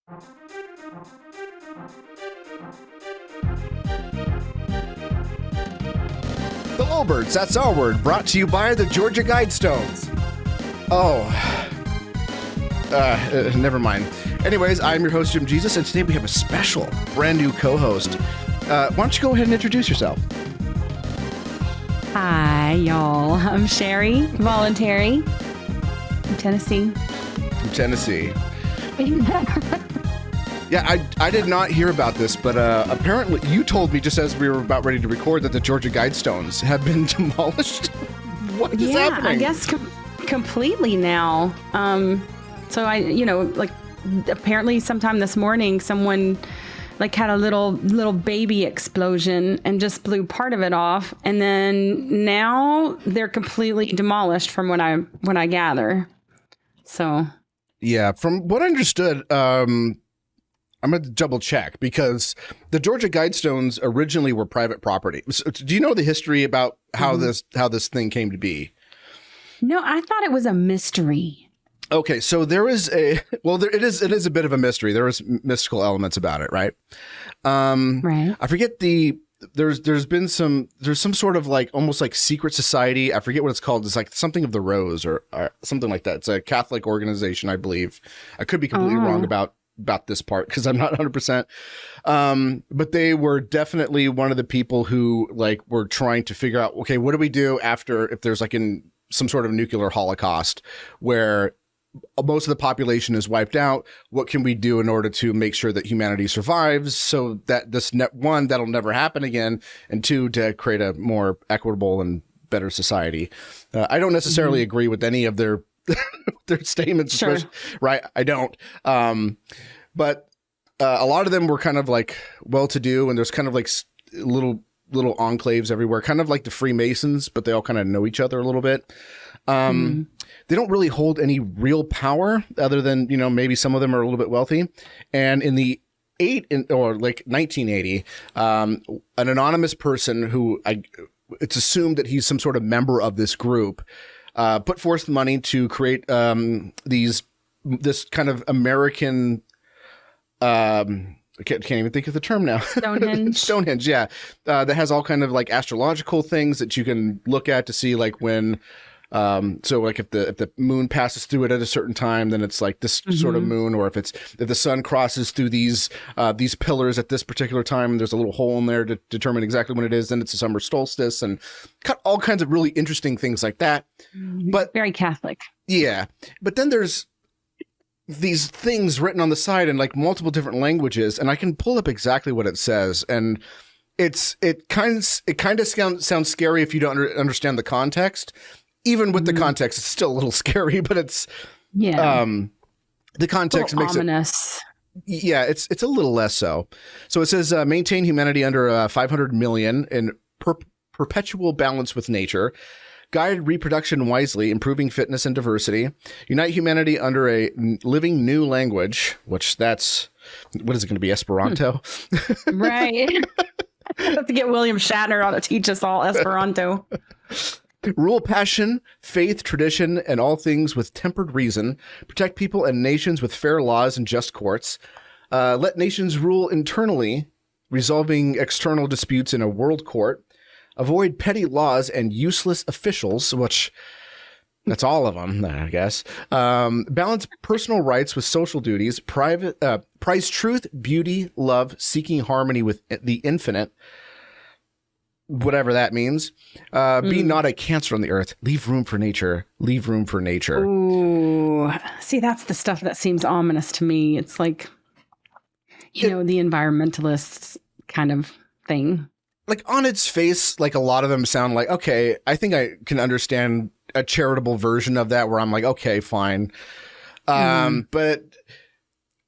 The Lolberts, that's our word, brought to you by the Georgia Guidestones. Oh, never mind. Anyways, I'm your host, Jim Jesus, and today we have a special, brand new co-host. Why don't you go ahead and introduce yourself? Hi, y'all. I'm Sherry, Voluntary, from Tennessee. From Tennessee. Yeah, I did not hear about this, but apparently you told me just as we were about ready to record that the Georgia Guidestones have been demolished. What is happening? I guess completely now. So apparently sometime this morning, someone had a little baby explosion and just blew part of it off, and then now they're completely demolished from what I gather. So yeah, from what I understood, I'm going to double check because the Georgia Guidestones originally were private property. So, do you know the history about how this thing came to be? No, I thought it was a mystery. Okay, so there is it is a bit of a mystery. There is mystical elements about it, right? Right. I forget there's some sort of almost like secret society. I forget what it's called. It's like something of the Rose or something like that. It's a Catholic organization, I believe. I could be completely wrong about this part because I'm not 100%. But they were definitely one of the people who were trying to figure out, okay, what do we do if there's in some sort of nuclear holocaust where most of the population is wiped out? What can we do in order to make sure that humanity survives so that that'll never happen again, and two, to create a more equitable and better society? I don't necessarily agree with any of their statements, sure. Right? I don't. But a lot of them were kind of well-to-do, and there's kind of little enclaves everywhere, kind of like the Freemasons, but they all kind of know each other a little bit. They don't really hold any real power other than, maybe some of them are a little bit wealthy. And in the 1980, an anonymous person who it's assumed that he's some sort of member of this group, put forth money to create this kind of American, I can't even think of the term now. Stonehenge, yeah. That has all kind of astrological things that you can look at to see when, if the moon passes through it at a certain time, then it's this sort of moon, or if the sun crosses through these pillars at this particular time, and there's a little hole in there to determine exactly when it is, then it's a summer solstice, and all kinds of really interesting things like that. But very Catholic. Yeah. But then there's these things written on the side in multiple different languages, and I can pull up exactly what it says, and it kind of sounds scary if you don't understand the context. Even with the context, it's still a little scary, but it's the context makes ominous. It's a little less so. So it says maintain humanity under 500 million in perpetual balance with nature. Guide reproduction wisely, improving fitness and diversity. Unite humanity under a living new language, which what is it going to be, Esperanto? Right. I have to get William Shatner to teach us all Esperanto. Rule passion, faith, tradition, and all things with tempered reason. Protect people and nations with fair laws and just courts. Let nations rule internally, resolving external disputes in a world court. Avoid petty laws and useless officials, which that's all of them, I guess. Balance personal rights with social duties. Prize truth, beauty, love, seeking harmony with the infinite. Whatever that means. Be not a cancer on the earth. Leave room for nature. Leave room for nature. Ooh. See, that's the stuff that seems ominous to me. It's the environmentalists kind of thing. On its face, a lot of them sound okay, I think I can understand a charitable version of that where I'm okay, fine. But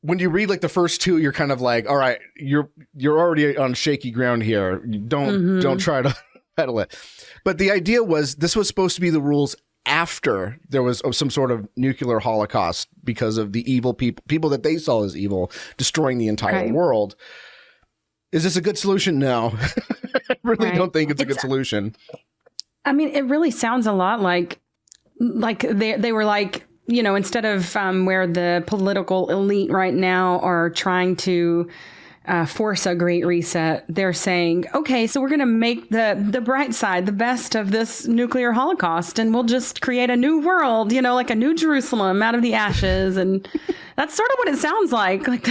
when you read the first two, you're kind of all right, you're already on shaky ground here. Don't try to peddle it. But the idea was this was supposed to be the rules after there was some sort of nuclear holocaust because of the evil people that they saw as evil destroying the entire world. Is this a good solution? No, I really don't think it's a good solution. I mean, it really sounds a lot like they were instead of where the political elite right now are trying to force a great reset, they're saying, okay, so we're going to make the bright side, the best of this nuclear holocaust, and we'll just create a new world, like a new Jerusalem out of the ashes. And that's sort of what it sounds like. Like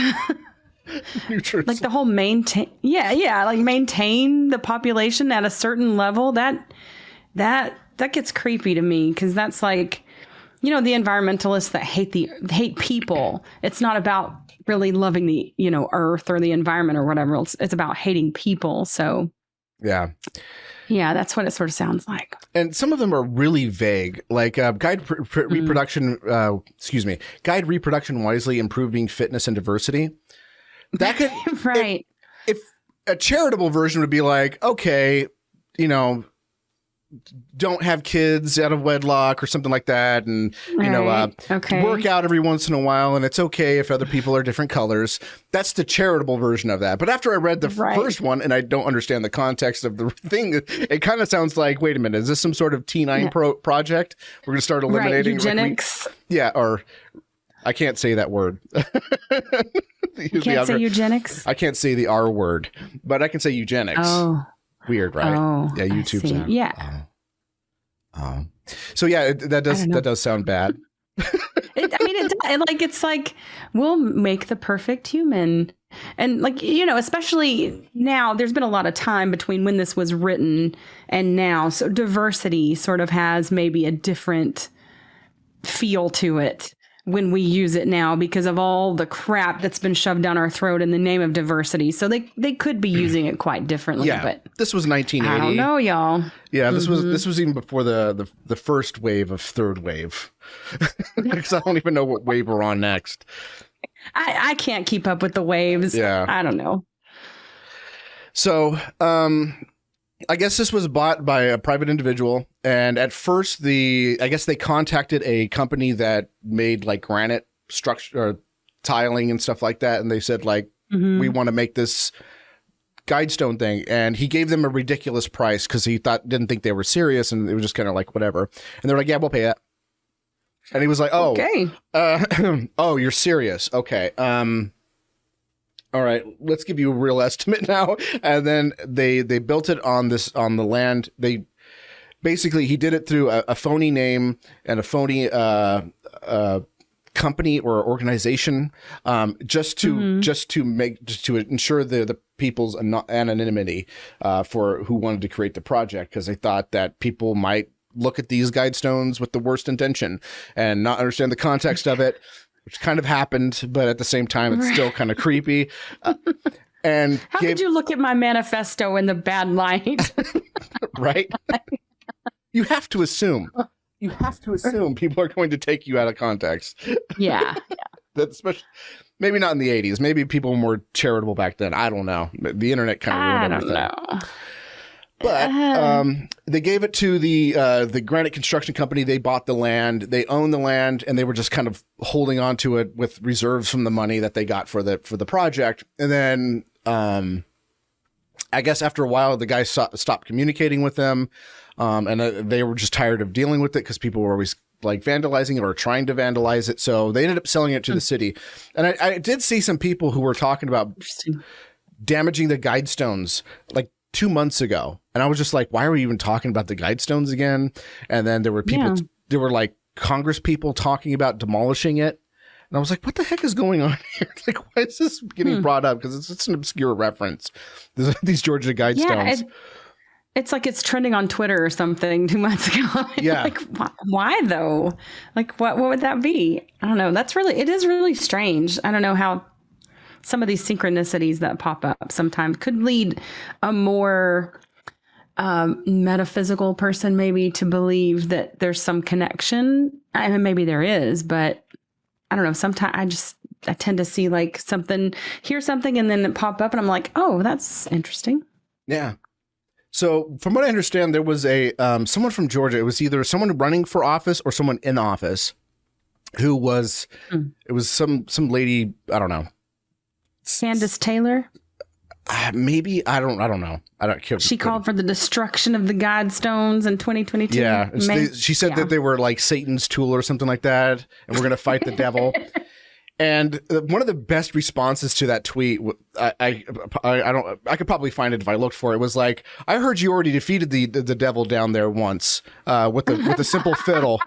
like the whole maintain the population at a certain level. That gets creepy to me, because that's like, the environmentalists that hate people. It's not about really loving the, earth or the environment or whatever else. It's about hating people. So yeah, that's what it sort of sounds like. And some of them are really vague, like guide reproduction wisely, improving fitness and diversity. That could right. If a charitable version would be like, okay, don't have kids out of wedlock or something like that, and work out every once in a while, and it's okay if other people are different colors. That's the charitable version of that. But after I read the first one, and I don't understand the context of the thing, it kind of sounds like, wait a minute, is this some sort of T9 project? We're going to start eliminating eugenics. Or I can't say that word. You can't say eugenics? I can't say the R word, but I can say eugenics. Oh. Weird, right? Oh, yeah, YouTube's out. Yeah. So yeah, that does sound bad. It's like, we'll make the perfect human. And especially now, there's been a lot of time between when this was written and now. So diversity sort of has maybe a different feel to it when we use it now, because of all the crap that's been shoved down our throat in the name of diversity. So they could be using it quite differently. Yeah, but this was 1980. I don't know, y'all. Yeah, this was even before the first wave of third wave. Because I don't even know what wave we're on next. I can't keep up with the waves. Yeah, I don't know. So, I guess this was bought by a private individual, and at first I guess they contacted a company that made like granite structure or tiling and stuff like that, and they said like, we want to make this Guidestone thing, and he gave them a ridiculous price because he didn't think they were serious, and it was just kind of like whatever, and they're like, yeah, we'll pay it. And he was like, oh, okay, oh, you're serious, okay, all right, let's give you a real estimate now. And then they built it on the land. He did it through a phony name and a phony company or organization, just to ensure the people's anonymity for who wanted to create the project, because they thought that people might look at these Guidestones with the worst intention and not understand the context of it. Which kind of happened, but at the same time, it's still kind of creepy. And how could you look at my manifesto in the bad light? Right? You have to assume. People are going to take you out of context. Yeah. That's especially, maybe not in the 80s. Maybe people were more charitable back then. I don't know. The internet kind of ruined everything. I don't know. But they gave it to the granite construction company. They bought the land. They own the land, and they were just kind of holding on to it with reserves from the money that they got for the project. And then I guess after a while, the guys stopped communicating with them, and they were just tired of dealing with it because people were always like vandalizing it or trying to vandalize it. So they ended up selling it to the city. And I did see some people who were talking about damaging the Guidestones like 2 months ago, and I was just like, why are we even talking about the Guidestones again? And then there were people, there were like Congress people talking about demolishing it, and I was like, what the heck is going on here? Like, why is this getting brought up? Because it's an obscure reference. These Georgia Guidestones. It's like it's trending on Twitter or something 2 months ago. Yeah. Like, why though? Like, what would that be? I don't know. It is really strange. I don't know how some of these synchronicities that pop up sometimes could lead a more metaphysical person maybe to believe that there's some connection. I mean, maybe there is, but I don't know. Sometimes I tend to see like hear something and then it pop up and I'm like, oh, that's interesting. Yeah. So from what I understand, there was someone from Georgia. It was either someone running for office or someone in office who was, it was some lady, I don't know. Candace Taylor? Maybe I don't know. I don't care. She called for the destruction of the Guidestones in 2022. Yeah, she said that they were like Satan's tool or something like that, and we're gonna fight the devil. And one of the best responses to that tweet, I could probably find it if I looked for it. Was like, I heard you already defeated the devil down there once with the simple fiddle.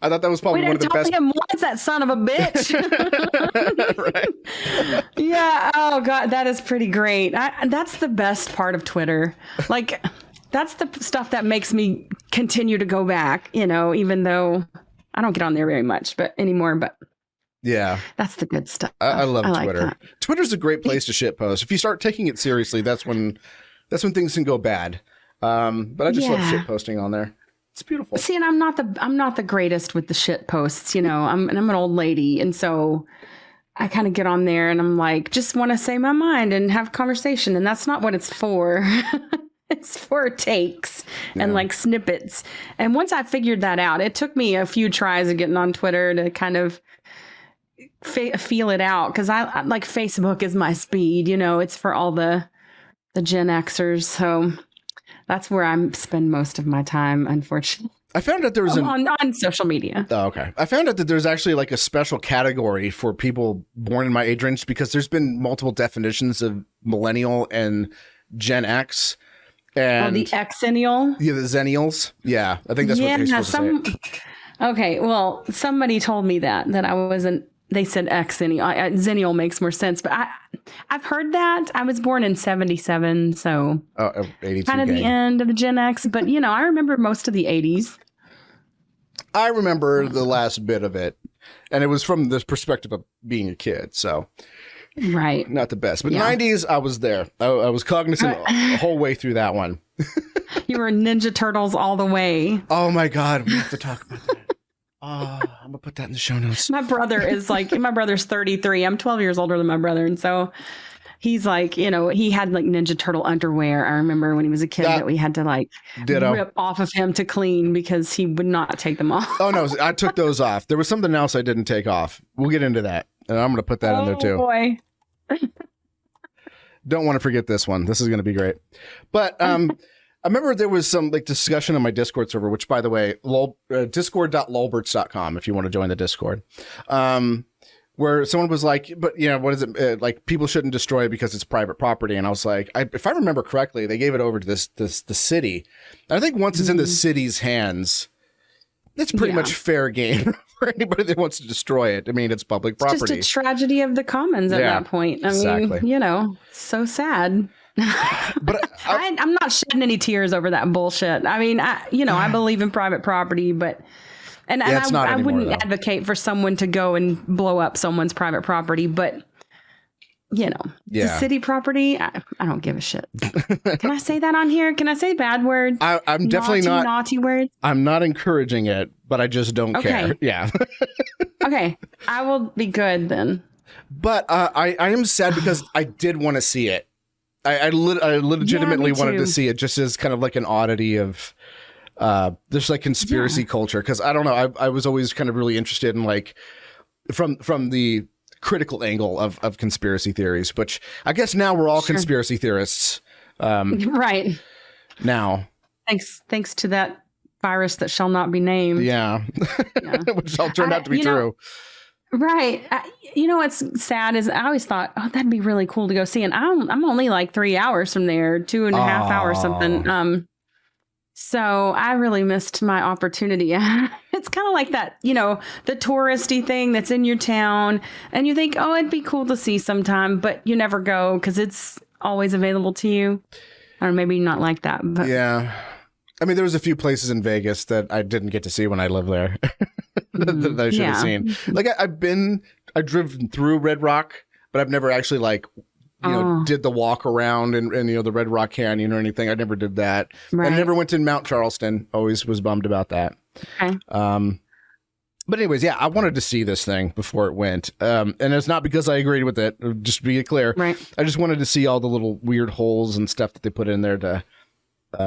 I thought that was probably one of the best. Him once, that son of a bitch. Right. Yeah. Oh God, that is pretty great. That's the best part of Twitter. Like, that's the stuff that makes me continue to go back. You know, even though I don't get on there very much, anymore. But yeah, that's the good stuff. I love Twitter. Like Twitter's a great place to shitpost. If you start taking it seriously, that's when things can go bad. But I just love shitposting on there. It's beautiful. See, and I'm not the greatest with the shit posts, you know. I'm an old lady, and so I kind of get on there and I'm like, just want to say my mind and have conversation, and that's not what it's for. It's for takes and like snippets. And once I figured that out, it took me a few tries of getting on Twitter to kind of feel it out, because I like Facebook is my speed, you know. It's for all the Gen Xers, so. That's where I spend most of my time, unfortunately. I found out there was on social media. Oh, okay. I found out that there's actually like a special category for people born in my age range, because there's been multiple definitions of millennial and Gen X. And the Xennial? Yeah, the Xennials. Yeah, I think that's what they're supposed to say. Okay, well, somebody told me that I wasn't. They said Xennial. Xennial makes more sense, but I've heard that. I was born in 1977, so 82 kind of the end of the Gen X. But you know, I remember most of the 80s. I remember the last bit of it, and it was from this perspective of being a kid. So, right, not the best. But 90s, I was there. I was cognizant the whole way through that one. You were Ninja Turtles all the way. Oh my God, we have to talk about that. I'm gonna put that in the show notes. My brother's 33. I'm 12 years older than my brother, and so he's like, you know, he had like Ninja Turtle underwear. I remember when he was a kid that we had to like rip off of him to clean because he would not take them off. Oh no, I took those off. There was something else I didn't take off. We'll get into that, and I'm gonna put that in there too. Oh boy. Don't want to forget this one. This is gonna be great. But I remember there was some like discussion on my Discord server, which, by the way, discord.lolberts.com if you want to join the Discord, where someone was like, but, you know, what is it? Like, people shouldn't destroy it because it's private property. And I was like, if I remember correctly, they gave it over to the city. And I think once it's in the city's hands, it's pretty much fair game for anybody that wants to destroy it. I mean, it's public property. It's just a tragedy of the commons at that point. I mean, you know, so sad. But I'm not shedding any tears over that bullshit. I mean, I believe in private property, but I wouldn't advocate for someone to go and blow up someone's private property, but you know, the city property, I don't give a shit. Can I say that on here? Can I say bad words? I'm definitely not naughty words. I'm not encouraging it, but I just don't care. Yeah. Okay, I will be good then. But I am sad because I did want to see it. I legitimately wanted to see it just as kind of like an oddity of just like conspiracy culture. Because I don't know, I was always kind of really interested in like from the critical angle of conspiracy theories, which I guess now we're all conspiracy theorists. Right. Now. Thanks to that virus that shall not be named. Yeah. Which all turned out to be true. Right. You know what's sad is I always thought, oh, that'd be really cool to go see. And I'm only like 3 hours from there, 2.5 hours something. So I really missed my opportunity. It's kind of like that, you know, the touristy thing that's in your town. And you think, oh, it'd be cool to see sometime, but you never go because it's always available to you. Or maybe not like that. But yeah. I mean, there was a few places in Vegas that I didn't get to see when I lived there that I should have seen. Like I driven through Red Rock, but I've never actually like, you know, did the walk around and you know, the Red Rock Canyon or anything. I never did that. Right. I never went to Mount Charleston. Always was bummed about that. Okay. But anyways, yeah, I wanted to see this thing before it went. And it's not because I agreed with it, just to be clear. Right. I just wanted to see all the little weird holes and stuff that they put in there to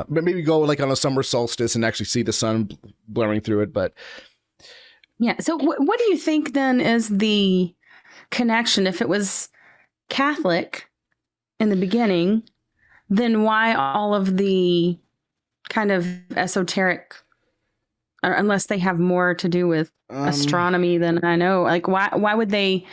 maybe go like on a summer solstice and actually see the sun blaring through it. But yeah. So what do you think then is the connection? If it was Catholic in the beginning, then why all of the kind of esoteric, unless they have more to do with astronomy than I know? Like, why would they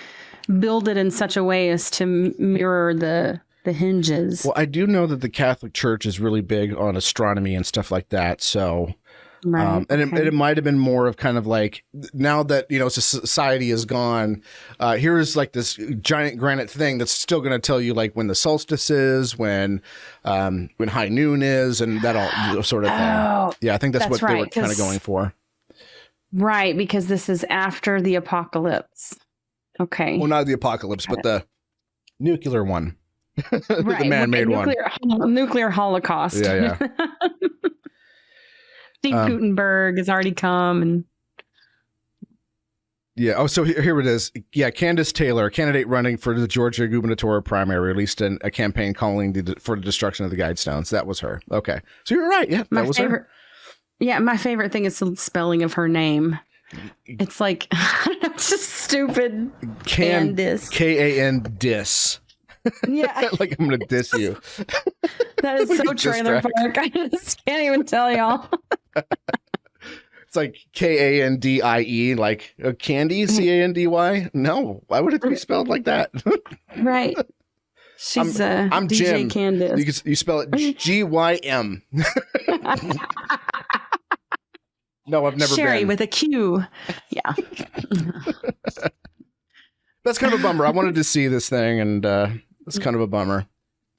build it in such a way as to mirror the hinges? Well, I do know that the Catholic Church is really big on astronomy and stuff like that. So, Right. and it might have been more of kind of like, now that, society is gone, here is like this giant granite thing that's still going to tell you like when the solstice is, when high noon is, and that all sort of thing. Oh, Yeah, I think that's what they were kind of going for. Right, because this is after the apocalypse. Okay. Well, not the apocalypse, but the nuclear one. Right. The man-made one. Nuclear holocaust. Yeah. Steve Gutenberg has already come. And yeah. Oh, so here it is. Yeah. Candace Taylor, a candidate running for the Georgia gubernatorial primary, released a campaign calling for the destruction of the Guidestones. That was her. Okay. So you're right. Yeah. That was her. Yeah. My favorite thing is the spelling of her name. It's like, it's just stupid. Candace. K-A-N-dis. Yeah. Like I'm going to diss you. That is so trailer park. I just can't even tell y'all. It's like K-A-N-D-I-E, like candy, C-A-N-D-Y. No, why would it be spelled like that? Right. She's I'm DJ Jim. Candace. You spell it G-Y-M. No, I've never Sherry been. with a Q. Yeah. That's kind of a bummer. I wanted to see this thing, and it's kind of a bummer.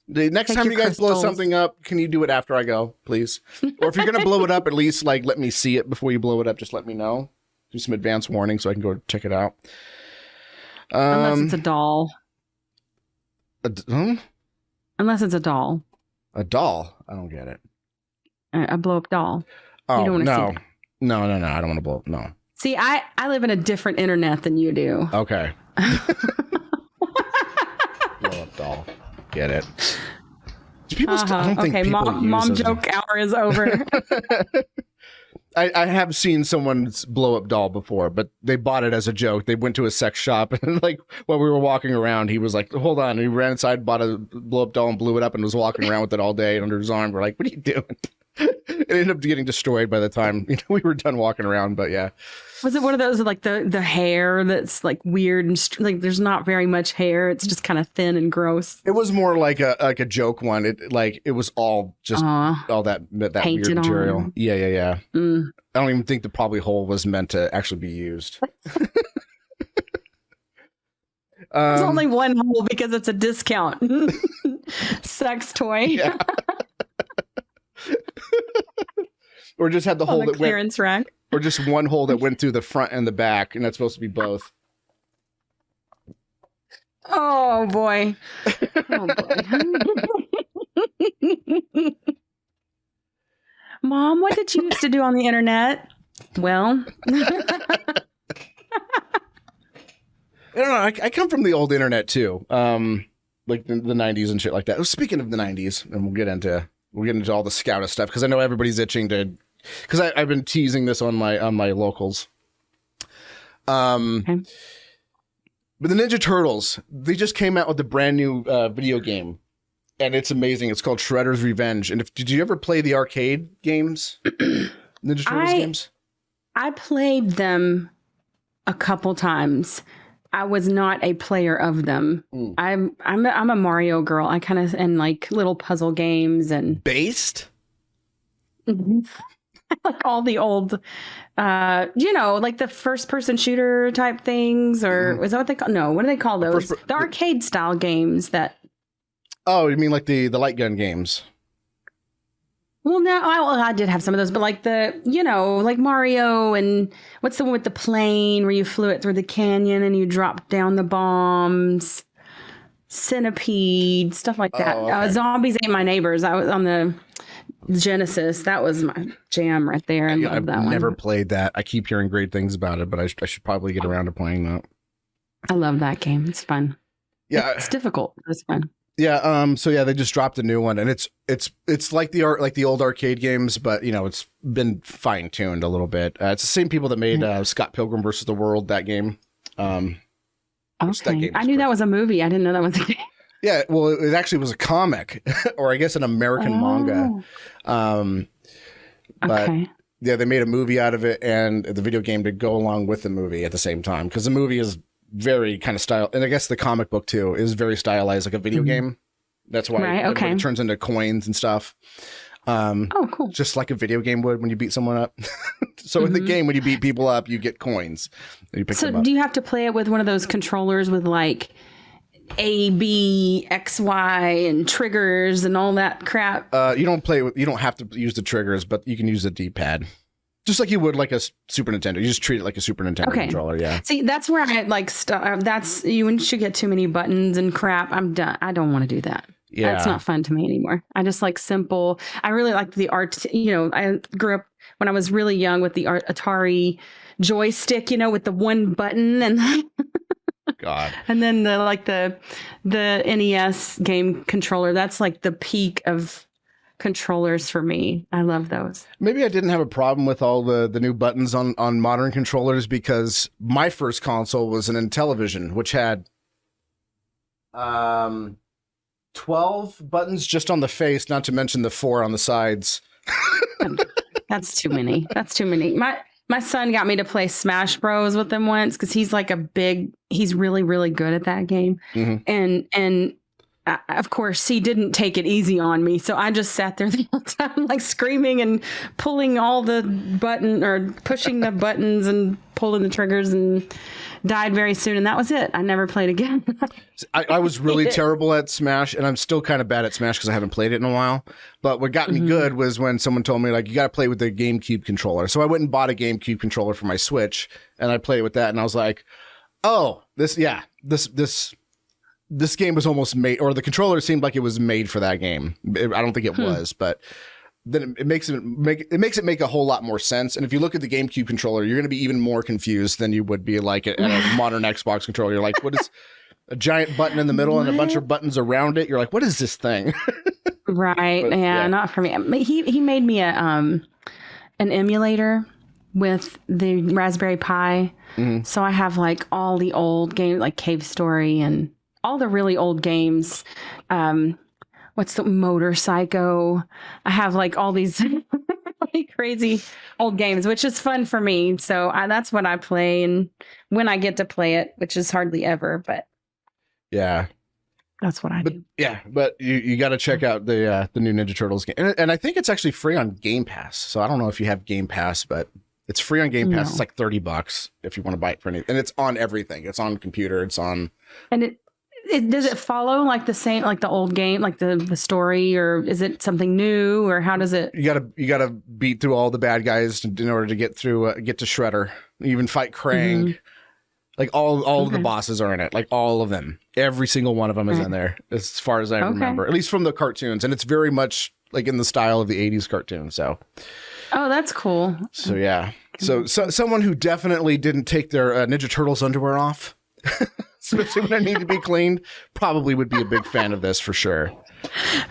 The next Take time your you guys blow crystals. something up, can you do it after I go, please? Or if you're going to blow it up, at least like let me see it before you blow it up. Just let me know. Do some advance warning so I can go check it out. Unless it's a doll. Unless it's a doll. A doll? I don't get it. A blow up doll. Oh, You don't wanna see no. that. No. I don't want to blow up. No. See, I live in a different internet than you do. Okay. Blow up doll. Get it. Do people I don't think okay, people mom use joke hour is over. I have seen someone's blow up doll before, but they bought it as a joke. They went to a sex shop and like while we were walking around, he was like, hold on. And he ran inside, bought a blow up doll and blew it up and was walking around with it all day under his arm. We're like, what are you doing? It ended up getting destroyed by the time we were done walking around, but yeah. Was it one of those like the hair that's like weird and like there's not very much hair? It's just kind of thin and gross. It was more like a joke one. It was all just all that weird material. On. Yeah. I don't even think the probably hole was meant to actually be used. There's only one hole because it's a discount sex toy. Yeah. Or just had the hole that clearance rack. Or just one hole that went through the front and the back, and that's supposed to be both. Oh boy. Oh boy. Mom, what did you used to do on the internet? Well, I don't know. I come from the old internet too, like the 90s and shit like that. Speaking of the 90s, and we'll get into all the SCOTUS stuff because I know everybody's itching to. Because I've been teasing this on my locals. okay. But the Ninja Turtles, they just came out with a brand new video game, and it's amazing. It's called Shredder's Revenge. And did you ever play the arcade games? Ninja Turtles games? I played them a couple times. I was not a player of them. I'm a Mario girl. I kind of and like little puzzle games and based. Like all the old, like the first person shooter type things, or is that what they call? No, what do they call those? The arcade style games that. Oh, you mean like the light gun games? Well, no, I did have some of those, but like like Mario and what's the one with the plane where you flew it through the canyon and you dropped down the bombs, Centipede, stuff like that. Oh, okay. Zombies Ate My Neighbors. I was on the Genesis. That was my jam right there. I love that one. I've never played that. I keep hearing great things about it, but I should probably get around to playing that. I love that game. It's fun. Yeah, it's difficult. But it's fun. Yeah. So yeah, they just dropped a new one, and it's like the old arcade games, but it's been fine tuned a little bit. It's the same people that made Scott Pilgrim versus the World, that game. Okay. I knew that was a movie. I didn't know that was a game. Yeah, well, it actually was a comic, or I guess an American manga. But yeah, they made a movie out of it, and the video game to go along with the movie at the same time, because the movie is very kind of style, and I guess the comic book too is very stylized, like a video game. That's why it turns into coins and stuff. Cool. Just like a video game would when you beat someone up. So in the game, when you beat people up, you get coins. And you pick them up. Do you have to play it with one of those controllers with like A, B, X, Y, and triggers and all that crap? You don't have to use the triggers, but you can use the D-pad. Just like you would like a Super Nintendo. You just treat it like a Super Nintendo controller, yeah. See, that's where I like that's you should get too many buttons and crap. I'm done. I don't want to do that. Yeah. That's not fun to me anymore. I just like simple. I really like the art. I grew up when I was really young with the Atari joystick, with the one button and God. And then the NES game controller. That's like the peak of controllers for me. I love those. Maybe I didn't have a problem with all the new buttons on modern controllers because my first console was an Intellivision, which had 12 buttons just on the face, not to mention the 4 on the sides. That's too many. My son got me to play Smash Bros with him once because he's like he's really, really good at that game. Mm-hmm. And of course, he didn't take it easy on me. So I just sat there the whole time, like screaming and pulling all the pushing the buttons and pulling the triggers and died very soon. And that was it. I never played again. I was really terrible at Smash, and I'm still kind of bad at Smash because I haven't played it in a while. But what got me good was when someone told me, like, you got to play with the GameCube controller. So I went and bought a GameCube controller for my Switch, and I played with that. And I was like, oh, this game was almost made, or the controller seemed like it was made for that game. I don't think it was, but then it makes it make a whole lot more sense. And if you look at the GameCube controller, you're going to be even more confused than you would be like at a modern Xbox controller. You're like, what is a giant button in the middle and a bunch of buttons around it? You're like, what is this thing? Right. But, yeah, not for me. He made me an emulator with the Raspberry Pi. Mm-hmm. So I have like all the old games, like Cave Story and all the really old games. What's the Motor Psycho? I have like all these really crazy old games, which is fun for me. So that's what I play, and when I get to play it, which is hardly ever, but yeah, that's what I do. Yeah, but you got to check out the new Ninja Turtles game, and I think it's actually free on Game Pass. So I don't know if you have Game Pass, but it's free on Game Pass. No. It's like $30 if you want to buy it for anything, and it's on everything. It's on computer. It's on does it follow like the same, like the old game, like the story, or is it something new, or how does it? You gotta beat through all the bad guys in order to get through, get to Shredder. You even fight Krang. Mm-hmm. Like all of the bosses are in it, like all of them. Every single one of them is in there, as far as I remember, at least from the cartoons. And it's very much like in the style of the 80s cartoon. So, oh, that's cool. So yeah, so someone who definitely didn't take their Ninja Turtles underwear off. Especially when I need to be cleaned, probably would be a big fan of this for sure.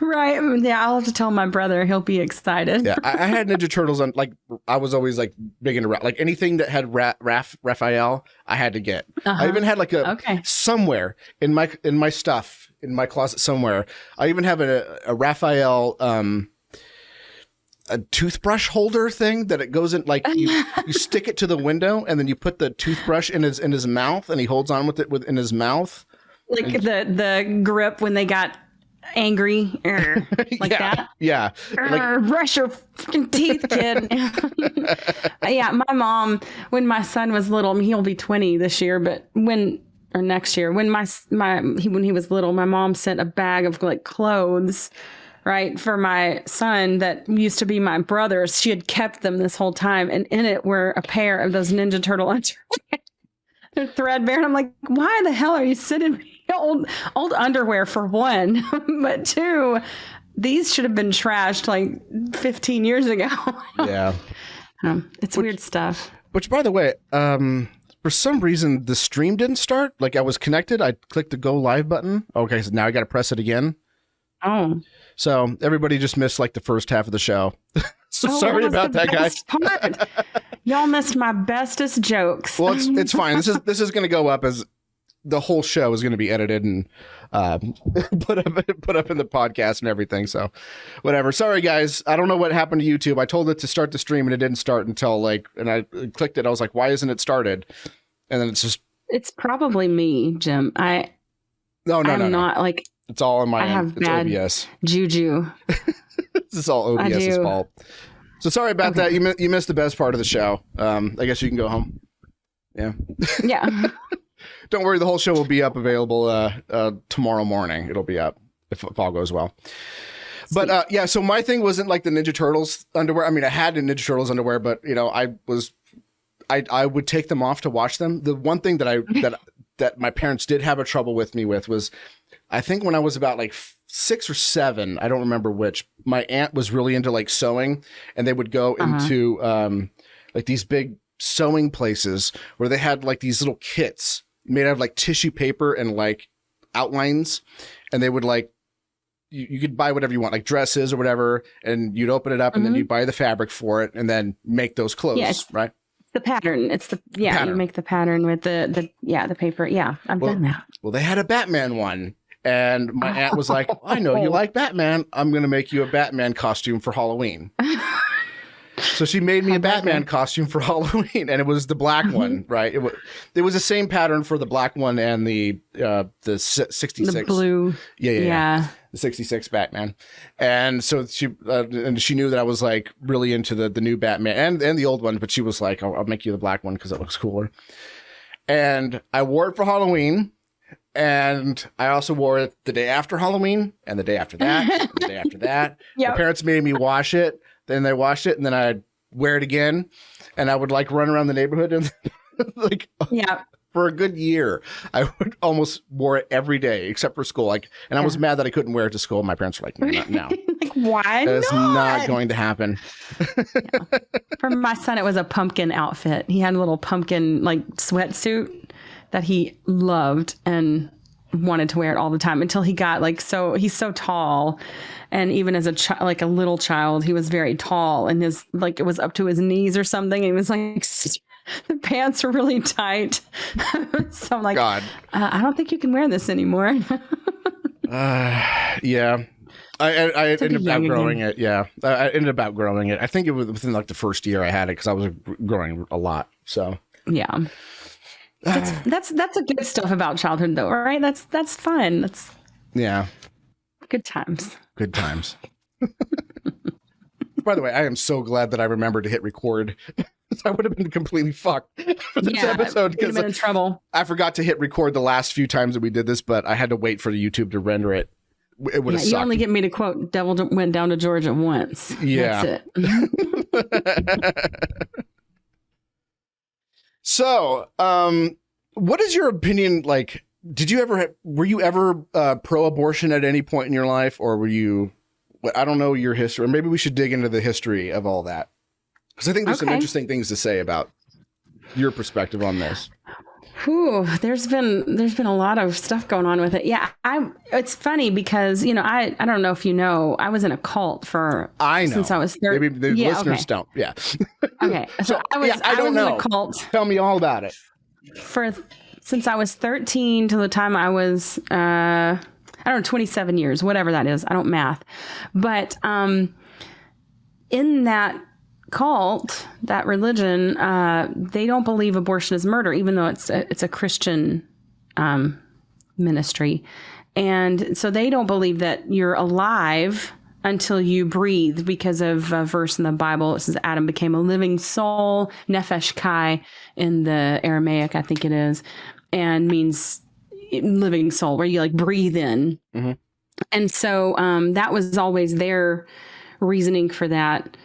Right. Yeah, I'll have to tell my brother. He'll be excited. Yeah, I had Ninja Turtles on, like, I was always like big into like anything that had Raphael, I had to get. I even had like somewhere in my stuff, in my closet somewhere, I even have a Raphael a toothbrush holder thing that it goes in, like you stick it to the window and then you put the toothbrush in his mouth and he holds on with it in his mouth. Like the grip when they got angry, like that. Yeah. Brush your fucking teeth, kid. Yeah, my mom, when my son was little, he'll be 20 this year, but next year, when when he was little, my mom sent a bag of like clothes, right, for my son that used to be my brother's. She had kept them this whole time, and in it were a pair of those Ninja Turtle underwear. They're threadbare, and I'm like, why the hell are you sending me old underwear, for one, but two, these should have been trashed like 15 years ago. Yeah. It's weird stuff. Which, by the way, for some reason, the stream didn't start. Like, I was connected. I clicked the go live button. Okay, so now I got to press it again. Oh. So everybody just missed like the first half of the show. So sorry about that, guys. Y'all missed my bestest jokes. Well, it's fine. This is going to go up as the whole show is going to be edited and put up in the podcast and everything. So whatever. Sorry guys, I don't know what happened to YouTube. I told it to start the stream and it didn't start until and I clicked it. I was like, why isn't it started? And then it's probably me, Jim. No. Not like, it's all on my end. I have bad OBS juju. This is all OBS's fault. So sorry about that. You missed the best part of the show. I guess you can go home. Yeah. Yeah. Don't worry. The whole show will be available tomorrow morning. It'll be up if all goes well. Sweet. But yeah, so my thing wasn't like the Ninja Turtles underwear. I mean, I had the Ninja Turtles underwear, but I would take them off to watch them. The one thing that that my parents did have a trouble with me with was, I think when I was about like 6 or 7, I don't remember which, my aunt was really into like sewing, and they would go into like these big sewing places where they had like these little kits made out of like tissue paper and like outlines, and they would like, you could buy whatever you want, like dresses or whatever, and you'd open it up and then you buy the fabric for it and then make those clothes, right? The pattern. It's the pattern. You make the pattern with the paper. Yeah, I've done that. Well, they had a Batman one, and my aunt was like, I know you like Batman. I'm going to make you a Batman costume for Halloween. So she made me a Batman costume for Halloween, and it was the black one, right? It was the same pattern for the black one and the 66. The blue. Yeah. The 66 Batman. And so she knew that I was like really into the new Batman and the old one, but she was like, I'll make you the black one because it looks cooler. And I wore it for Halloween, and I also wore it the day after Halloween and the day after that, and the day after that. Yep. My parents made me wash it. Then they washed it, and then I'd wear it again, and I would like run around the neighborhood and like for a good year. I would almost wore it every day except for school. Like, and I was mad that I couldn't wear it to school. My parents were like, no. Like, why? That is not going to happen. For my son, it was a pumpkin outfit. He had a little pumpkin like sweatsuit that he loved and wanted to wear it all the time until he got like, he's so tall. And even as a little child, he was very tall, and his like it was up to his knees or something. And he was like, the pants were really tight. So I'm like, God, I don't think you can wear this anymore. Yeah. I ended up outgrowing it. Yeah. I ended up outgrowing it. I think it was within like the first year I had it because I was growing a lot. So yeah. That's the good stuff about childhood though, right? That's fun. That's good times. Good times. By the way, I am so glad that I remembered to hit record. I would have been completely fucked for this episode because been in trouble. I forgot to hit record the last few times that we did this, but I had to wait for the YouTube to render it. It would have sucked. You only get me to quote, "Devil went down to Georgia once." Yeah. That's it. So, what is your opinion? Like, were you ever pro-abortion at any point in your life, or were you? I don't know your history. Maybe we should dig into the history of all that, because I think there's some interesting things to say about your perspective on this. Whew, there's been a lot of stuff going on with it. Yeah, it's funny because I don't know if you know, I was in a cult since I was 13. Maybe the listeners don't. Yeah. Okay. So I don't know. In a cult. Tell me all about it. Since I was 13 till the time I was 27 years, whatever that is. I don't math. But in that cult, that religion, they don't believe abortion is murder, even though it's a Christian ministry. And so they don't believe that you're alive until you breathe, because of a verse in the Bible. It says Adam became a living soul, nefesh kai in the Aramaic, I think it is, and means living soul, where you like breathe in. Mm-hmm. And so that was always their reasoning for that.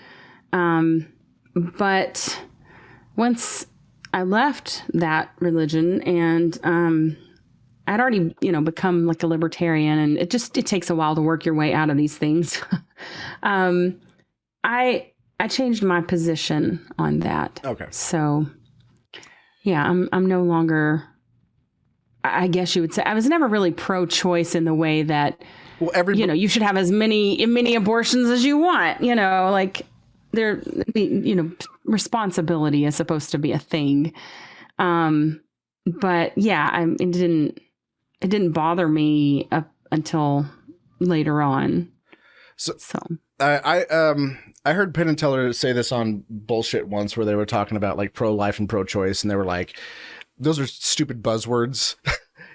But once I left that religion and I'd already, become like a libertarian, and it takes a while to work your way out of these things. I changed my position on that. Okay. So yeah, I'm no longer, I guess you would say, I was never really pro-choice in the way that, you should have as many abortions as you want, like responsibility is supposed to be a thing. But yeah, it didn't bother me up until later on. So I heard Penn and Teller say this on Bullshit once, where they were talking about like pro-life and pro-choice, and they were like, those are stupid buzzwords.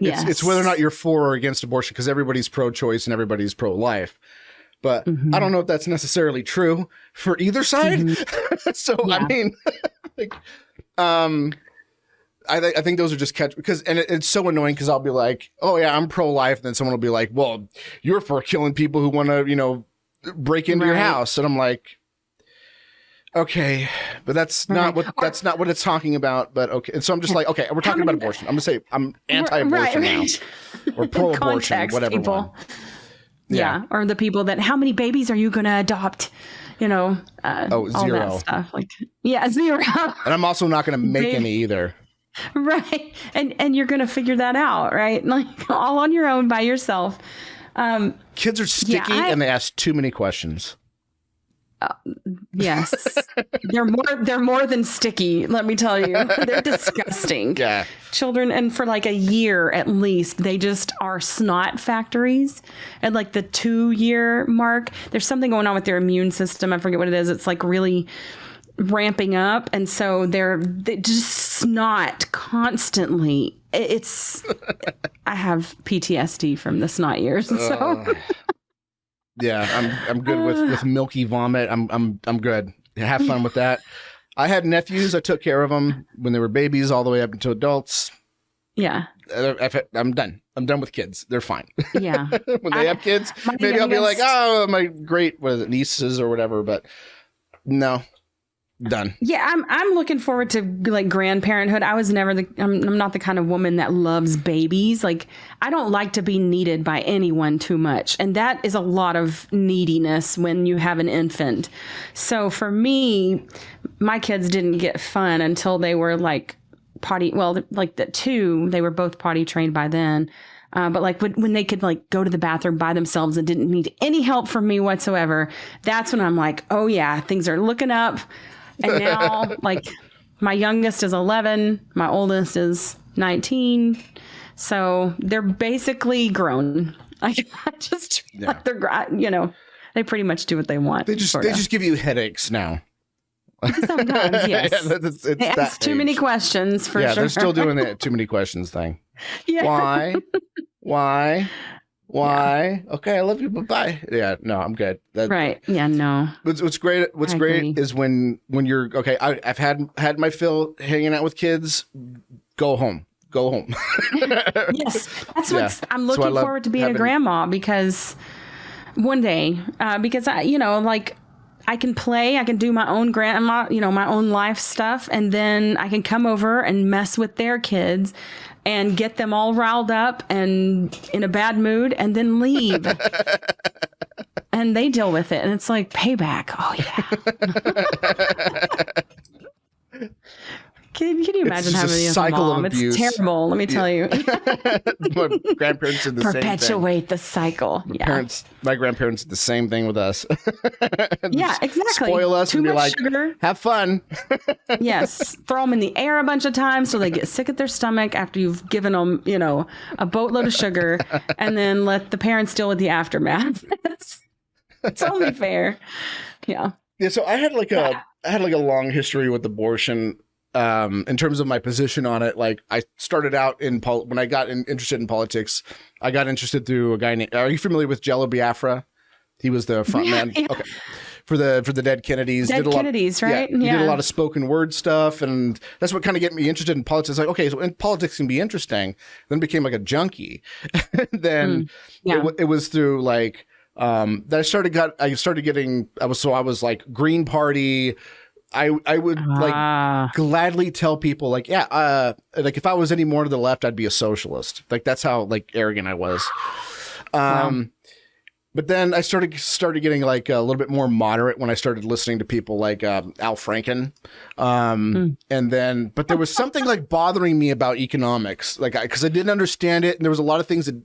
It's whether or not you're for or against abortion, because everybody's pro-choice and everybody's pro-life. But I don't know if that's necessarily true for either side. So I mean, like, I think those are just because it's so annoying, because I'll be like, oh yeah, I'm pro-life, and then someone will be like, well, you're for killing people who want to, break into your house, and I'm like, okay, but that's not what it's talking about. But okay, and so I'm just like, okay, we're talking about abortion. I'm gonna say I'm anti-abortion now, or pro-abortion, whatever. People. Yeah, or the people that, how many babies are you gonna adopt? All 0. that stuff. Like, 0. And I'm also not gonna make any either. Right, and you're gonna figure that out, right? Like, all on your own by yourself. Kids are sticky and they ask too many questions. Yes, they're more than sticky. Let me tell you, they're disgusting. Yeah, children, and for like a year at least, they just are snot factories. At like the 2-year mark, there's something going on with their immune system. I forget what it is. It's like really ramping up, and so they just snot constantly. I have PTSD from the snot years. So yeah, I'm good with milky vomit. I'm good. Have fun with that. I had nephews. I took care of them when they were babies all the way up until adults. Yeah, I'm done. I'm done with kids. They're fine. Yeah, when they have kids, maybe I'll be like, oh, my great nieces or whatever. But no. Done. Yeah, I'm looking forward to like grandparenthood. I was never I'm not the kind of woman that loves babies. Like, I don't like to be needed by anyone too much. And that is a lot of neediness when you have an infant. So for me, my kids didn't get fun until they were like like the 2, they were both potty trained by then. But like when they could like go to the bathroom by themselves and didn't need any help from me whatsoever, that's when I'm like, oh yeah, things are looking up. And now, like, my youngest is 11, my oldest is 19, so they're basically grown. They're, they pretty much do what they want. They just give you headaches now. Sometimes, yes. They ask too many questions for sure. Yeah, they're still doing the too many questions thing. Yeah. Why? Yeah. Okay, I love you. Bye. Yeah, no, I'm good. Right. Yeah, no. What's great is when you're okay. I've had my fill hanging out with kids. Go home. Yes, that's what I'm looking forward to being a grandma, because one day, because I can play, I can do my own grandma, my own life stuff, and then I can come over and mess with their kids and get them all riled up and in a bad mood, and then leave. And they deal with it, and it's like payback. Oh yeah. Can you imagine having a mom? It's terrible, let me tell you. My grandparents did the same thing. Perpetuate the cycle. My grandparents did the same thing with us. Yeah, exactly. Spoil us and be like, sugar. Have fun. Yes. Throw them in the air a bunch of times so they get sick at their stomach after you've given them, a boatload of sugar, and then let the parents deal with the aftermath. It's only fair. Yeah. Yeah. So I had a long history with abortion. In terms of my position on it, like I started out when I got interested in politics, I got interested through a guy named, are you familiar with Jello Biafra? He was the front man. Yeah. Okay. For the Dead Kennedys. Right? Yeah, he did a lot of spoken word stuff, and that's what kind of get me interested in politics. Like, okay, so politics can be interesting. Then became like a junkie. Then it was through like that I was like Green Party. I would like gladly tell people like, like if I was any more to the left, I'd be a socialist. Like that's how like arrogant I was. But then I started getting like a little bit more moderate when I started listening to people like Al Franken. And then, but there was something like bothering me about economics, like because I didn't understand it. And there was a lot of things that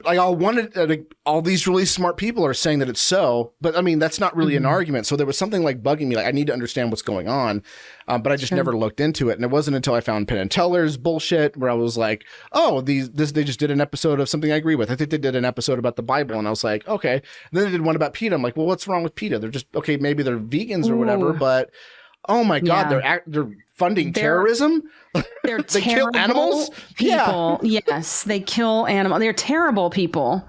like all these really smart people are saying that it's so, but I mean, that's not really an argument. So there was something like bugging me. Like I need to understand what's going on. But I just never looked into it. And it wasn't until I found Penn and Teller's bullshit where I was like, oh, they just did an episode of something I agree with. I think they did an episode about the Bible. And I was like, okay. And then they did one about PETA. I'm like, well, what's wrong with PETA? They're just, okay, maybe they're vegans or whatever, but oh my God, they're funding terrorism. They're they kill animals. People. Yeah. Yes, they kill animals. They're terrible people.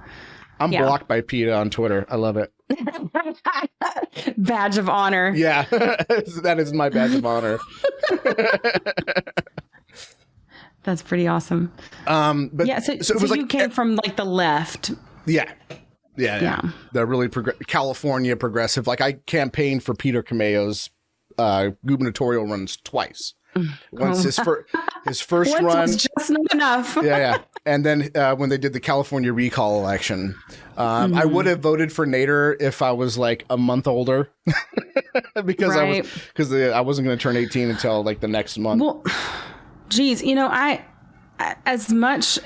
I'm blocked by PETA on Twitter. I love it. Badge of honor. Yeah, that is my badge of honor. That's pretty awesome. But yeah, so it was like, you came from like the left. Yeah. The really California progressive. Like I campaigned for Peter Camayo's gubernatorial runs twice. Once his first run was just not enough. And then when they did the California recall election, I would have voted for Nader if I was like a month older, because I wasn't going to turn 18 until like the next month. Well, geez, I as much.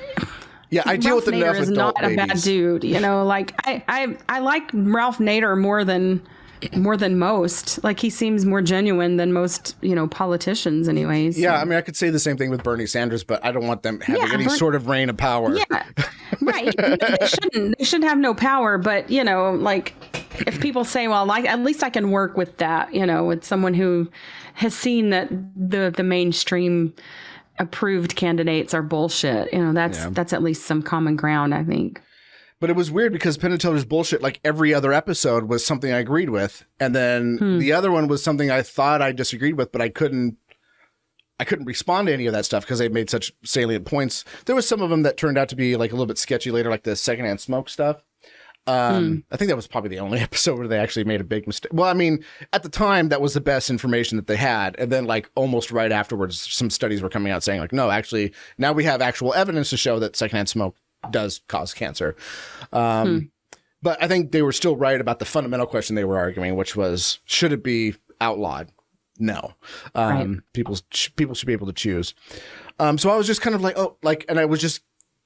Yeah, I deal with enough is adult not babies. A bad dude. Like I like Ralph Nader more than most. Like he seems more genuine than most, politicians anyways. Yeah. I mean, I could say the same thing with Bernie Sanders, but I don't want them having any sort of reign of power. Yeah. Right. They shouldn't have no power, but like if people say, well, like, at least I can work with that, with someone who has seen that the mainstream approved candidates are bullshit. That's at least some common ground, I think. But it was weird because Penn and Teller's bullshit, like every other episode was something I agreed with. And then the other one was something I thought I disagreed with, but I couldn't respond to any of that stuff because they made such salient points. There was some of them that turned out to be like a little bit sketchy later, like the secondhand smoke stuff. I think that was probably the only episode where they actually made a big mistake. Well, I mean, at the time, that was the best information that they had. And then like almost right afterwards, some studies were coming out saying like, no, actually, now we have actual evidence to show that secondhand smoke does cause cancer. But I think they were still right about the fundamental question they were arguing, which was, should it be outlawed? No. People should be able to choose. So I was just kind of like, and I was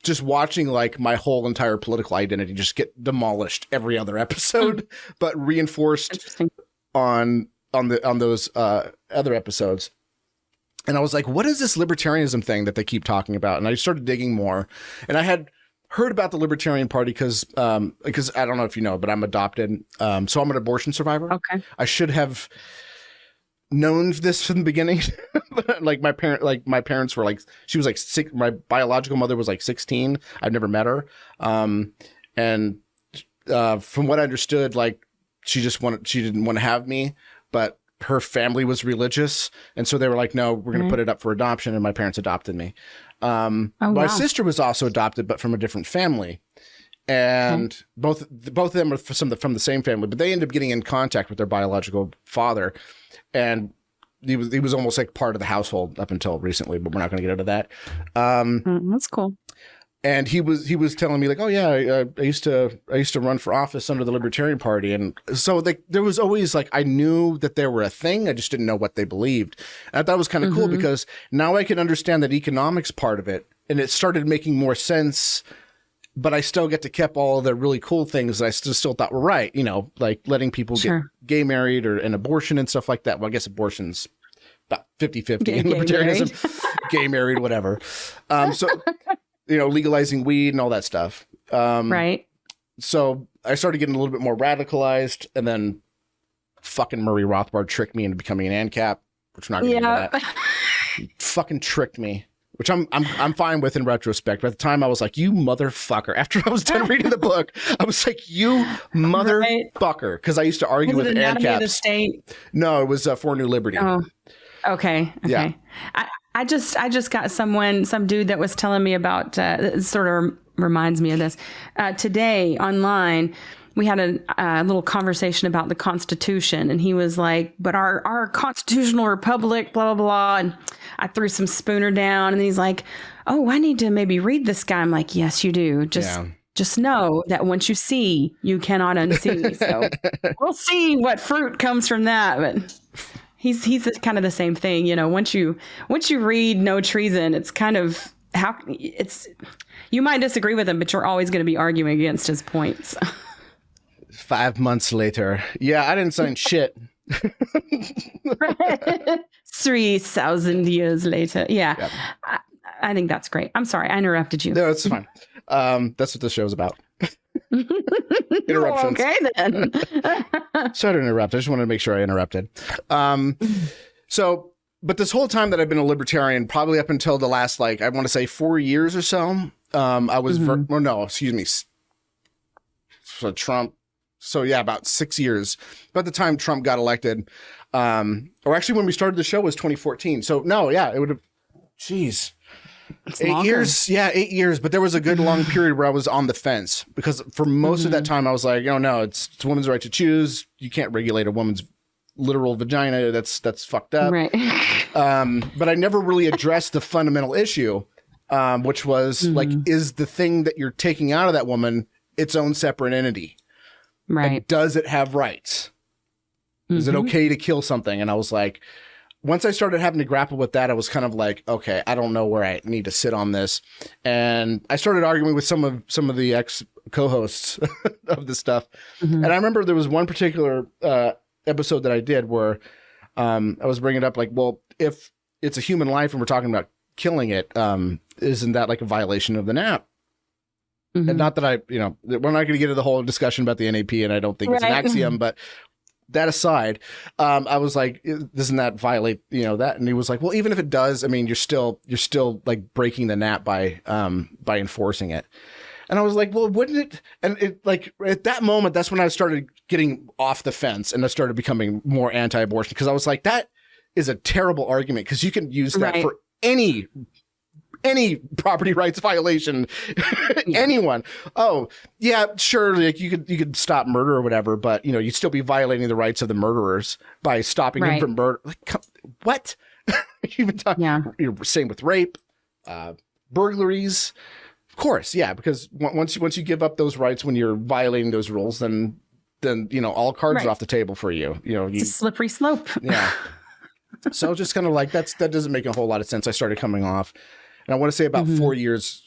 just watching like my whole entire political identity just get demolished every other episode, but reinforced on those other episodes. And I was like, what is this libertarianism thing that they keep talking about? And I started digging more, and I had heard about the Libertarian Party because I don't know if you know, but I'm adopted. So I'm an abortion survivor. Okay. I should have known this from the beginning. Like my parents were like, she was like six, my biological mother was like 16. I've never met her. And from what I understood, like she didn't want to have me, but her family was religious. And so they were like, no, we're going to put it up for adoption. And my parents adopted me. My sister was also adopted, but from a different family. And both of them are from the same family, but they ended up getting in contact with their biological father. And he was almost like part of the household up until recently, but we're not going to get into that. That's cool. And he was telling me like, oh yeah, I used to run for office under the Libertarian Party, and so there was always like, I knew that they were a thing, I just didn't know what they believed. And I thought it was kind of cool because now I can understand that economics part of it, and it started making more sense. But I still get to keep all of the really cool things that I still thought were right, like letting people get gay married or an abortion and stuff like that. Well, I guess abortion's about 50-50 in libertarianism, gay married, whatever. So. Legalizing weed and all that stuff. Right. So I started getting a little bit more radicalized, and then fucking Murray Rothbard tricked me into becoming an ANCAP, which I'm not going to do that. He fucking tricked me, which I'm fine with in retrospect. But at the time I was like, you motherfucker. After I was done reading the book, I was like, you motherfucker. Because I used to argue with ANCAPs. The state? No, it was For New Liberty. Oh, okay. Yeah. I just got some dude that was telling me about, it sort of reminds me of this. Today online, we had a little conversation about the Constitution, and he was like, but our constitutional republic, blah, blah, blah. And I threw some Spooner down, and he's like, oh, I need to maybe read this guy. I'm like, yes, you do. Just know that once you see, you cannot unsee. So we'll see what fruit comes from that. But He's kind of the same thing, once you read No Treason, it's kind of you might disagree with him, but you're always going to be arguing against his points. 5 months later. Yeah, I didn't sign shit. 3,000 years later. Yeah. Yep. I think that's great. I'm sorry. I interrupted you. No, it's fine. That's what the show's about. Interruptions. Okay, then. Sorry to interrupt. I just wanted to make sure I interrupted. But this whole time that I've been a libertarian, probably up until the last, I want to say 4 years or so, I was, so Trump. So yeah, about 6 years. About the time Trump got elected, or actually when we started the show was 2014. So no, yeah, it would have, geez. It's 8 longer. years. Yeah, 8 years. But there was a good long period where I was on the fence because for most of that time I was like, oh no, it's a woman's right to choose. You can't regulate a woman's literal vagina. That's fucked up. Right. But I never really addressed the fundamental issue, which was is the thing that you're taking out of that woman its own separate entity? Right. And does it have rights? Is it okay to kill something? And I was like, once I started having to grapple with that, I was kind of like, okay, I don't know where I need to sit on this. And I started arguing with some of the ex co-hosts of this stuff. And I remember there was one particular episode that I did where I was bringing up like, well, if it's a human life and we're talking about killing it, isn't that like a violation of the NAP? And not that we're not going to get into the whole discussion about the NAP, and I don't think it's an axiom, but that aside, I was like, doesn't that violate, that? And he was like, well, even if it does, I mean, you're still like breaking the NAP by enforcing it. And I was like, well, wouldn't it? And it like at that moment, that's when I started getting off the fence and I started becoming more anti-abortion because I was like, that is a terrible argument because you can use that for any property rights violation, anyone. Oh yeah, sure. Like you could stop murder or whatever, but you'd still be violating the rights of the murderers by stopping them from murder. Like, what? Even same with rape, burglaries. Of course. Yeah. Because once you give up those rights, when you're violating those rules, then all cards are off the table for you. It's a slippery slope. Yeah. So just kind of like that doesn't make a whole lot of sense. I started coming off. And I want to say about 4 years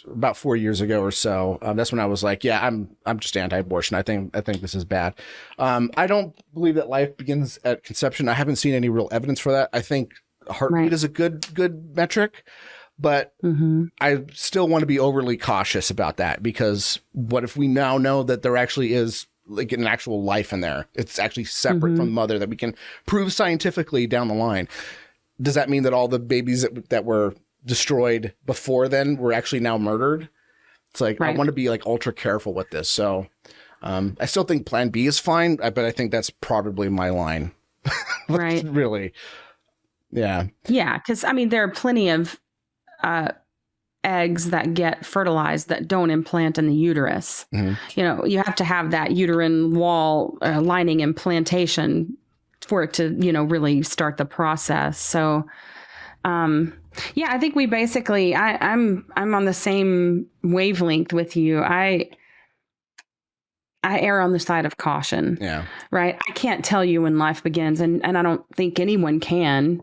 ago or so, that's when I was like, yeah, I'm just anti-abortion. I think this is bad. I don't believe that life begins at conception. I haven't seen any real evidence for that. I think heartbeat is a good metric, but I still want to be overly cautious about that because what if we now know that there actually is like an actual life in there? It's actually separate from the mother that we can prove scientifically down the line. Does that mean that all the babies that were destroyed before then were actually now murdered? It's like, I want to be like ultra careful with this. So I still think plan B is fine, but I think that's probably my line. Right. Really. Yeah. Yeah. Cause I mean, there are plenty of eggs that get fertilized that don't implant in the uterus. You have to have that uterine wall lining implantation for it to, really start the process. So, yeah, I think we basically, I'm on the same wavelength with you. I err on the side of caution. Yeah. Right. I can't tell you when life begins, and I don't think anyone can.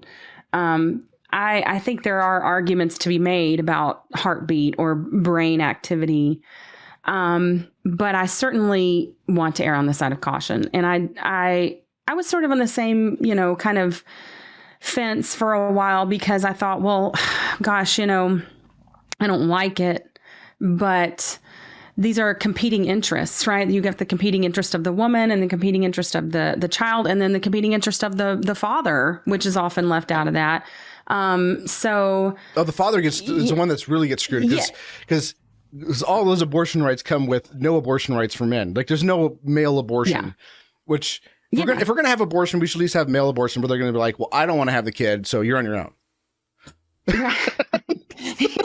I think there are arguments to be made about heartbeat or brain activity. But I certainly want to err on the side of caution. And I was sort of on the same, kind of fence for a while because I thought, well, gosh, I don't like it, but these are competing interests, right? You get the competing interest of the woman and the competing interest of the child, and then the competing interest of the father, which is often left out of that. The father is the one that's really gets screwed because all those abortion rights come with no abortion rights for men. Like there's no male abortion, which if we're going to have abortion, we should at least have male abortion, but they're going to be like, well, I don't want to have the kid, so you're on your own. If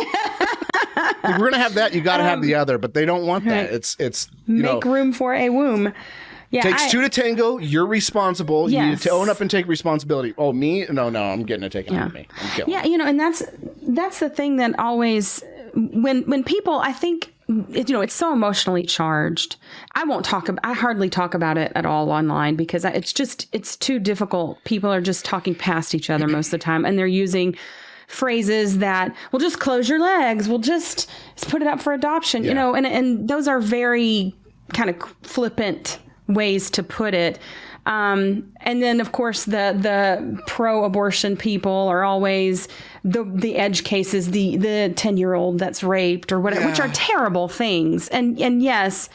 we're going to have that, you got to have the other, but they don't want that. It's make room for a womb. Yeah, takes two to tango. You're responsible. Yes. You need to own up and take responsibility. Oh, me? No, I'm getting it taken out of me. I'm killing it. And that's the thing that always when people, I think, it's so emotionally charged. I hardly talk about it at all online because it's too difficult. People are just talking past each other most of the time, and they're using phrases that, well, just close your legs. We'll just put it up for adoption, you know, and those are very kind of flippant ways to put it. And then, of course, the pro-abortion people are always the edge cases, the 10-year-old that's raped or whatever, which are terrible things. And yes,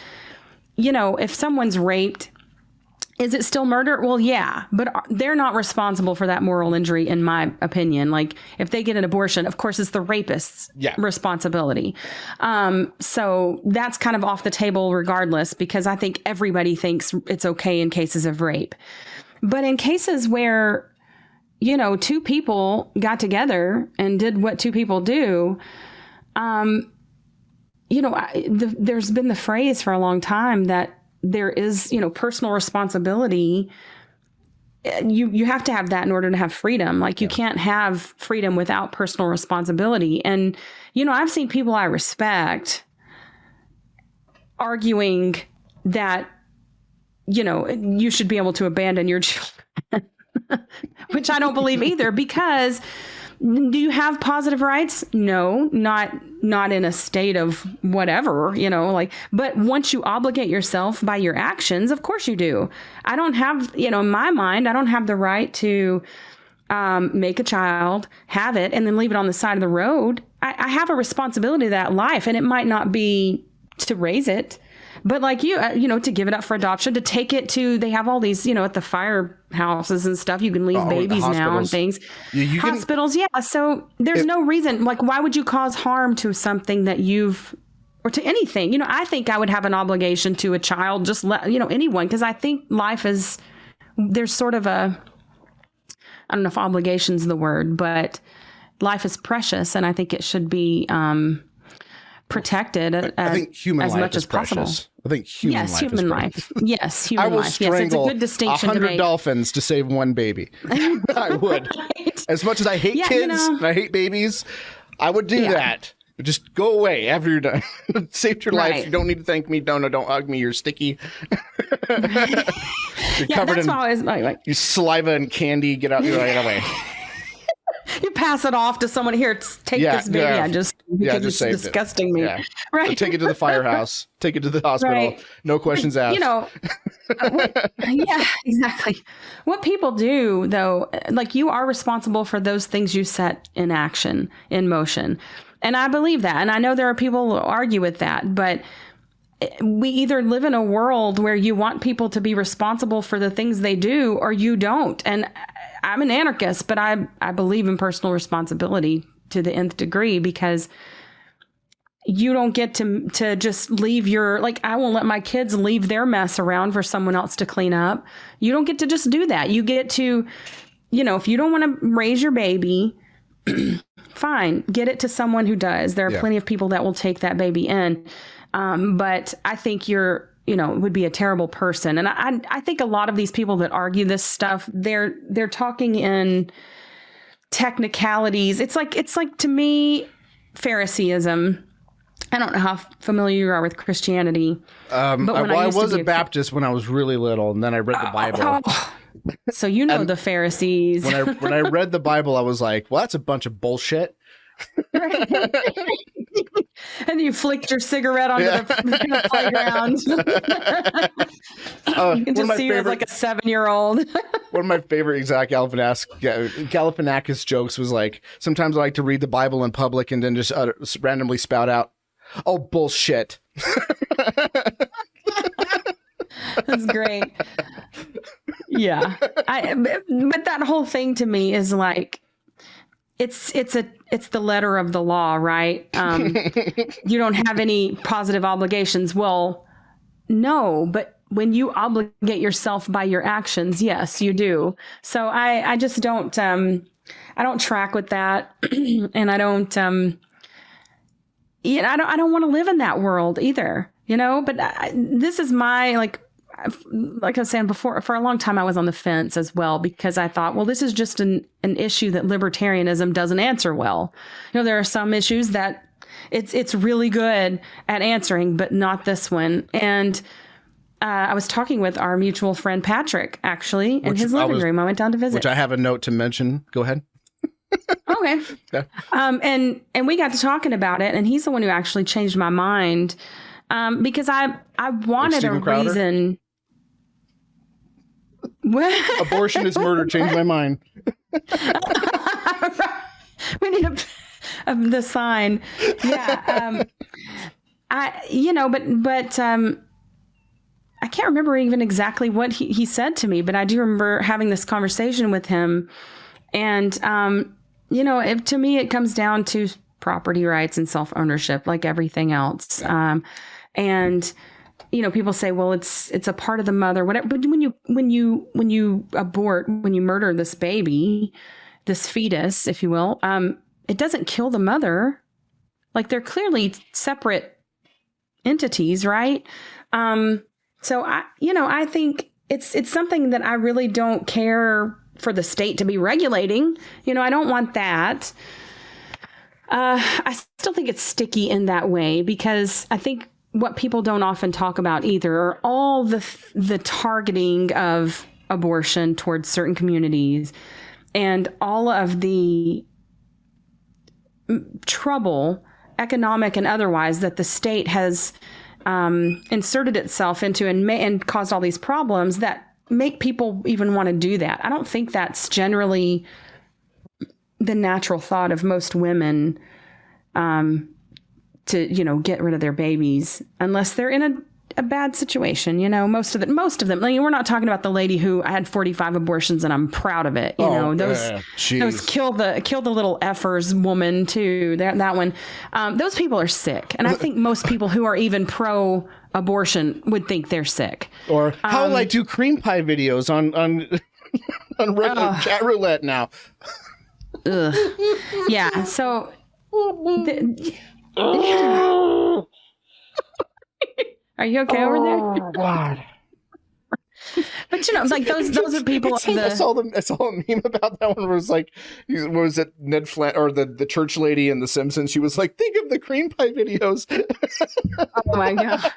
you know, if someone's raped, is it still murder? Well, yeah, but they're not responsible for that moral injury, in my opinion. Like, if they get an abortion, of course, it's the rapist's responsibility. So that's kind of off the table regardless, because I think everybody thinks it's okay in cases of rape. But in cases where, you know, two people got together and did what two people do, you know, there's been the phrase for a long time that there is, you know, personal responsibility. You have to have that in order to have freedom. Like, you can't have freedom without personal responsibility. And, you know, I've seen people I respect arguing that, you know, you should be able to abandon your children, which I don't believe either, because do you have positive rights? No, not in a state of whatever, you know, like, but once you obligate yourself by your actions, of course you do. I don't have, you know, in my mind, I don't have the right to make a child, have it, and then leave it on the side of the road. I have a responsibility to that life, and it might not be to raise it, but like you know, to give it up for adoption, to take it to, they have all these, you know, at the firehouses and stuff, you can leave babies now and things. You hospitals, yeah. So there's no reason, like, why would you cause harm to something that or to anything? You know, I think I would have an obligation to a child, just you know, anyone, because I think life is, there's sort of I don't know if obligation's the word, but life is precious, and I think it should be protected I think human as life much is as possible. precious. I think human life human is life. precious. Yes, human life. I will Yes, it's a strangle good distinction 100 dolphins to save one baby. I would. Right. As much as I hate kids, you know, and I hate babies, I would do that. But just go away after you're done. Saved your life. You don't need to thank me. Don't hug me. You're sticky. You're covered in your saliva and candy. Get out right away. You pass it off to someone here. Take this baby. I just it's disgusting me. Yeah. Right. So take it to the firehouse. Take it to the hospital. Right. No questions asked. You know. Yeah, exactly. What people do, though, like, you are responsible for those things you set in action, in motion, and I believe that. And I know there are people who argue with that, but we either live in a world where you want people to be responsible for the things they do, or you don't. And I'm an anarchist, but I believe in personal responsibility to the nth degree, because you don't get to just leave I won't let my kids leave their mess around for someone else to clean up. You don't get to just do that. You get to, you know, if you don't want to raise your baby, fine, get it to someone who does. There are plenty of people that will take that baby in. But I think would be a terrible person. And I think a lot of these people that argue this stuff, they're talking in technicalities. It's like to me, Phariseeism. I don't know how familiar you are with Christianity. But when I was a Baptist when I was really little, and then I read the Bible. So you know the Pharisees. When I read the Bible, I was like, well, that's a bunch of bullshit. And you flicked your cigarette onto the playground. You can just see you as like a 7-year-old. One of my favorite Zach Galifianakis jokes was like, sometimes I like to read the Bible in public and then just randomly spout out, "Oh, bullshit." That's great. Yeah. But that whole thing to me is like, it's the letter of the law, right? You don't have any positive obligations. Well, no, but when you obligate yourself by your actions, yes, you do. So I just don't, I don't track with that. And I don't, I don't want to live in that world either, you know, but this is my, like I was saying before, for a long time, I was on the fence as well, because I thought, well, this is just an issue that libertarianism doesn't answer well. You know, there are some issues that it's really good at answering, but not this one. And I was talking with our mutual friend, Patrick, actually, in his living room. I went down to visit. Which I have a note to mention. Go ahead. Okay. Yeah. And we got to talking about it, and he's the one who actually changed my mind. Because I wanted a reason. Abortion is murder. Changed my mind. We need the sign. Yeah. I can't remember even exactly what he said to me, but I do remember having this conversation with him. And, to me, it comes down to property rights and self-ownership, like everything else. And, people say, well, it's a part of the mother, whatever. But when you abort, when you murder this baby, this fetus, if you will, it doesn't kill the mother. Like, they're clearly separate entities, right? So I think it's something that I really don't care for the state to be regulating. I don't want that. I still think it's sticky in that way, because I think what people don't often talk about either are all the targeting of abortion towards certain communities and all of the trouble, economic and otherwise, that the state has inserted itself into and caused all these problems that make people even want to do that. I don't think that's generally the natural thought of most women, to, get rid of their babies unless they're in a bad situation. Most of them, we're not talking about the lady who had 45 abortions and I'm proud of it. Those kill the little effers woman too. That one, those people are sick. And I think most people who are even pro abortion would think they're sick. Or how will I do cream pie videos on chat roulette now? Ugh. Yeah. So are you okay over there? Oh God! But like those are people. I saw a meme about that one. Where it was like, what was it, Ned Flan or the church lady in The Simpsons? She was like, "Think of the cream pie videos." Oh my God!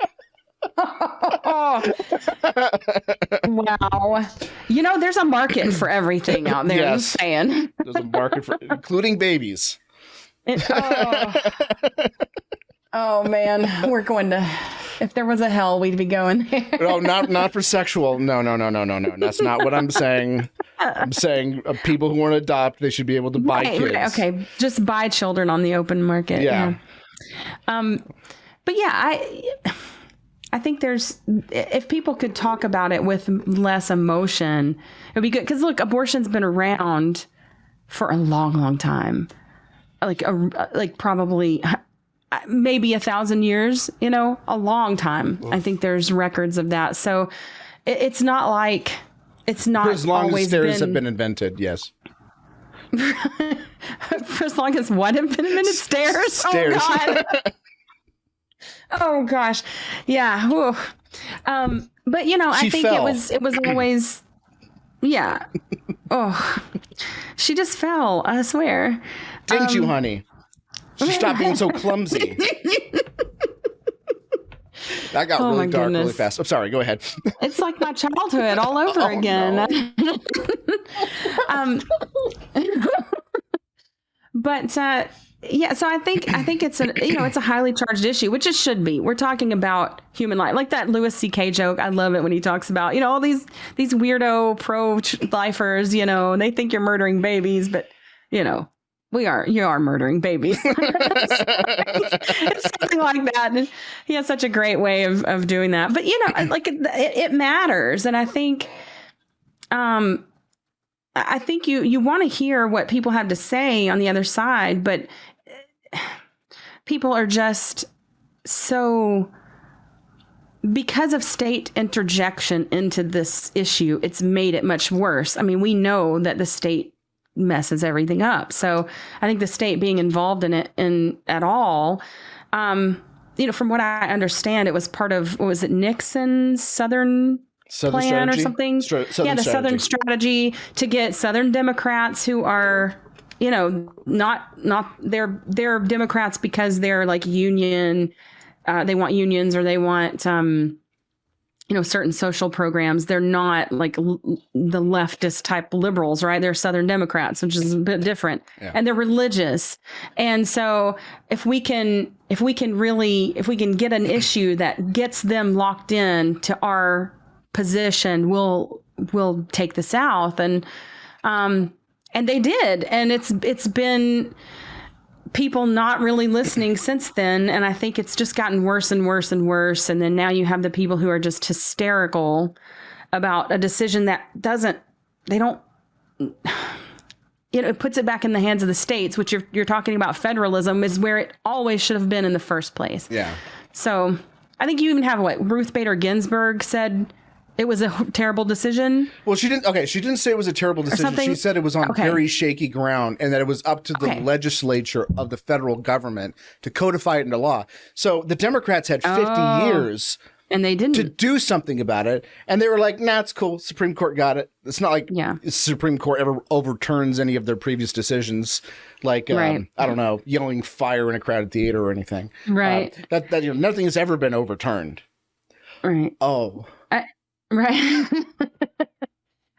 Wow! There's a market for everything out there. Yes. I'm just saying. There's a market for, including babies. Oh man, we're going to. If there was a hell, we'd be going there. No, not for sexual. No. That's not what I'm saying. I'm saying people who want to adopt, they should be able to buy kids. Right, okay, just buy children on the open market. Yeah. But yeah, I think if people could talk about it with less emotion, it'd be good. Because look, abortion's been around for a long, long time. Like probably maybe 1,000 years, a long time. I think there's records of that. So it's not like it's not for as long always as stairs have been invented. Yes. For as long as what have been invented? Stairs. Stairs. Oh God. Oh gosh. Yeah. Whew. But I think fell. it was always. Yeah. Oh, she just fell. I swear. Didn't you, honey? Stop being so clumsy. That got really dark really fast. I'm sorry. Go ahead. It's like my childhood all over again. No. But yeah, so I think it's it's a highly charged issue, which it should be. We're talking about human life, like that Louis C.K. joke. I love it when he talks about all these weirdo pro-lifers. And they think you're murdering babies, but you are murdering babies. It's something like that. And he has such a great way of doing that. But it matters, and I think you want to hear what people have to say on the other side, but people are just so, because of state interjection into this issue, it's made it much worse. I mean, we know that the state messes everything up. So I think the state being involved in it at all, from what I understand, it was part of, what was it, Nixon's Southern plan strategy? Or something? Southern strategy to get Southern Democrats who are, they're Democrats because they're like union, they want unions, or they want certain social programs. They're not like the leftist type liberals, right? They're Southern Democrats, which is a bit different, and they're religious. And so if we can get an issue that gets them locked in to our position, we'll take the South. And they did. And it's been people not really listening since then. And I think it's just gotten worse and worse and worse. And then now you have the people who are just hysterical about a decision that it puts it back in the hands of the states, which you're talking about federalism is where it always should have been in the first place. Yeah. So I think you even have Ruth Bader Ginsburg said it was a terrible decision. Well, she didn't say it was a terrible decision. She said it was on very shaky ground and that it was up to the legislature of the federal government to codify it into law. So the Democrats had 50 years and they didn't to do something about it. And they were like, nah, it's cool. Supreme Court got it. It's not like the Supreme Court ever overturns any of their previous decisions. Like, I don't know, yelling fire in a crowded theater or anything. Right. Nothing has ever been overturned. Right. Oh, right.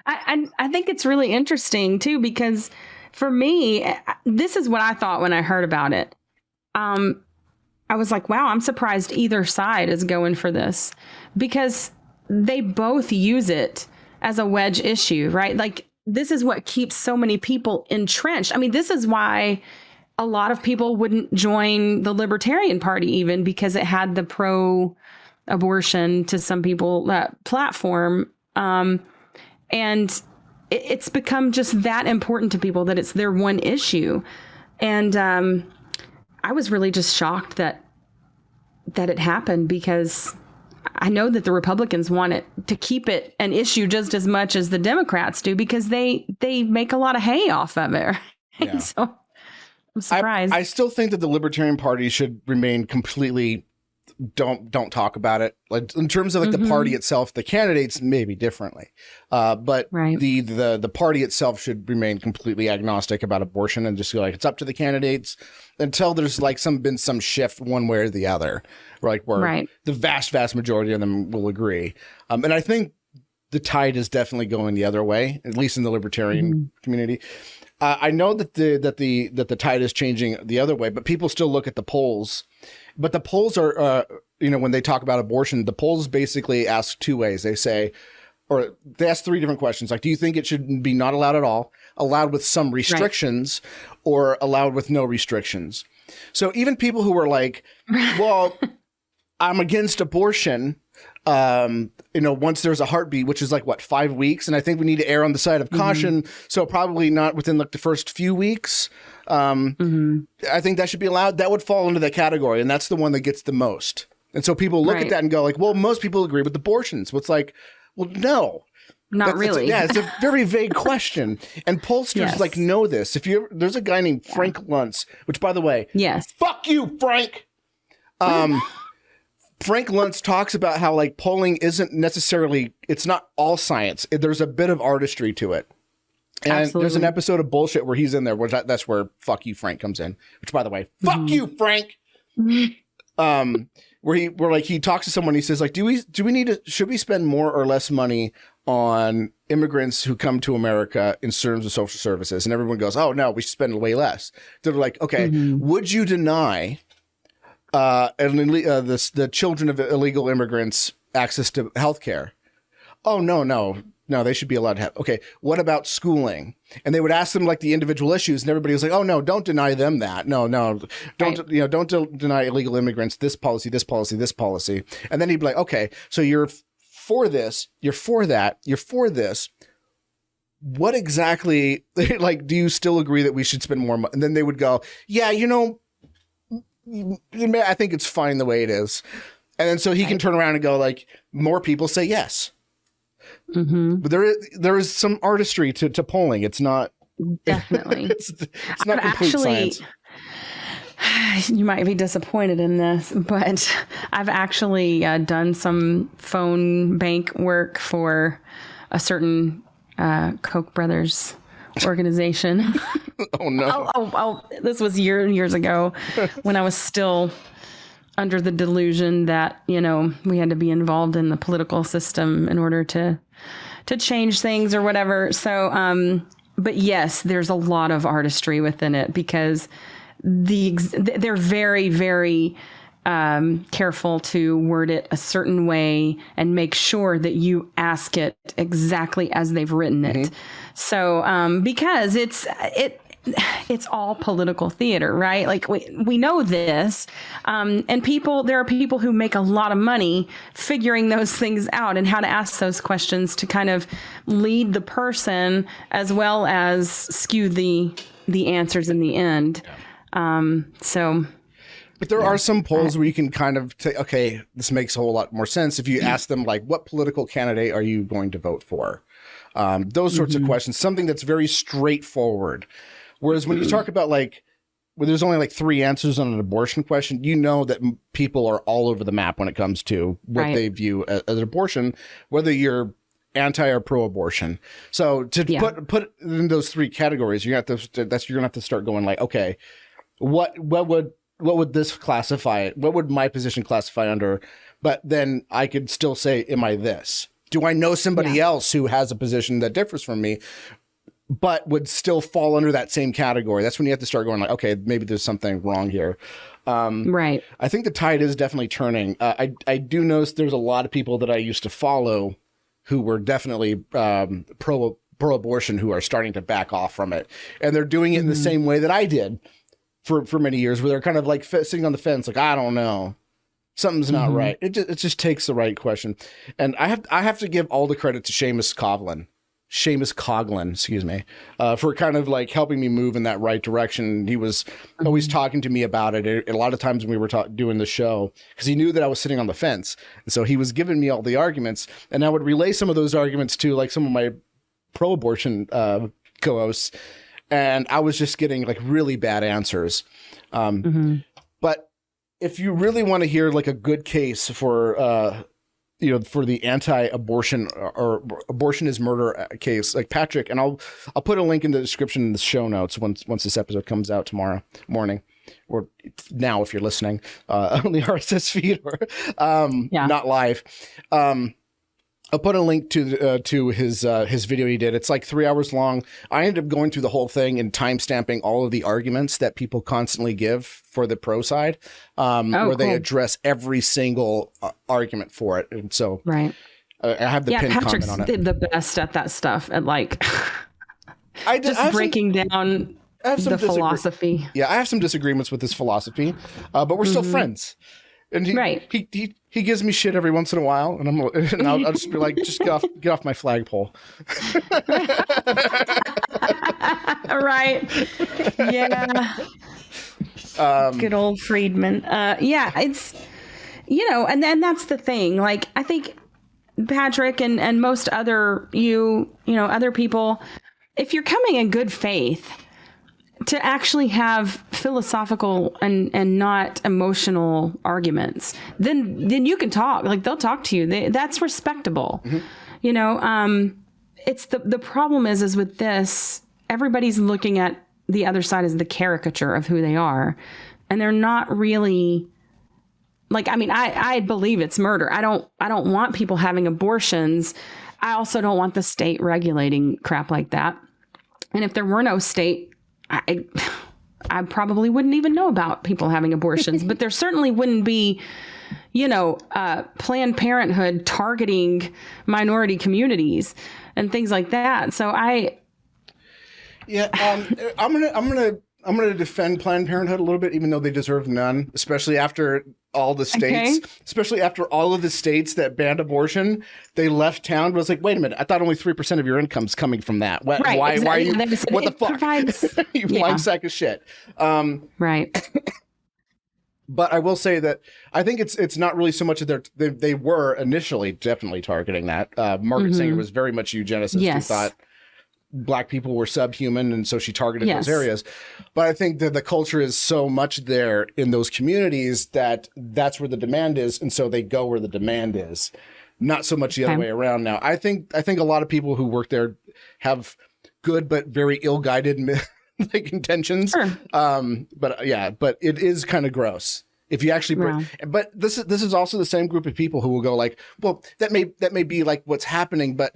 I think it's really interesting, too, because for me, this is what I thought when I heard about it. I was like, wow, I'm surprised either side is going for this because they both use it as a wedge issue, right? Like, this is what keeps so many people entrenched. I mean, this is why a lot of people wouldn't join the Libertarian Party even because it had the pro-abortion to some people platform. And it's become just that important to people that it's their one issue. And I was really just shocked that it happened because I know that the Republicans want it to keep it an issue just as much as the Democrats do because they make a lot of hay off of it. Yeah. So I'm surprised. I still think that the Libertarian Party should remain completely don't talk about it. Like in terms of like the party itself, the candidates maybe differently, but the party itself should remain completely agnostic about abortion and just feel like it's up to the candidates until there's like been some shift one way or the other, like where the vast majority of them will agree. And I think the tide is definitely going the other way, at least in the libertarian community. I know that the tide is changing the other way, but people still look at the polls. But the polls are, when they talk about abortion, the polls basically ask two ways. They ask three different questions. Like, do you think it should be not allowed at all, allowed with some restrictions, or allowed with no restrictions? So even people who are like, well, I'm against abortion, once there's a heartbeat, which is like 5 weeks. And I think we need to err on the side of caution. So probably not within like the first few weeks. I think that should be allowed. That would fall into that category. And that's the one that gets the most. And so people look at that and go like, well, most people agree with abortions. What's like, well, no, not really. It's a very vague question. And pollsters know this. There's a guy named Frank Luntz, which by the way, fuck you, Frank. Frank Luntz talks about how like polling isn't necessarily, it's not all science. There's a bit of artistry to it. And there's an episode of Bullshit where he's in there, where that's where fuck you, Frank comes in, which by the way, fuck you, Frank. Where he talks to someone, he says like, should we spend more or less money on immigrants who come to America in terms of social services? And everyone goes, oh no, we should spend way less. They're like, okay, would you deny the children of illegal immigrants access to healthcare? Oh, no, they should be allowed to have. Okay, what about schooling? And they would ask them like the individual issues, and everybody was like, oh no, don't deny them that. No, don't deny illegal immigrants this policy, this policy, this policy. And then he'd be like, okay, so you're for this, you're for that, you're for this. What exactly, like, do you still agree that we should spend more money? And then they would go, yeah, I think it's fine the way it is. And then so he can turn around and go like, more people say yes. But there is some artistry to polling. It's not definitely it's not complete science. You might be disappointed in this, but I've actually done some phone bank work for a certain Koch brothers organization. Oh no! Oh, this was years ago when I was still under the delusion that, you know, we had to be involved in the political system in order to change things or whatever. So, but yes, there's a lot of artistry within it because they're very, very careful to word it a certain way and make sure that you ask it exactly as they've written it. So, because it's all political theater, right? Like we know this, and there are people who make a lot of money figuring those things out and how to ask those questions to kind of lead the person as well as skew the answers in the end. But there are some polls where you can kind of say, okay, this makes a whole lot more sense if you ask them, like, what political candidate are you going to vote for? Those sorts of questions, something that's very straightforward. Whereas when you talk about, like, when there's only like 3 answers on an abortion question, you know that people are all over the map when it comes to what they view as abortion, whether you're anti or pro-abortion. So to put in those 3 categories, you're gonna have to start going like, okay, what would this classify? What would my position classify under? But then I could still say, am I this? Do I know somebody else who has a position that differs from me, but would still fall under that same category? That's when you have to start going like, okay, maybe there's something wrong here. Right. I think the tide is definitely turning. I do notice there's a lot of people that I used to follow who were definitely pro-abortion who are starting to back off from it. And they're doing it in the same way that I did for many years, where they're kind of like sitting on the fence, like, I don't know. Something's not right. It just takes the right question. And I have to give all the credit to Seamus Coughlin, excuse me, for kind of like helping me move in that right direction. He was always talking to me about it. A lot of times when we were doing the show, because he knew that I was sitting on the fence. And so he was giving me all the arguments, and I would relay some of those arguments to like some of my pro-abortion co-hosts. And I was just getting like really bad answers. But if you really want to hear like a good case for, for the anti-abortion or abortion is murder case, like Patrick, and I'll put a link in the description in the show notes once this episode comes out tomorrow morning, or now if you're listening on the RSS feed or not live. I'll put a link to his video he did. It's like 3 hours long. I ended up going through the whole thing and timestamping all of the arguments that people constantly give for the pro side, where they address every single argument for it. And so I have the pinned Patrick's comment on it. The best at that stuff, at like breaking down the philosophy. Yeah, I have some disagreements with his philosophy, but we're still friends. And he gives me shit every once in a while, and I'll just be like, just get off my flagpole. Right. Yeah. Good old Friedman. It's, and then that's the thing. Like, I think Patrick and most other other people, if you're coming in good faith to actually have philosophical and not emotional arguments, then you can talk. Like, they'll talk to you. That's respectable. It's the problem is with this, everybody's looking at the other side as the caricature of who they are, and they're not really like, I mean, I believe it's murder. I don't want people having abortions. I also don't want the state regulating crap like that. And if there were no state, I probably wouldn't even know about people having abortions, but there certainly wouldn't be, Planned Parenthood targeting minority communities and things like that. So I'm gonna defend Planned Parenthood a little bit, even though they deserve none, especially after all the states, especially after all of the states that banned abortion. They left town. But I was like, wait a minute, I thought only 3% of your income's coming from that. Why are you? What the fuck? You lying sack of shit. Right. But I will say that I think it's not really so much that they were initially definitely targeting that. Margaret Sanger was very much eugenicist who thought Black people were subhuman, and so she targeted those areas. But I think that the culture is so much there in those communities that that's where the demand is, and so they go where the demand is, not so much the other way around. Now, I think a lot of people who work there have good but very ill-guided like intentions. Sure. But it is kind of gross. If you actually, but this is also the same group of people who will go like, well, that may be like what's happening, but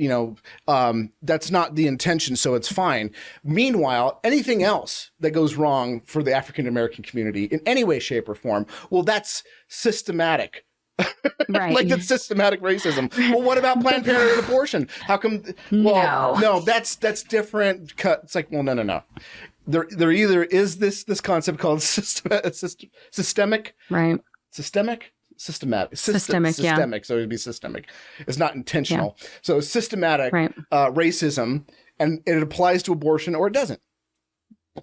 that's not the intention, so it's fine. Meanwhile, anything else that goes wrong for the African American community in any way, shape, or form, well, that's systematic. Right. Like that's systematic racism. Well, what about Planned Parenthood abortion? How come? Well, no, that's different. It's like, well, no. There either is this concept called systemic, right? Systemic, yeah. So it'd be systemic. It's not intentional. Yeah. So systematic racism, and it applies to abortion or it doesn't.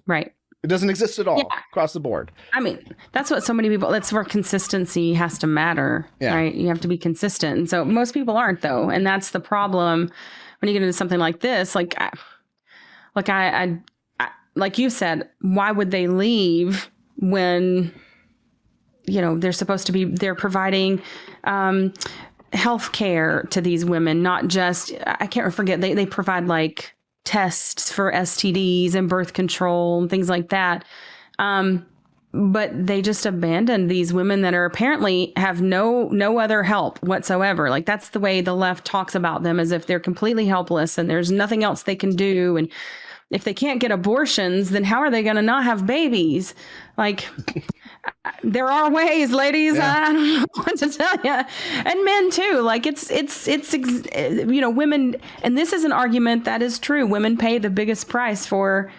Right. It doesn't exist at all across the board. I mean, that's what so many people, that's where consistency has to matter, right? You have to be consistent. And so most people aren't, though. And that's the problem when you get into something like this. Like you said, why would they leave when, they're supposed to be, they're providing health care to these women, not just, I can't forget, they provide like tests for STDs and birth control and things like that. But they just abandoned these women that are apparently have no other help whatsoever. Like that's the way the left talks about them, as if they're completely helpless and there's nothing else they can do. And if they can't get abortions, then how are they going to not have babies? Like there are ways, ladies. Yeah. I don't know what to tell you. And men too. Like it's women, and this is an argument that is true. Women pay the biggest price for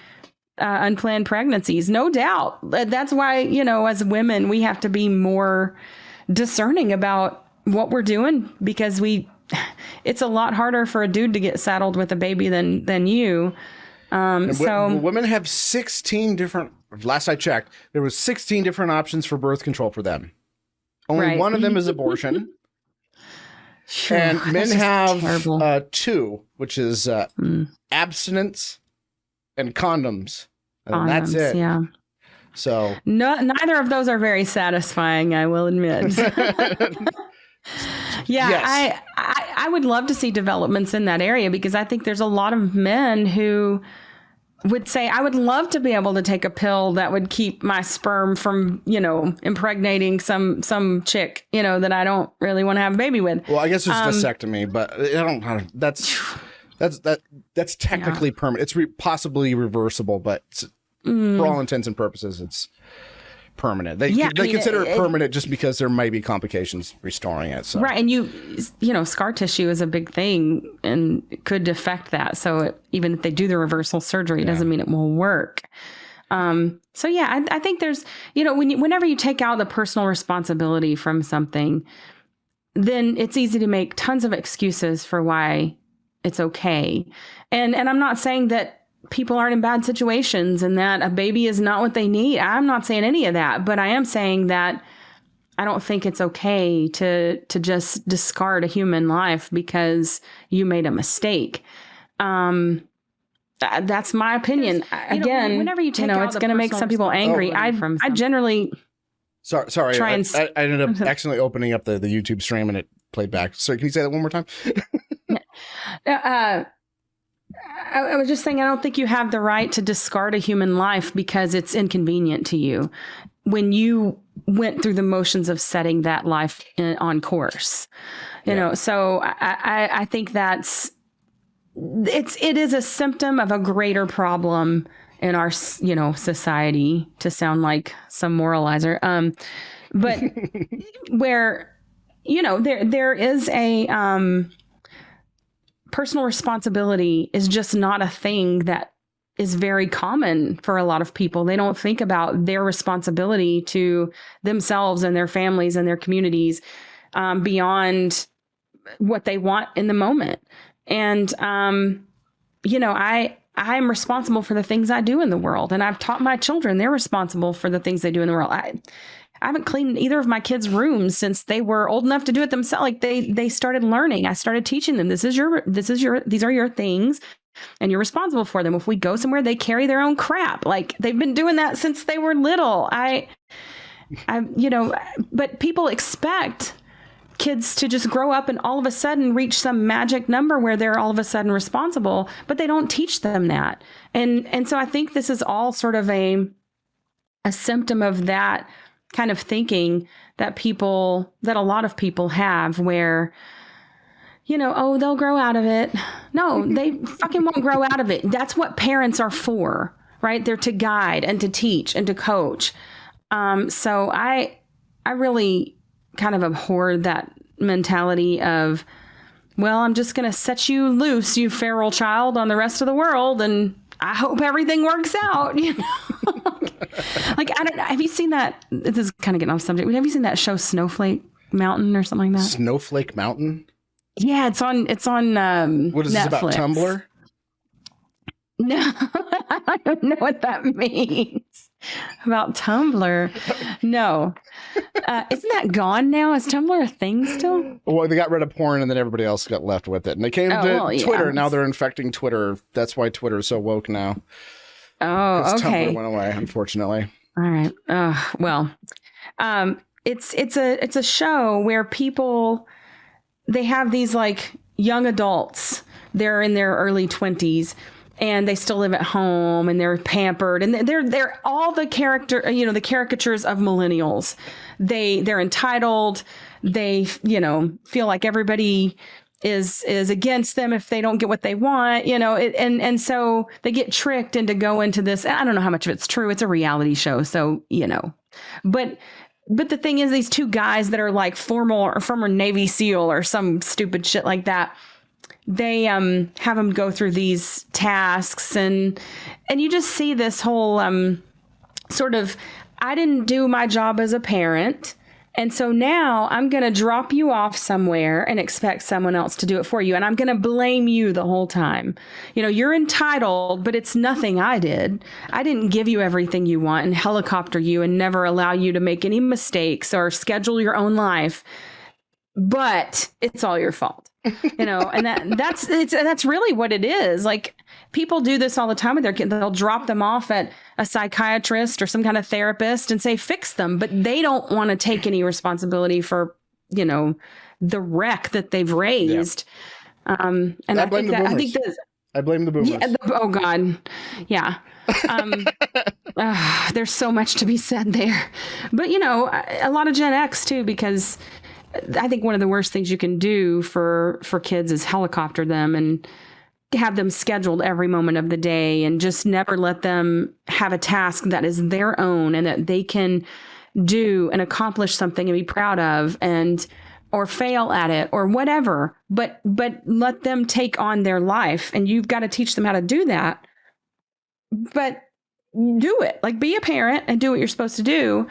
unplanned pregnancies, no doubt. That's why, as women, we have to be more discerning about what we're doing, because it's a lot harder for a dude to get saddled with a baby than you. Women have 16 different, last I checked, there was 16 different options for birth control for them. Only one of them is abortion. And men have 2, which is abstinence and condoms. And that's it. Yeah. So neither of those are very satisfying, I will admit. Yeah, yes. I would love to see developments in that area, because I think there's a lot of men who would say, I would love to be able to take a pill that would keep my sperm from, impregnating some chick, that I don't really want to have a baby with. Well, I guess there's vasectomy, but I don't. That's technically permanent. It's possibly reversible, but for all intents and purposes, it's permanent. They consider it permanent just because there might be complications restoring it. So. Right. And scar tissue is a big thing and it could affect that. So even if they do the reversal surgery, it doesn't mean it will work. I think there's, whenever you take out the personal responsibility from something, then it's easy to make tons of excuses for why it's okay. And I'm not saying that people aren't in bad situations and that a baby is not what they need. I'm not saying any of that, but I am saying that I don't think it's okay to just discard a human life because you made a mistake. That's my opinion. Again, whenever you take it's going to make some people angry. I generally sorry. I ended up accidentally opening up the YouTube stream and it played back. So can you say that one more time? I was just saying, I don't think you have the right to discard a human life because it's inconvenient to you when you went through the motions of setting that life on course, so I think it is a symptom of a greater problem in our, society, to sound like some moralizer. But where, there is a, personal responsibility is just not a thing that is very common for a lot of people. They don't think about their responsibility to themselves and their families and their communities beyond what they want in the moment. And, I'm responsible for the things I do in the world. And I've taught my children they're responsible for the things they do in the world. I haven't cleaned either of my kids' rooms since they were old enough to do it themselves. Like they started learning. I started teaching them, these are your things and you're responsible for them. If we go somewhere, they carry their own crap. Like they've been doing that since they were little. But people expect kids to just grow up and all of a sudden reach some magic number where they're all of a sudden responsible, but they don't teach them that. And so I think this is all sort of a symptom of that kind of thinking that a lot of people have, where, oh, they'll grow out of it. No, they fucking won't grow out of it. That's what parents are for, right? They're to guide and to teach and to coach. So I really kind of abhor that mentality of, well, I'm just going to set you loose, you feral child, on the rest of the world, and I hope everything works out. Like, I don't know. Have you seen that? This is kind of getting off subject. Have you seen that show Snowflake Mountain or something like that? Snowflake Mountain? Yeah, it's on what is Netflix. This about Tumblr? No, I don't know what that means. About Tumblr. No. Isn't that gone now? Is Tumblr a thing still? Well, they got rid of porn and then everybody else got left with it. And they came to Twitter. Yeah. Now they're infecting Twitter. That's why Twitter is so woke now. Oh, okay. Tumblr went away, unfortunately. All right. Well, it's a show where people, they have these like young adults. They're in their early 20s. And they still live at home, and they're pampered, and they're all the the caricatures of millennials. They're entitled. They feel like everybody is against them if they don't get what they want. And so they get tricked into go into this. I don't know how much of it's true. It's a reality show, so But the thing is, these two guys that are like former Navy SEAL or some stupid shit like that. They have them go through these tasks, and you just see this whole sort of, I didn't do my job as a parent, and so now I'm going to drop you off somewhere and expect someone else to do it for you, and I'm going to blame you the whole time. You're entitled, but it's nothing I did. I didn't give you everything you want and helicopter you and never allow you to make any mistakes or schedule your own life, but it's all your fault. And that's really what it is. Like, people do this all the time with their kids. They'll drop them off at a psychiatrist or some kind of therapist and say, fix them. But they don't want to take any responsibility for, the wreck that they've raised. Yeah. And I blame the boomers. I blame the boomers. Yeah, oh God. Yeah. There's so much to be said there. But, a lot of Gen X too, because I think one of the worst things you can do for kids is helicopter them and have them scheduled every moment of the day, and just never let them have a task that is their own and that they can do and accomplish something and be proud of, or fail at it or whatever, but let them take on their life. And you've got to teach them how to do that, but do it. Like, be a parent and do what you're supposed to do.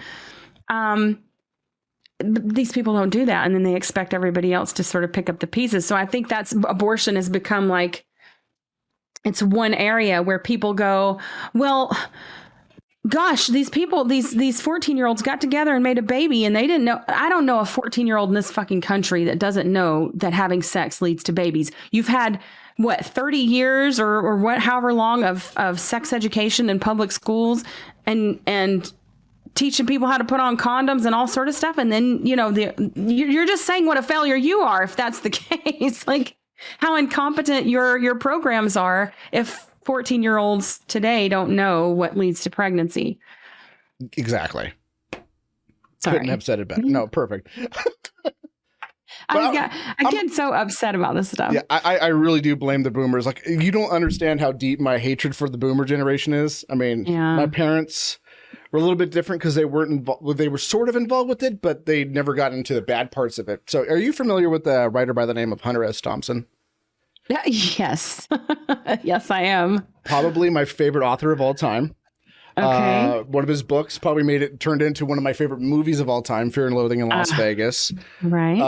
These people don't do that, and then they expect everybody else to sort of pick up the pieces. So I think abortion has become like, it's one area where people go, well, gosh, these people, these 14-year-olds got together and made a baby, and they didn't know. I don't know a 14-year-old in this fucking country that doesn't know that having sex leads to babies. You've had 30 years or however long of sex education in public schools, and teaching people how to put on condoms and all sort of stuff. And then, you're just saying what a failure you are if that's the case. Like, how incompetent your programs are if 14-year-olds today don't know what leads to pregnancy. Exactly. Sorry. Couldn't have said it better. No, perfect. I get so upset about this stuff. Yeah, I really do blame the boomers. Like, you don't understand how deep my hatred for the boomer generation is. I mean, my parents were a little bit different because they weren't involved. They were sort of involved with it, but they never got into the bad parts of it. So, are you familiar with the writer by the name of Hunter S. Thompson? Yes. Yes, I am. Probably my favorite author of all time. Okay. One of his books probably turned into one of my favorite movies of all time, Fear and Loathing in Las Vegas. Right.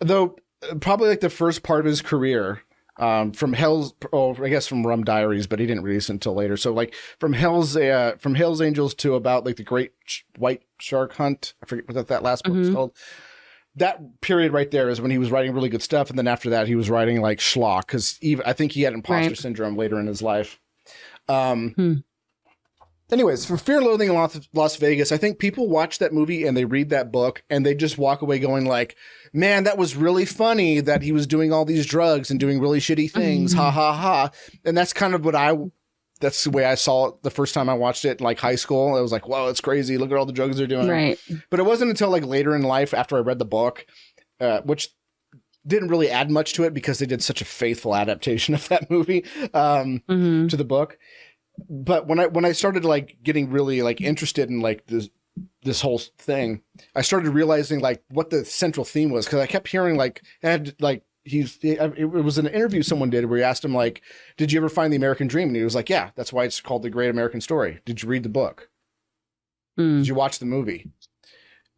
Though probably like the first part of his career, from Rum Diaries, but he didn't release it until later. So like from Hell's Angels to about like the Great White Shark Hunt. I forget what that last book was called. That period right there is when he was writing really good stuff. And then after that, he was writing like schlock, because I think he had imposter syndrome later in his life. Anyways, for Fear and Loathing in Las Vegas, I think people watch that movie and they read that book and they just walk away going like, man, that was really funny that he was doing all these drugs and doing really shitty things. Ha ha ha. And that's kind of what I that's the way I saw it the first time I watched it in like high school. I was like, whoa, it's crazy. Look at all the drugs they're doing. Right. But it wasn't until like later in life after I read the book, which didn't really add much to it because they did such a faithful adaptation of that movie to the book. But when I started like getting really like interested in like this whole thing, I started realizing like what the central theme was, because I kept hearing like it was an interview someone did where he asked him like, did you ever find the American Dream? And he was like, yeah, that's why it's called The Great American Story. Did you read the book? Did you watch the movie?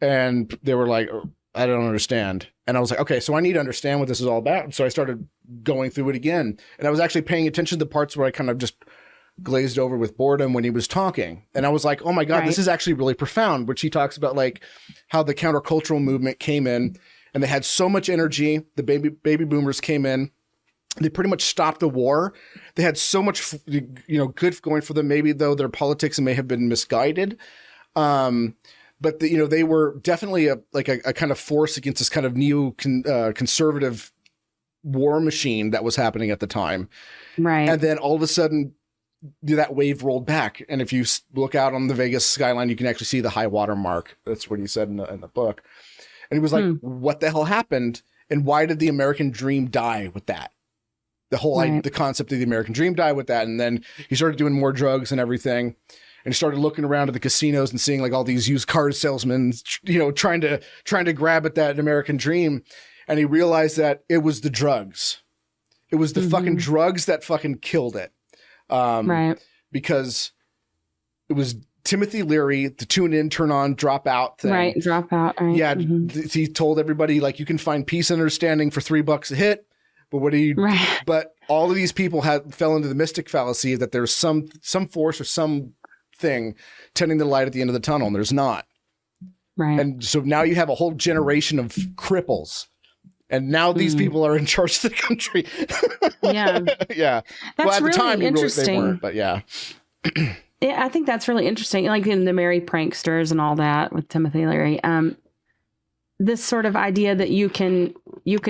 And they were like, I don't understand. And I was like, okay, so I need to understand what this is all about. So I started going through it again, and I was actually paying attention to the parts where I kind of just glazed over with boredom when he was talking. And I was like, oh my God, this is actually really profound, which he talks about like how the countercultural movement came in and they had so much energy. The baby boomers came in. They pretty much stopped the war. They had so much, good going for them, maybe though their politics may have been misguided. But they were definitely a kind of force against this kind of conservative war machine that was happening at the time. Right. And then all of a sudden, that wave rolled back, and if you look out on the Vegas skyline, you can actually see the high water mark. That's what he said in the book. And he was like, what the hell happened, and why did the American dream die with that? The whole the concept of the American dream died with that. And then he started doing more drugs and everything, and he started looking around at the casinos and seeing like all these used car salesmen trying to grab at that American dream. And he realized that it was the drugs. It was the fucking drugs that fucking killed it. Because it was Timothy Leary, the tune in, turn on, drop out thing. Right, drop out. Right. Yeah, he told everybody like you can find peace and understanding for $3 a hit, but what do you? Right. But all of these people fell into the mystic fallacy that there's some force or some thing tending the light at the end of the tunnel, and there's not. Right. And so now you have a whole generation of cripples. And now these people are in charge of the country. Yeah. Yeah. That's at the time, really interesting. They weren't, but yeah. Yeah, I think that's really interesting. Like in the Merry Pranksters and all that with Timothy Leary. This sort of idea that you can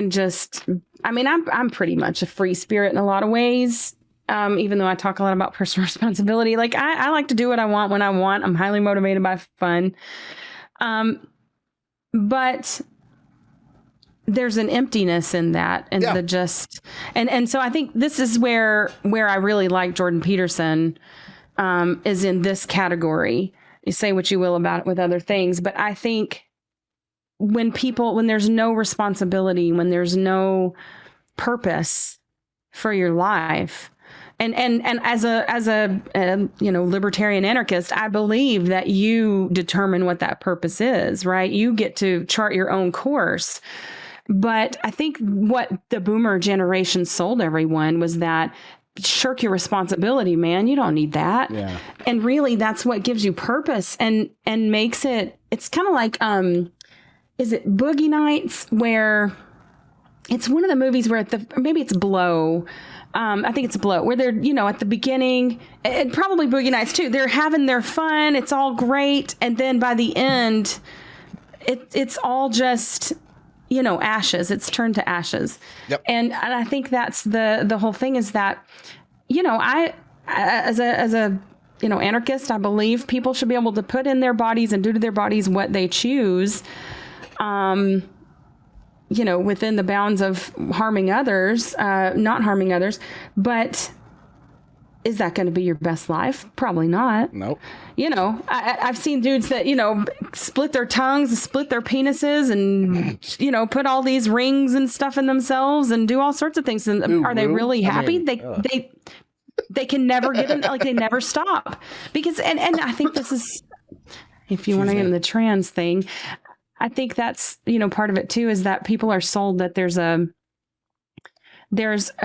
just, I mean, I'm pretty much a free spirit in a lot of ways. Even though I talk a lot about personal responsibility, like I like to do what I want when I want. I'm highly motivated by fun. But there's an emptiness in that, and and so I think this is where I really like Jordan Peterson, is in this category. You say what you will about it with other things, but I think when there's no responsibility, when there's no purpose for your life, and as a libertarian anarchist, I believe that you determine what that purpose is, right? You get to chart your own course. But I think what the boomer generation sold everyone was that shirk your responsibility, man. You don't need that. Yeah. And really, that's what gives you purpose and makes it. It's kind of like, is it Boogie Nights, where it's one of the movies where maybe it's Blow. I think it's Blow, where they're, at the beginning, and probably Boogie Nights too. They're having their fun. It's all great. And then by the end, it's all just, ashes. It's turned to ashes. Yep. And I think that's the whole thing, is that, I as a anarchist, I believe people should be able to put in their bodies and do to their bodies what they choose, within the bounds of harming others, not harming others. But is that going to be your best life? Probably not. Nope. I've seen dudes that, split their tongues, split their penises, and, put all these rings and stuff in themselves and do all sorts of things. And are they really happy? They can never get in, like they never stop. Because, and I think this is, if you want to get into the trans thing, I think that's, part of it too, is that people are sold that there's a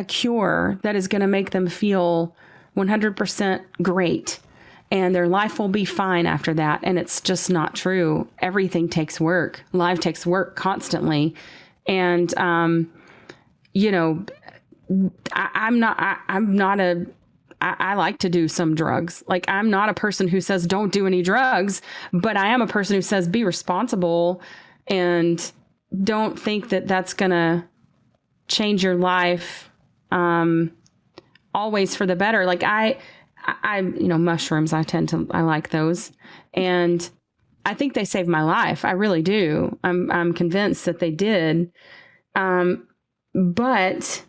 cure that is going to make them feel 100% great, and their life will be fine after that. And it's just not true. Everything takes work. Life takes work constantly. And, I like to do some drugs. Like, I'm not a person who says don't do any drugs, but I am a person who says be responsible and don't think that that's going to change your life. Always for the better. Like mushrooms, I like those. And I think they saved my life. I really do. I'm convinced that they did. But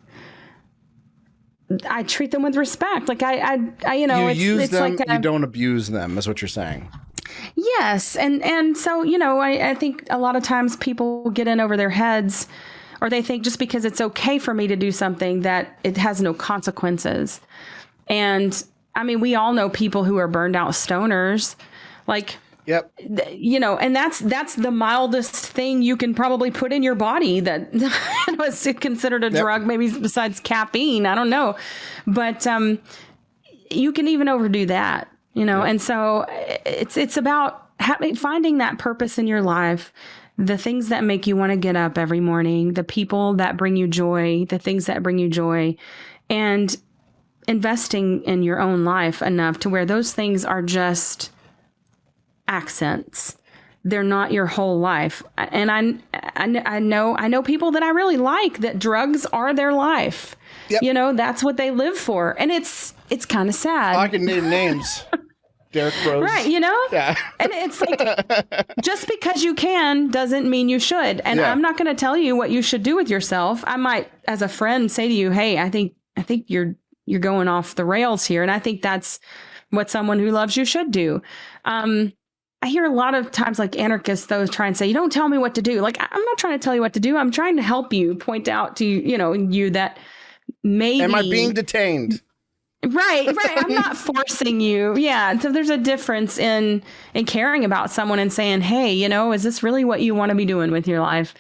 I treat them with respect. Like you use them, you don't abuse them, is what you're saying. Yes. And so, I think a lot of times people get in over their heads, or they think just because it's okay for me to do something that it has no consequences. And I mean, we all know people who are burned out stoners, like, yep. And that's the mildest thing you can probably put in your body that is considered a drug, maybe besides caffeine. I don't know. But you can even overdo that, and so it's about finding that purpose in your life, the things that make you want to get up every morning, the people that bring you joy, the things that bring you joy, and investing in your own life enough to where those things are just accents. They're not your whole life. And I know people that I really like that drugs are their life. Yep. That's what they live for. And it's kind of sad. I can name names. Derek Rose. Right, Yeah. And it's like, just because you can doesn't mean you should. And I'm not going to tell you what you should do with yourself. I might, as a friend, say to you, hey, I think you're going off the rails here. And I think that's what someone who loves you should do. I hear a lot of times, like, anarchists, those try and say, you don't tell me what to do. Like, I'm not trying to tell you what to do. I'm trying to help you, point out to you that maybe. Am I being detained? Right. I'm not forcing you. Yeah. So there's a difference in caring about someone and saying, hey, is this really what you want to be doing with your life?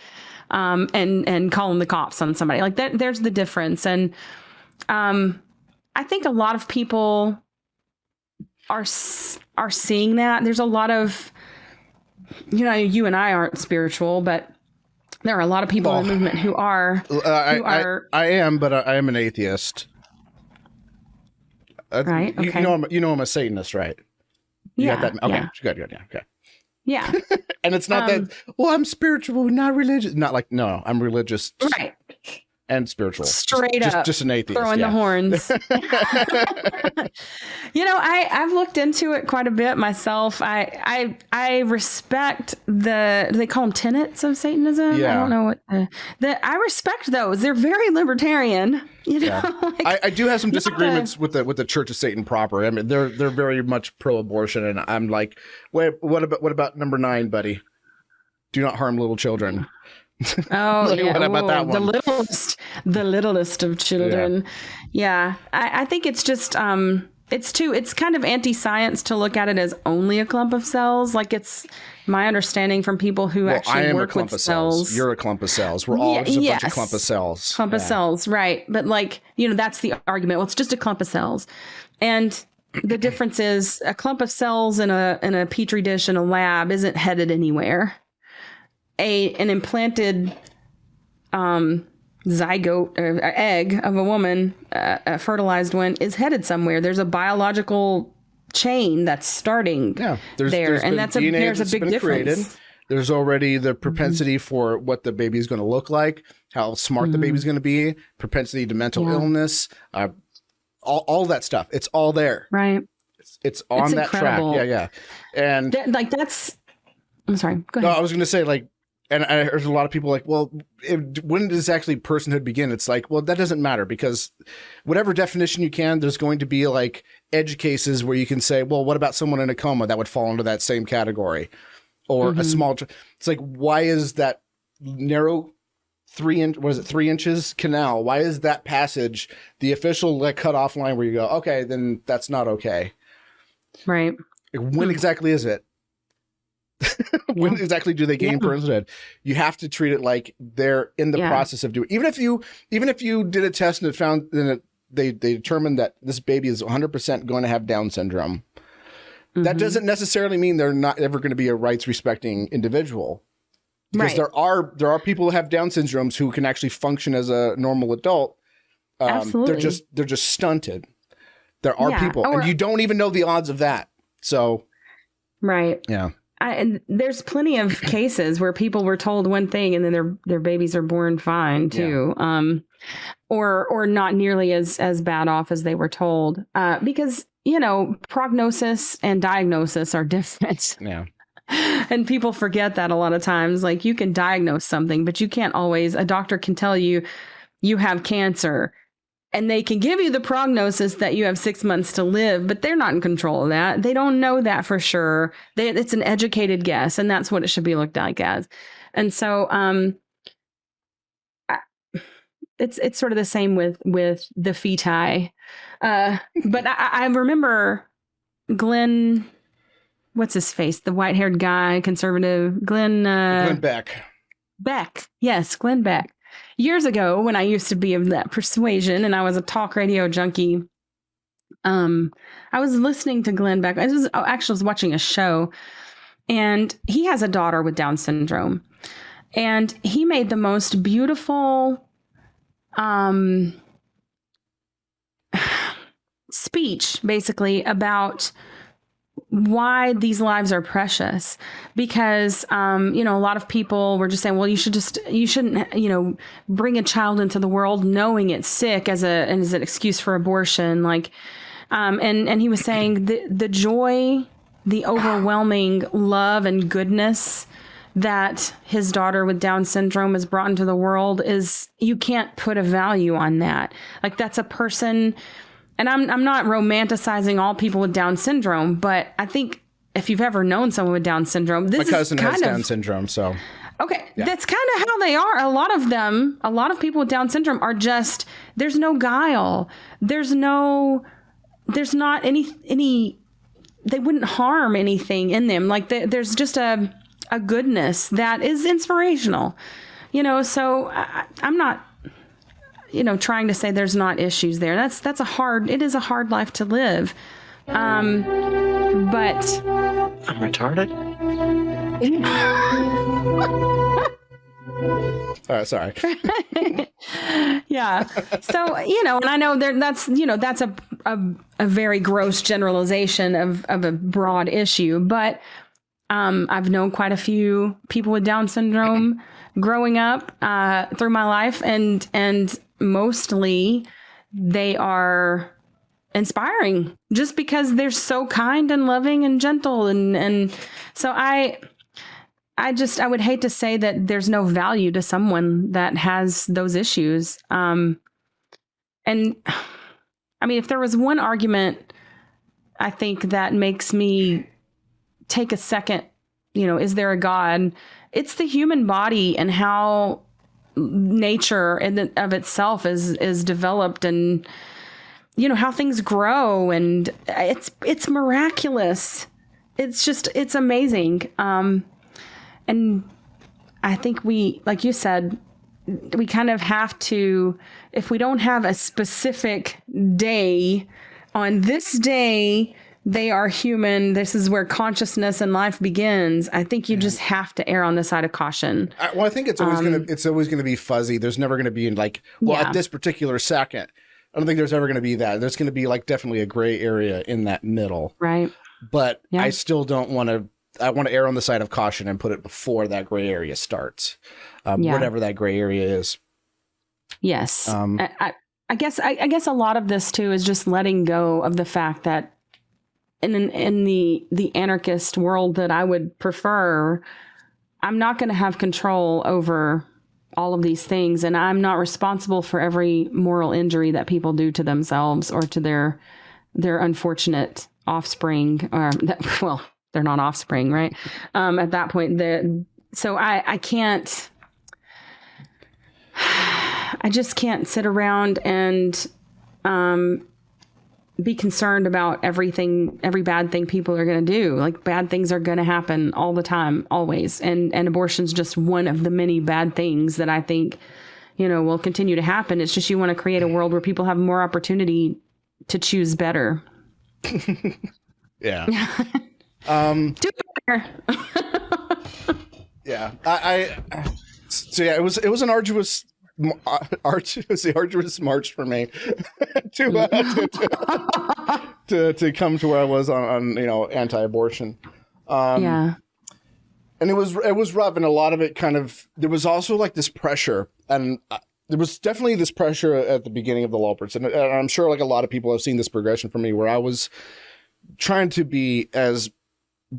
And calling the cops on somebody like that. There's the difference. And I think a lot of people are seeing that. There's a lot of, you and I aren't spiritual, but there are a lot of people in the movement who are. I am, but I am an atheist. Right. Okay. I'm a Satanist, right? You got that? Okay. Yeah. Good. Yeah. Okay. Yeah. And it's not that. Well, I'm spiritual, not religious. Not like no, I'm religious. Right. And spiritual. Straight up. Just an atheist. Throwing the horns. I've looked into it quite a bit myself. I respect do they call them tenets of Satanism? Yeah. I don't know what. I respect those. They're very libertarian. Yeah. I do have some disagreements with the Church of Satan proper. I mean, they're very much pro-abortion, and I'm like, wait, what about number 9, buddy? Do not harm little children. Oh, yeah. What about that one? The littlest of children. Yeah. I think it's just, it's kind of anti-science to look at it as only a clump of cells. Like, it's my understanding from people who actually work with cells. You're a clump of cells. We're all just a bunch of clump of cells. Clump of cells, right. But that's the argument. Well, it's just a clump of cells. And the difference is a clump of cells in a petri dish in a lab isn't headed anywhere. An implanted zygote or egg of a woman, a fertilized one, is headed somewhere. There's a biological chain that's starting there, and there's a big difference. Created. There's already the propensity for what the baby is going to look like, how smart the baby's going to be, propensity to mental illness, all that stuff. It's all there. Right. It's on that incredible. track. Yeah. And that's. I'm sorry. Go ahead. No, I was going to say and I heard a lot of people like, well, when does actually personhood begin? It's like, well, that doesn't matter, because whatever definition you can, there's going to be like edge cases where you can say, well, what about someone in a coma that would fall into that same category, or a small? It's like, why is that narrow 3 inches canal? Why is that passage the official cutoff line where you go, okay, then that's not okay, right? When exactly is it? When exactly do they gain personhood? You have to treat it like they're in the process of doing. Even if you did a test and it found that they determined that this baby is 100% going to have Down syndrome, that doesn't necessarily mean they're not ever going to be a rights respecting individual. Because there are people who have Down syndromes who can actually function as a normal adult. Absolutely. They're just stunted. There are people, and you don't even know the odds of that. So, right. Yeah. and there's plenty of cases where people were told one thing and then their babies are born fine too. Or not nearly as bad off as they were told. Because, prognosis and diagnosis are different. Yeah. And people forget that a lot of times. Like, you can diagnose something, but you can't always. A doctor can tell you have cancer, and they can give you the prognosis that you have 6 months to live, but they're not in control of that. They don't know that for sure. It's an educated guess, and that's what it should be looked like as. And so, it's sort of the same with the feti. But I remember Glenn. What's his face? The white-haired guy, conservative, Glenn Beck. Beck. Yes, Glenn Beck. Years ago, when I used to be of that persuasion and I was a talk radio junkie, I was listening to Glenn Beck. I was watching a show, and he has a daughter with Down syndrome. And he made the most beautiful speech, basically, about why these lives are precious, because a lot of people were just saying, well, you shouldn't bring a child into the world knowing it's sick as an excuse for abortion, like and he was saying the joy, the overwhelming love and goodness that his daughter with Down syndrome has brought into the world is, you can't put a value on that. Like, that's a person. And I'm not romanticizing all people with Down syndrome, but I think if you've ever known someone with Down syndrome, my cousin has Down syndrome, so okay, yeah. That's kind of how they are. A lot of people with Down syndrome are just, there's no guile, there's not any, they wouldn't harm anything in them. Like, there's just a goodness that is inspirational, So I'm not, trying to say there's not issues there. It is a hard life to live. But I'm retarded. Sorry. Yeah. So, and I know that's a very gross generalization of a broad issue, but I've known quite a few people with Down syndrome growing up through my life, and mostly they are inspiring just because they're so kind and loving and gentle. And so I would hate to say that there's no value to someone that has those issues. And I mean, if there was one argument, I think that makes me take a second, is there a God? It's the human body and how nature of itself is developed, and how things grow, and it's miraculous. It's amazing. And I think we, like you said, we kind of have to, if we don't have a specific day, on this day they are human, this is where consciousness and life begins, I think you just have to err on the side of caution. I think it's always gonna be fuzzy. There's never gonna be at this particular second, I don't think there's ever gonna be that. There's gonna be definitely a gray area in that middle. Right. But yeah. I still don't want to. I want to err on the side of caution and put it before that gray area starts, whatever that gray area is. Yes. I guess a lot of this too is just letting go of the fact that in the anarchist world that I would prefer, I'm not going to have control over all of these things, and I'm not responsible for every moral injury that people do to themselves or to their unfortunate offspring, or they're not offspring, right? At that point, so I can't. I just can't sit around and be concerned about every bad thing people are going to do. Like, bad things are going to happen all the time, always. And abortion's just one of the many bad things that I think, will continue to happen. It's just, you want to create a world where people have more opportunity to choose better. Yeah. Do better. Yeah. So yeah, it was an arduous march for me to come to where I was on anti-abortion. Yeah. And it was rough, and a lot of it kind of, there was also like this pressure, and there was definitely this pressure at the beginning of the Lolberts, and I'm sure like a lot of people have seen this progression from me, where I was trying to be as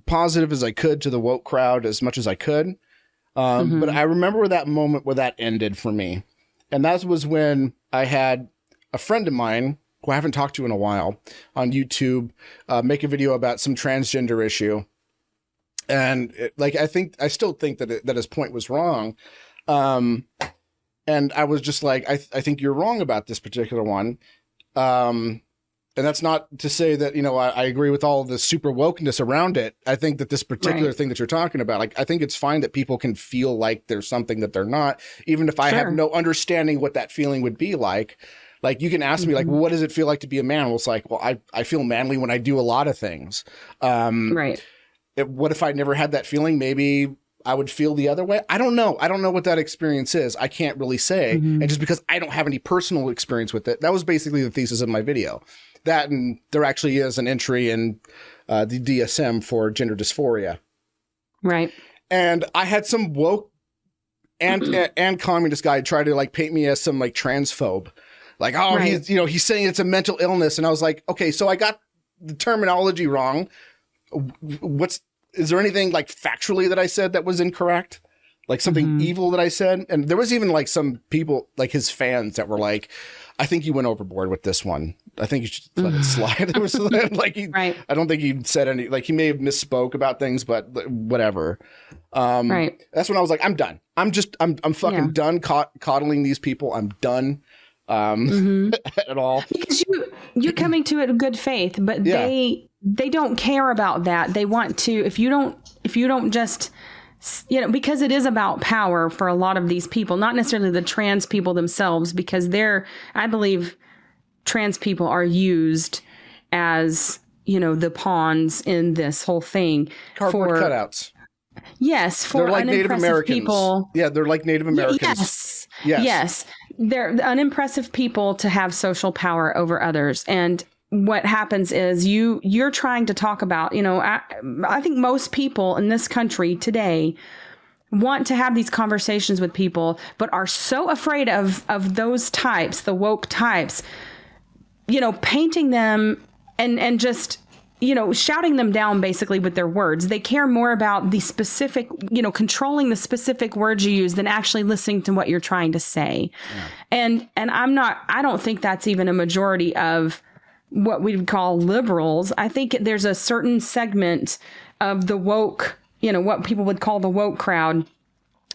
positive as I could to the woke crowd as much as I could. But I remember that moment where that ended for me. And that was when I had a friend of mine who I haven't talked to in a while on YouTube make a video about some transgender issue. And I still think that his point was wrong. And I was just like, I think you're wrong about this particular one. And that's not to say that, I agree with all the super wokeness around it. I think that this particular thing that you're talking about, like, I think it's fine that people can feel like there's something that they're not, even if I have no understanding what that feeling would be like. Like, you can ask me, like, well, what does it feel like to be a man? Well, it's like, well, I feel manly when I do a lot of things. What if I never had that feeling? Maybe I would feel the other way. I don't know. I don't know what that experience is. I can't really say. And just because I don't have any personal experience with it, that was basically the thesis of my video. That, and there actually is an entry in the DSM for gender dysphoria. Right. And I had some woke and communist guy try to like paint me as some like transphobe. Like, oh, he's saying it's a mental illness. And I was like, okay, so I got the terminology wrong. Is there anything like factually that I said that was incorrect? Like something evil that I said? And there was even like some people, like his fans, that were like, I think you went overboard with this one. I think you should let it slide. There was like, I don't think he said any, like he may have misspoke about things, but whatever. That's when I was like, I'm done. I'm fucking done coddling these people. I'm done. At all. Because you're coming to it in good faith, but they don't care about that. They want to, if you don't just, because it is about power for a lot of these people, not necessarily the trans people themselves, because I believe trans people are used as, the pawns in this whole thing. Cardboard cutouts. Yes, for they're like Native Americans. People. Yeah, they're like Native Americans. Yes. They're unimpressive people to have social power over others. And what happens is you're trying to talk about, I think most people in this country today want to have these conversations with people, but are so afraid of those types, the woke types, painting them and just, shouting them down basically with their words. They care more about the specific, controlling the specific words you use than actually listening to what you're trying to say. Yeah. And I don't think that's even a majority of what we would call liberals. I think there's a certain segment of the woke, what people would call the woke crowd,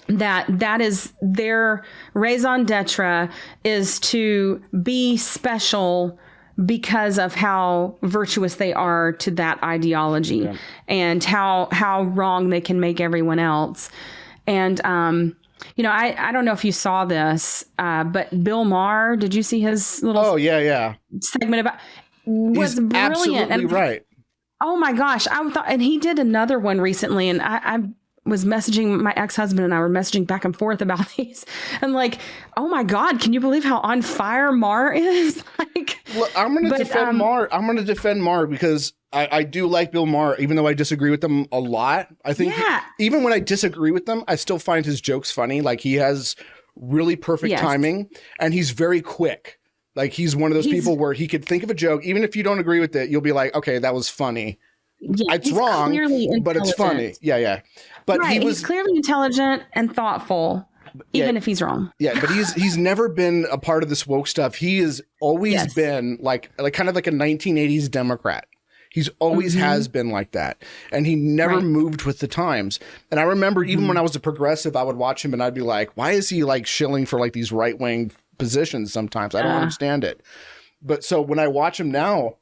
that is their raison d'etre is to be special because of how virtuous they are to that ideology and how wrong they can make everyone else. And, I don't know if you saw this, but Bill Maher, did you see his little segment about was brilliant. Absolutely right. Oh my gosh. And he did another one recently, and I was messaging my ex-husband and I were messaging back and forth about these. And like, oh my God, can you believe how on fire Maher is? Look, I'm going to defend Maher. I'm going to defend Maher because I do like Bill Maher, even though I disagree with them a lot. I think even when I disagree with them, I still find his jokes funny. Like he has really perfect timing and he's very quick. Like he's one of those people where he could think of a joke. Even if you don't agree with it, you'll be like, okay, that was funny. Yeah, it's wrong, but it's funny. Yeah. But he's clearly intelligent and thoughtful, even if he's wrong. Yeah, but he's never been a part of this woke stuff. He has always been like kind of like a 1980s Democrat. He's always has been like that. And he never moved with the times. And I remember even when I was a progressive, I would watch him and I'd be like, why is he like shilling for like these right-wing positions sometimes? I don't understand it. But so when I watch him now,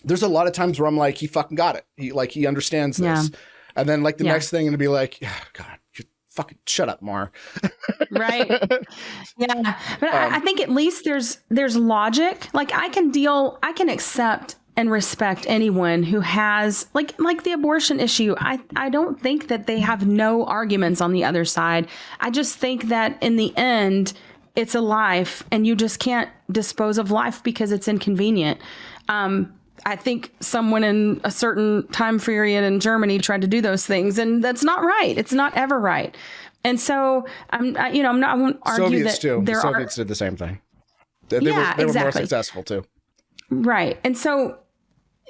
there's a lot of times where I'm like, he fucking got it. He understands this. And then like the next thing and be like, oh, God, you fucking shut up, Mar. Right. Yeah. But I think at least there's logic. Like I can accept and respect anyone who has like the abortion issue. I don't think that they have no arguments on the other side. I just think that in the end, it's a life and you just can't dispose of life because it's inconvenient. I think someone in a certain time period in Germany tried to do those things, and that's not right. It's not ever right. And so I won't argue Soviets that too. there The Soviets did the same thing. They were more successful too. Right. And so,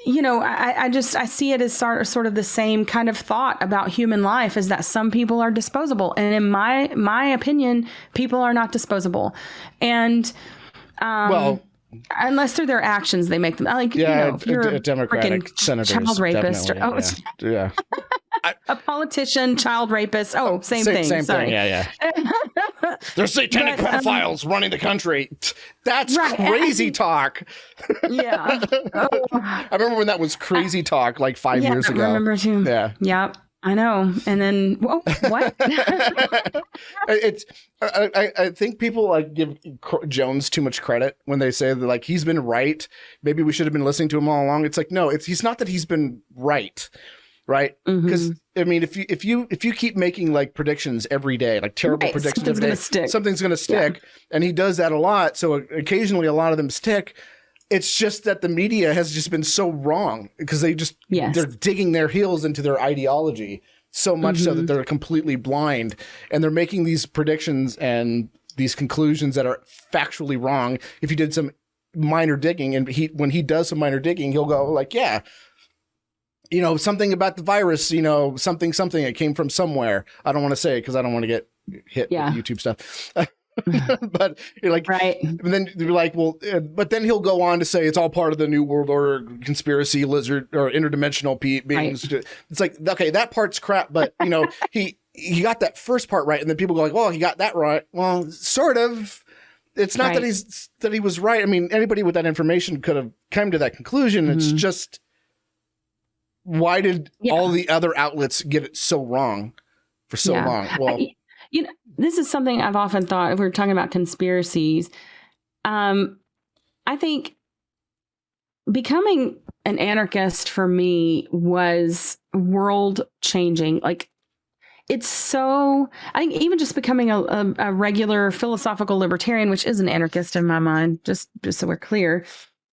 I see it as sort of the same kind of thought about human life, is that some people are disposable. And in my opinion, people are not disposable. And, unless through their actions, they make them if you're a Democratic senator, child rapist, a politician, child rapist. Oh, same thing. Same Sorry. thing. Yeah. They're satanic pedophiles running the country. That's crazy talk. Yeah. I remember when that was crazy talk like 5 years ago. I remember too. Yeah. Yep. I know. And then, what? I think people give Jones too much credit when they say that he's been right. Maybe we should have been listening to him all along. It's no, he's not that he's been right. Right. Because if you keep making predictions every day, terrible predictions every day, something's going to stick. Yeah. And he does that a lot. So occasionally a lot of them stick. It's just that the media has just been so wrong because they're digging their heels into their ideology so much so that they're completely blind, and they're making these predictions and these conclusions that are factually wrong. If you did some minor digging, and when he does some minor digging, he'll go something about the virus, something, it came from somewhere. I don't want to say it because I don't want to get hit with YouTube stuff. But right. And then they're but then he'll go on to say it's all part of the New World Order conspiracy, lizard or interdimensional beings. Right. It's okay, that part's crap, but he got that first part right, and then people go well, he got that right. Well, sort of. It's not that he was right. I mean, anybody with that information could have come to that conclusion. It's just, why did all the other outlets get it so wrong for so long? Well, this is something I've often thought. If we're talking about conspiracies, I think becoming an anarchist for me was world changing. It's so, I think even just becoming a regular philosophical libertarian, which is an anarchist in my mind, just so we're clear.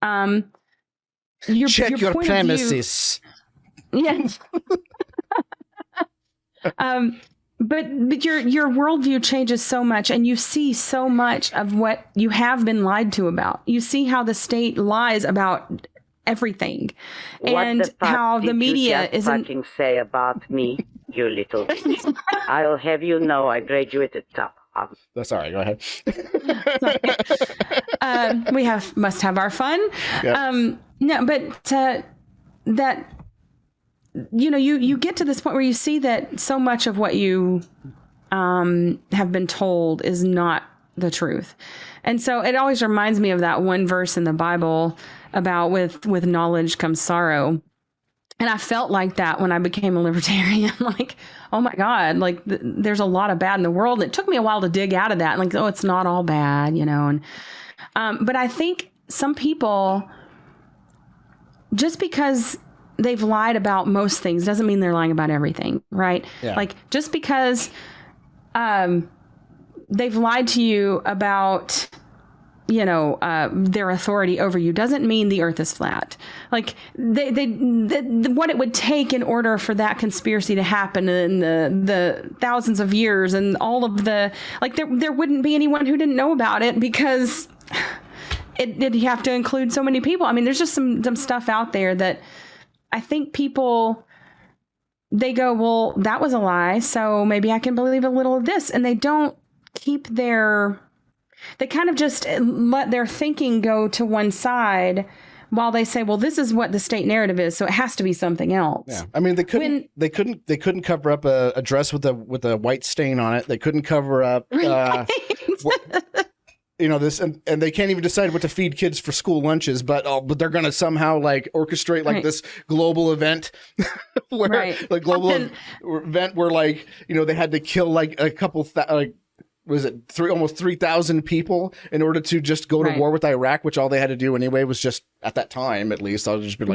Check your premises. Yes. But your worldview changes so much, and you see so much of what you have been lied to about. You see how the state lies about everything, and how the media isn't. Fucking say about me, you little. I'll have you know I graduated top. That's all right. Go ahead. We must have our fun. Yep. No, but that. You get to this point where you see that so much of what you have been told is not the truth. And so it always reminds me of that one verse in the Bible about with knowledge comes sorrow. And I felt like that when I became a libertarian. Oh my God, there's a lot of bad in the world. It took me a while to dig out of that. It's not all bad, And but I think some people, just because they've lied about most things doesn't mean they're lying about everything, right? Yeah. Just because they've lied to you about, their authority over you doesn't mean the earth is flat. What it would take in order for that conspiracy to happen in the thousands of years, and all of the, there wouldn't be anyone who didn't know about it, because it'd have to include so many people. I mean, there's just some stuff out there that I think people, they go, well, that was a lie, so maybe I can believe a little of this. And they don't keep they kind of just let their thinking go to one side while they say, well, this is what the state narrative is, so it has to be something else. Yeah. I mean, they couldn't cover up a dress with a white stain on it. They couldn't cover up this, and they can't even decide what to feed kids for school lunches, but they're going to somehow orchestrate this global event where event where they had to kill a couple was it almost 3,000 people in order to just go to war with Iraq, which all they had to do anyway was just, at that time at least, I'll just be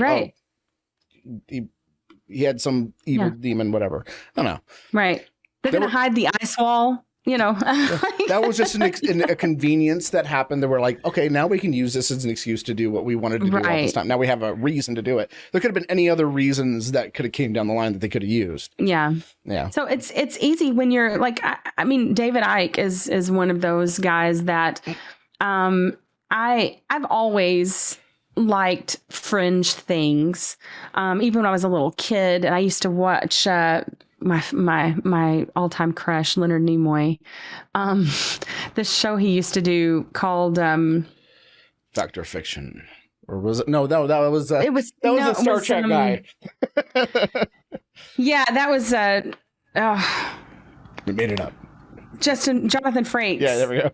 he had some evil demon, whatever. I don't know. Right. They're going to hide the ice wall That was just a convenience that happened. They were like, okay, now we can use this as an excuse to do what we wanted to do all this time. Now we have a reason to do it. There could have been any other reasons that could have came down the line that they could have used. Yeah. Yeah. So it's easy when you're like, I mean, David Icke is one of those guys that I've always liked fringe things. Even when I was a little kid, and I used to watch my all-time crush, Leonard Nimoy. This show he used to do called Fact or Fiction, or was it? No, that was a Star Trek guy. Yeah, that was We made it up. Jonathan Frakes. Yeah, there we go.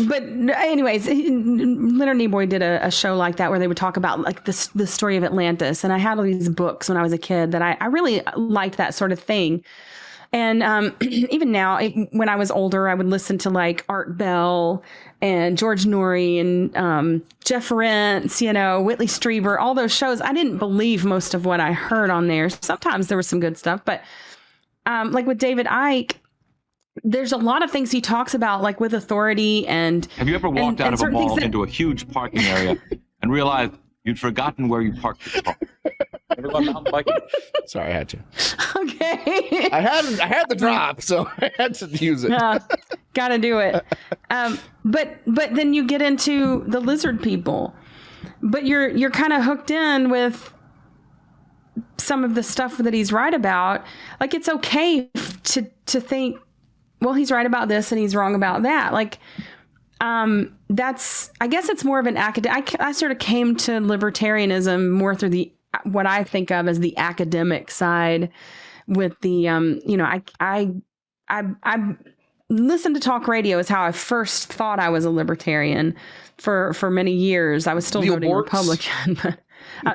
But anyways, Leonard Nimoy did a show like that where they would talk about like the story of Atlantis. And I had all these books when I was a kid that I really liked that sort of thing. And even now, when I was older, I would listen to like Art Bell and George Norrie and Jeff Rentz, Whitley Strieber, all those shows. I didn't believe most of what I heard on there. Sometimes there was some good stuff, but like with David Icke, there's a lot of things he talks about, like with authority and. Have you ever walked out of a mall into a huge parking area and realized you'd forgotten where you parked your car? Ever gone mountain biking? Sorry, I had to. Okay. I had the drop, so I had to use it. Gotta do it. But then you get into the lizard people, but you're kind of hooked in with some of the stuff that he's right about. Like, it's okay to think, well, he's right about this and he's wrong about that. Like, I guess it's more of an academic. I sort of came to libertarianism more through what I think of as the academic side with the, I listened to talk radio is how I first thought I was a libertarian for many years. I was still voting Republican.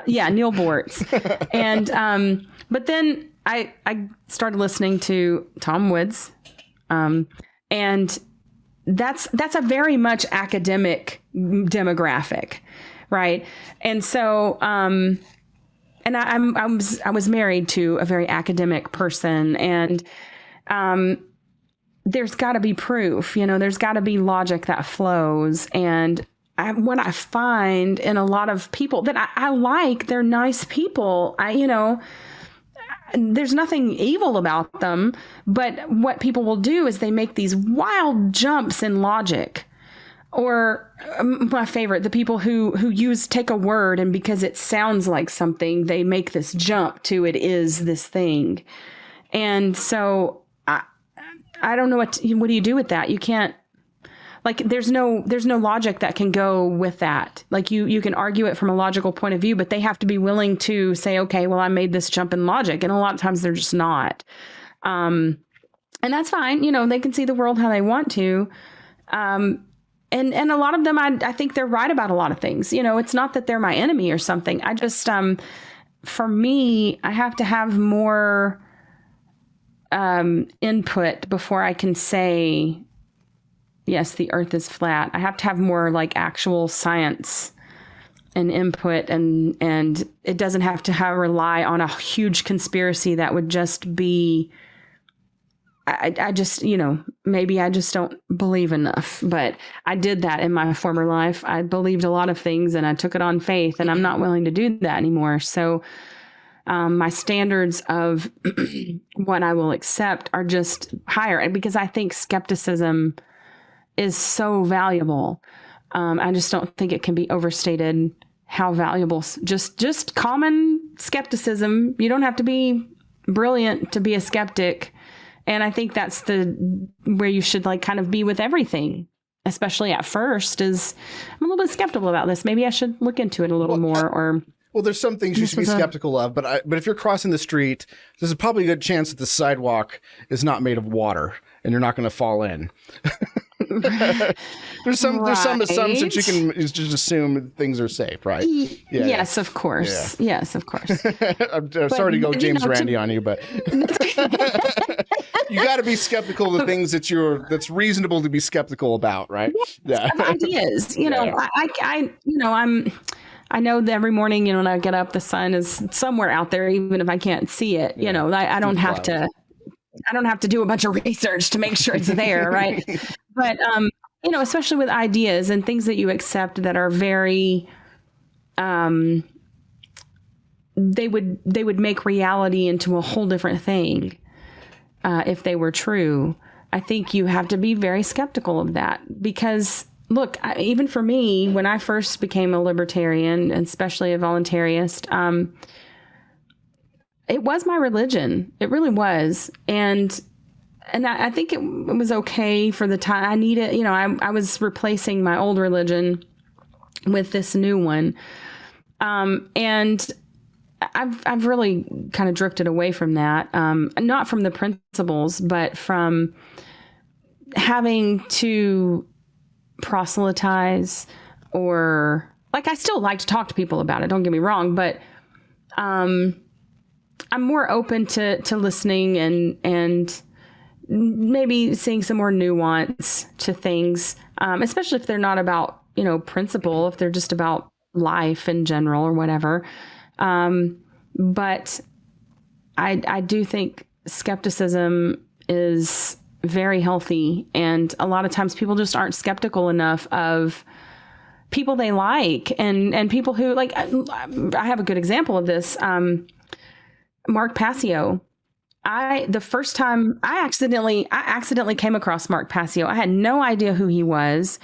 Yeah, Neil Bortz. And, but then I started listening to Tom Woods. And that's a very much academic demographic. Right. And so, and I was married to a very academic person, and, there's gotta be proof, there's gotta be logic that flows. And what I find in a lot of people that I like, they're nice people. There's nothing evil about them, but what people will do is they make these wild jumps in logic. Or my favorite, the people who take a word, and because it sounds like something, they make this jump to it is this thing. And so I don't know what do you do with that? You can't, like, there's no logic that can go with that. Like, you can argue it from a logical point of view, but they have to be willing to say, okay, well, I made this jump in logic. And a lot of times they're just not. And that's fine. They can see the world how they want to. And a lot of them, I think they're right about a lot of things. It's not that they're my enemy or something. I just, for me, I have to have more input before I can say, yes, the earth is flat. I have to have more like actual science and input, and it doesn't have to rely on a huge conspiracy that would just be, I just, maybe I just don't believe enough, but I did that in my former life. I believed a lot of things and I took it on faith, and I'm not willing to do that anymore. So my standards of what I will accept are just higher, and because I think skepticism is so valuable. I just don't think it can be overstated how valuable just common skepticism. You don't have to be brilliant to be a skeptic. And I think that's where you should like kind of be with everything, especially at first, is I'm a little bit skeptical about this. Maybe I should look into it a little more. Well, there's some things you should be skeptical of, but if you're crossing the street, there's a probably good chance that the sidewalk is not made of water and you're not going to fall in. There's some assumptions you can just assume things are safe, right? Yeah. Yes, of course. Yeah. Yes, of course. I'm sorry to go James Randi on you, but you got to be skeptical of the things that's reasonable to be skeptical about, right? Yeah. Ideas, I know that every morning, when I get up, the sun is somewhere out there, even if I can't see it. I don't have to. I don't have to do a bunch of research to make sure it's there, right? But especially with ideas and things that you accept that are very, they would make reality into a whole different thing if they were true. I think you have to be very skeptical of that because, look, even for me, when I first became a libertarian, especially a voluntarist, it was my religion. It really was. And I think it was okay for the time. I needed, I was replacing my old religion with this new one. And I've really kind of drifted away from that. Not from the principles, but from having to proselytize or I still like to talk to people about it. Don't get me wrong, but, I'm more open to listening and maybe seeing some more nuance to things, especially if they're not about, principle, if they're just about life in general or whatever. But I do think skepticism is very healthy. And a lot of times people just aren't skeptical enough of people they like and people who I have a good example of this. Mark Passio. The first time I accidentally came across Mark Passio. I had no idea who he was.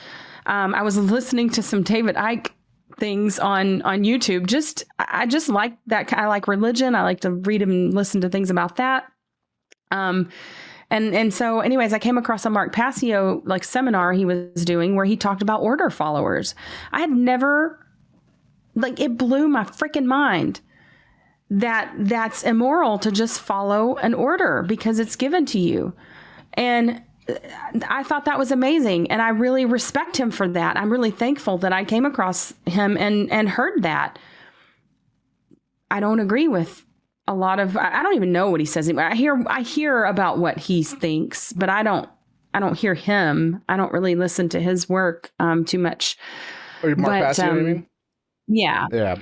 I was listening to some David Icke things on YouTube. I just like that. I like religion. I like to read and listen to things about that. And so anyways, I came across a Mark Passio seminar he was doing where he talked about order followers. I had never, it blew my freaking mind that's immoral to just follow an order because it's given to you. And I thought that was amazing. And I really respect him for that. I'm really thankful that I came across him and heard that. I don't agree with a lot of, I don't even know what he says anymore. I hear about what he thinks, but I don't hear him. I don't really listen to his work too much. Or Mark Passio, you mean? Yeah. Yeah.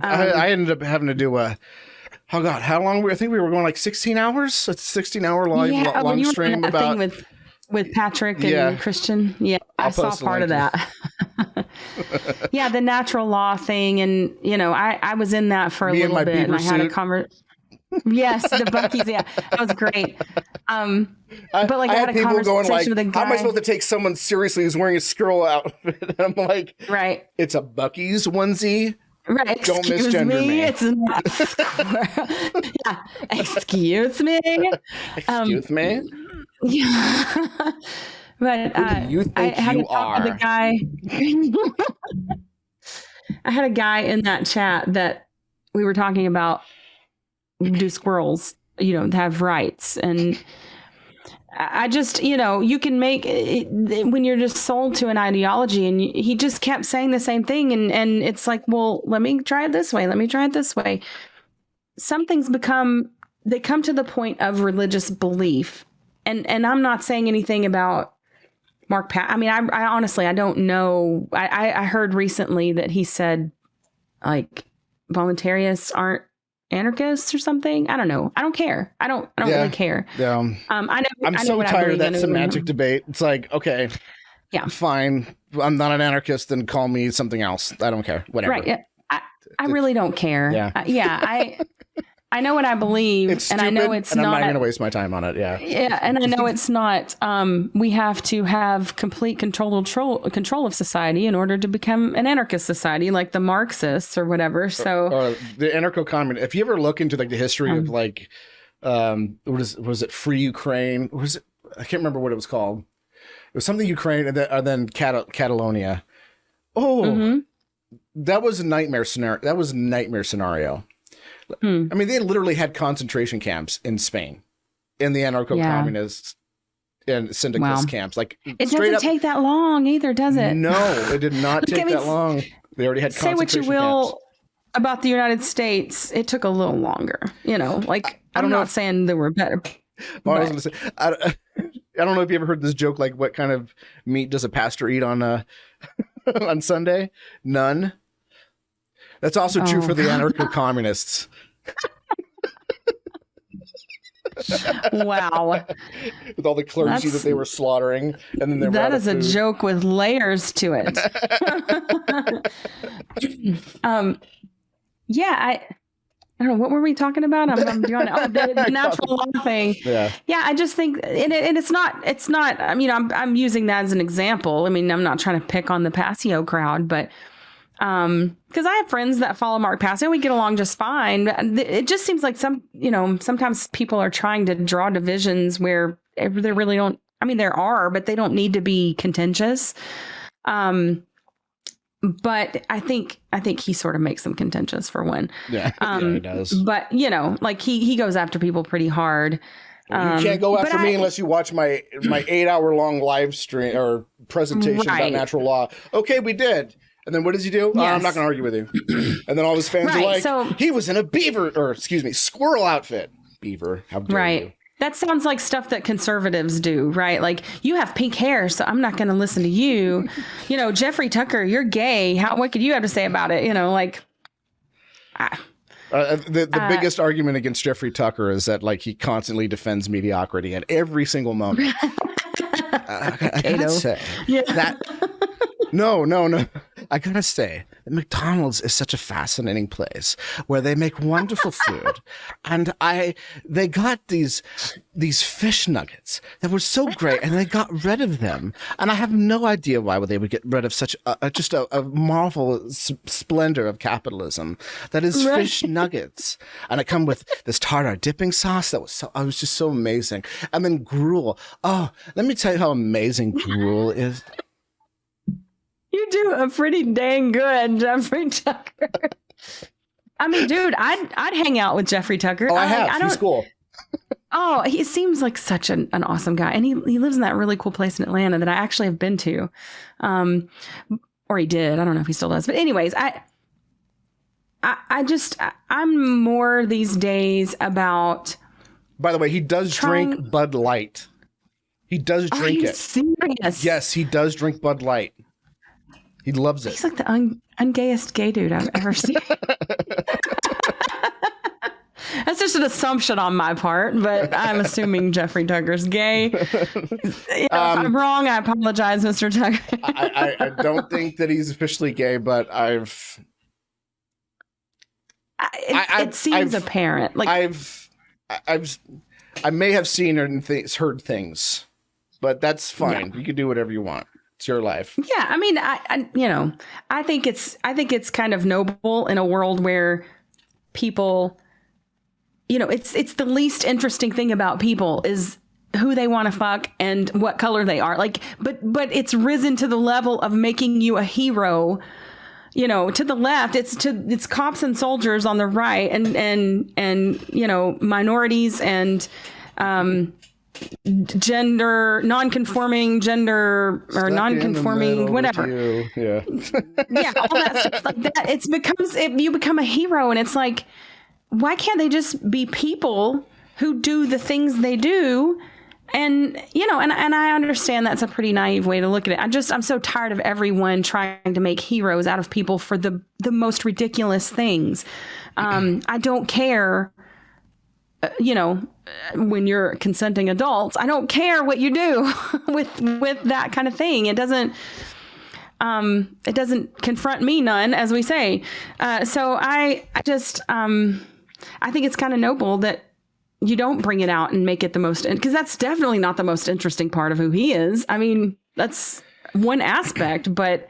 I ended up having to do how long? I think we were going 16 hours. It's a 16-hour long stream about thing with Patrick and Christian. Yeah, I saw part of that. Yeah, the natural law thing, and I was in that for a little bit, and I had a conversation. Yes, the Buc-ee's. Yeah, that was great. But I had a conversation with a guy. How am I supposed to take someone seriously who's wearing a squirrel outfit? And I'm like, right, it's a Buc-ee's onesie. Right. Don't misgender me. It's not yeah. Excuse me. Excuse me. Yeah. But who do you think I had you to talk are? with a guy. I had a guy in that chat that we were talking about. Do squirrels, have rights, and I just, you can make it, when you're just sold to an ideology, and he just kept saying the same thing. And it's like, well, let me try it this way. Let me try it this way. Some things they come to the point of religious belief. And I'm not saying anything about Mark I mean, I honestly, I don't know. I heard recently that he said voluntarists aren't anarchists or something. I don't know. I don't care. I don't really care. Yeah. I know. I'm so tired of that semantic debate. It's okay. Yeah. Fine. I'm not an anarchist. Then call me something else. I don't care. Whatever. Right. Yeah. I really don't care. Yeah. I know what I believe, it's stupid, and I know it's and not. I'm not going to waste my time on it. Yeah. Yeah, and I know it's not. We have to have complete control of society in order to become an anarchist society, like the Marxists or whatever. So, or the anarcho-communist. If you ever look into the history of was it Free Ukraine? I can't remember what it was called. It was something Ukraine and then Catalonia. Oh, that was a nightmare scenario. I mean, they literally had concentration camps in Spain, in the anarcho-communists and syndicalist camps. It doesn't take that long either, does it? No, it did not take that long. They already had concentration camps. Say what you will about the United States, it took a little longer. I'm not saying they were better. Well, I was going to say, I don't know if you ever heard this joke, what kind of meat does a pastor eat on on Sunday? None. That's also true for the anarcho-communists. Wow. With all the clergy that they were slaughtering, and then that is a joke with layers to it. Yeah, I don't know, what were we talking about? I'm doing the natural law thing. Yeah. Yeah, I just think, and it's not. I mean, I'm using that as an example. I mean, I'm not trying to pick on the Passio crowd, but because I have friends that follow Mark Passio, we get along just fine. It just seems like sometimes people are trying to draw divisions where they really don't. I mean, there are, but they don't need to be contentious. But I think he sort of makes them contentious for one. Yeah, he does. But like he goes after people pretty hard. You can't go after me unless you watch my 8-hour-long live stream or presentation about natural law. Okay, we did. And then what does he do? Yes. I'm not going to argue with you. And then all his fans are like, he was in a squirrel outfit. Beaver, how dare you? That sounds like stuff that conservatives do, right? Like, you have pink hair, so I'm not going to listen to you. Jeffrey Tucker, you're gay. What could you have to say about it? The biggest argument against Jeffrey Tucker is that he constantly defends mediocrity at every single moment. I gotta say that. No. I gotta say that McDonald's is such a fascinating place where they make wonderful food, and they got these fish nuggets that were so great, and they got rid of them, and I have no idea why they would get rid of such a marvelous splendor of capitalism that is fish nuggets, and it come with this tartar dipping sauce that was just so amazing, and then gruel. Oh, let me tell you how amazing gruel is. You do a pretty dang good Jeffrey Tucker. I mean, dude, I'd hang out with Jeffrey Tucker. Oh, I have. He's cool. Oh, he seems like such an awesome guy. And he lives in that really cool place in Atlanta that I actually have been to. Or he did. I don't know if he still does. But anyways, I'm more these days about... By the way, he does drink Bud Light. He does drink it. Serious? Yes, he does drink Bud Light. He loves it. He's like the ungayest gay dude I've ever seen. That's just an assumption on my part, but I'm assuming Jeffrey Tucker's gay. If I'm wrong, I apologize, Mr. Tucker. I don't think that he's officially gay, but it seems apparent. Like I may have seen and heard things, but that's fine. Yeah. You can do whatever you want. It's your life. Yeah, I mean, I think it's kind of noble in a world where people, it's the least interesting thing about people is who they want to fuck and what color they are. Like, but it's risen to the level of making you a hero. To the left, it's cops and soldiers on the right, and minorities and gender non-conforming or non-conforming whatever. Yeah, all that stuff like that. You become a hero, and it's like, why can't they just be people who do the things they do? And and I understand that's a pretty naive way to look at it. I'm so tired of everyone trying to make heroes out of people for the most ridiculous things. I don't care. When you're consenting adults, I don't care what you do with that kind of thing. It doesn't confront me none, as we say. So I think it's kind of noble that you don't bring it out and make it the most, because that's definitely not the most interesting part of who he is. I mean, that's one aspect, but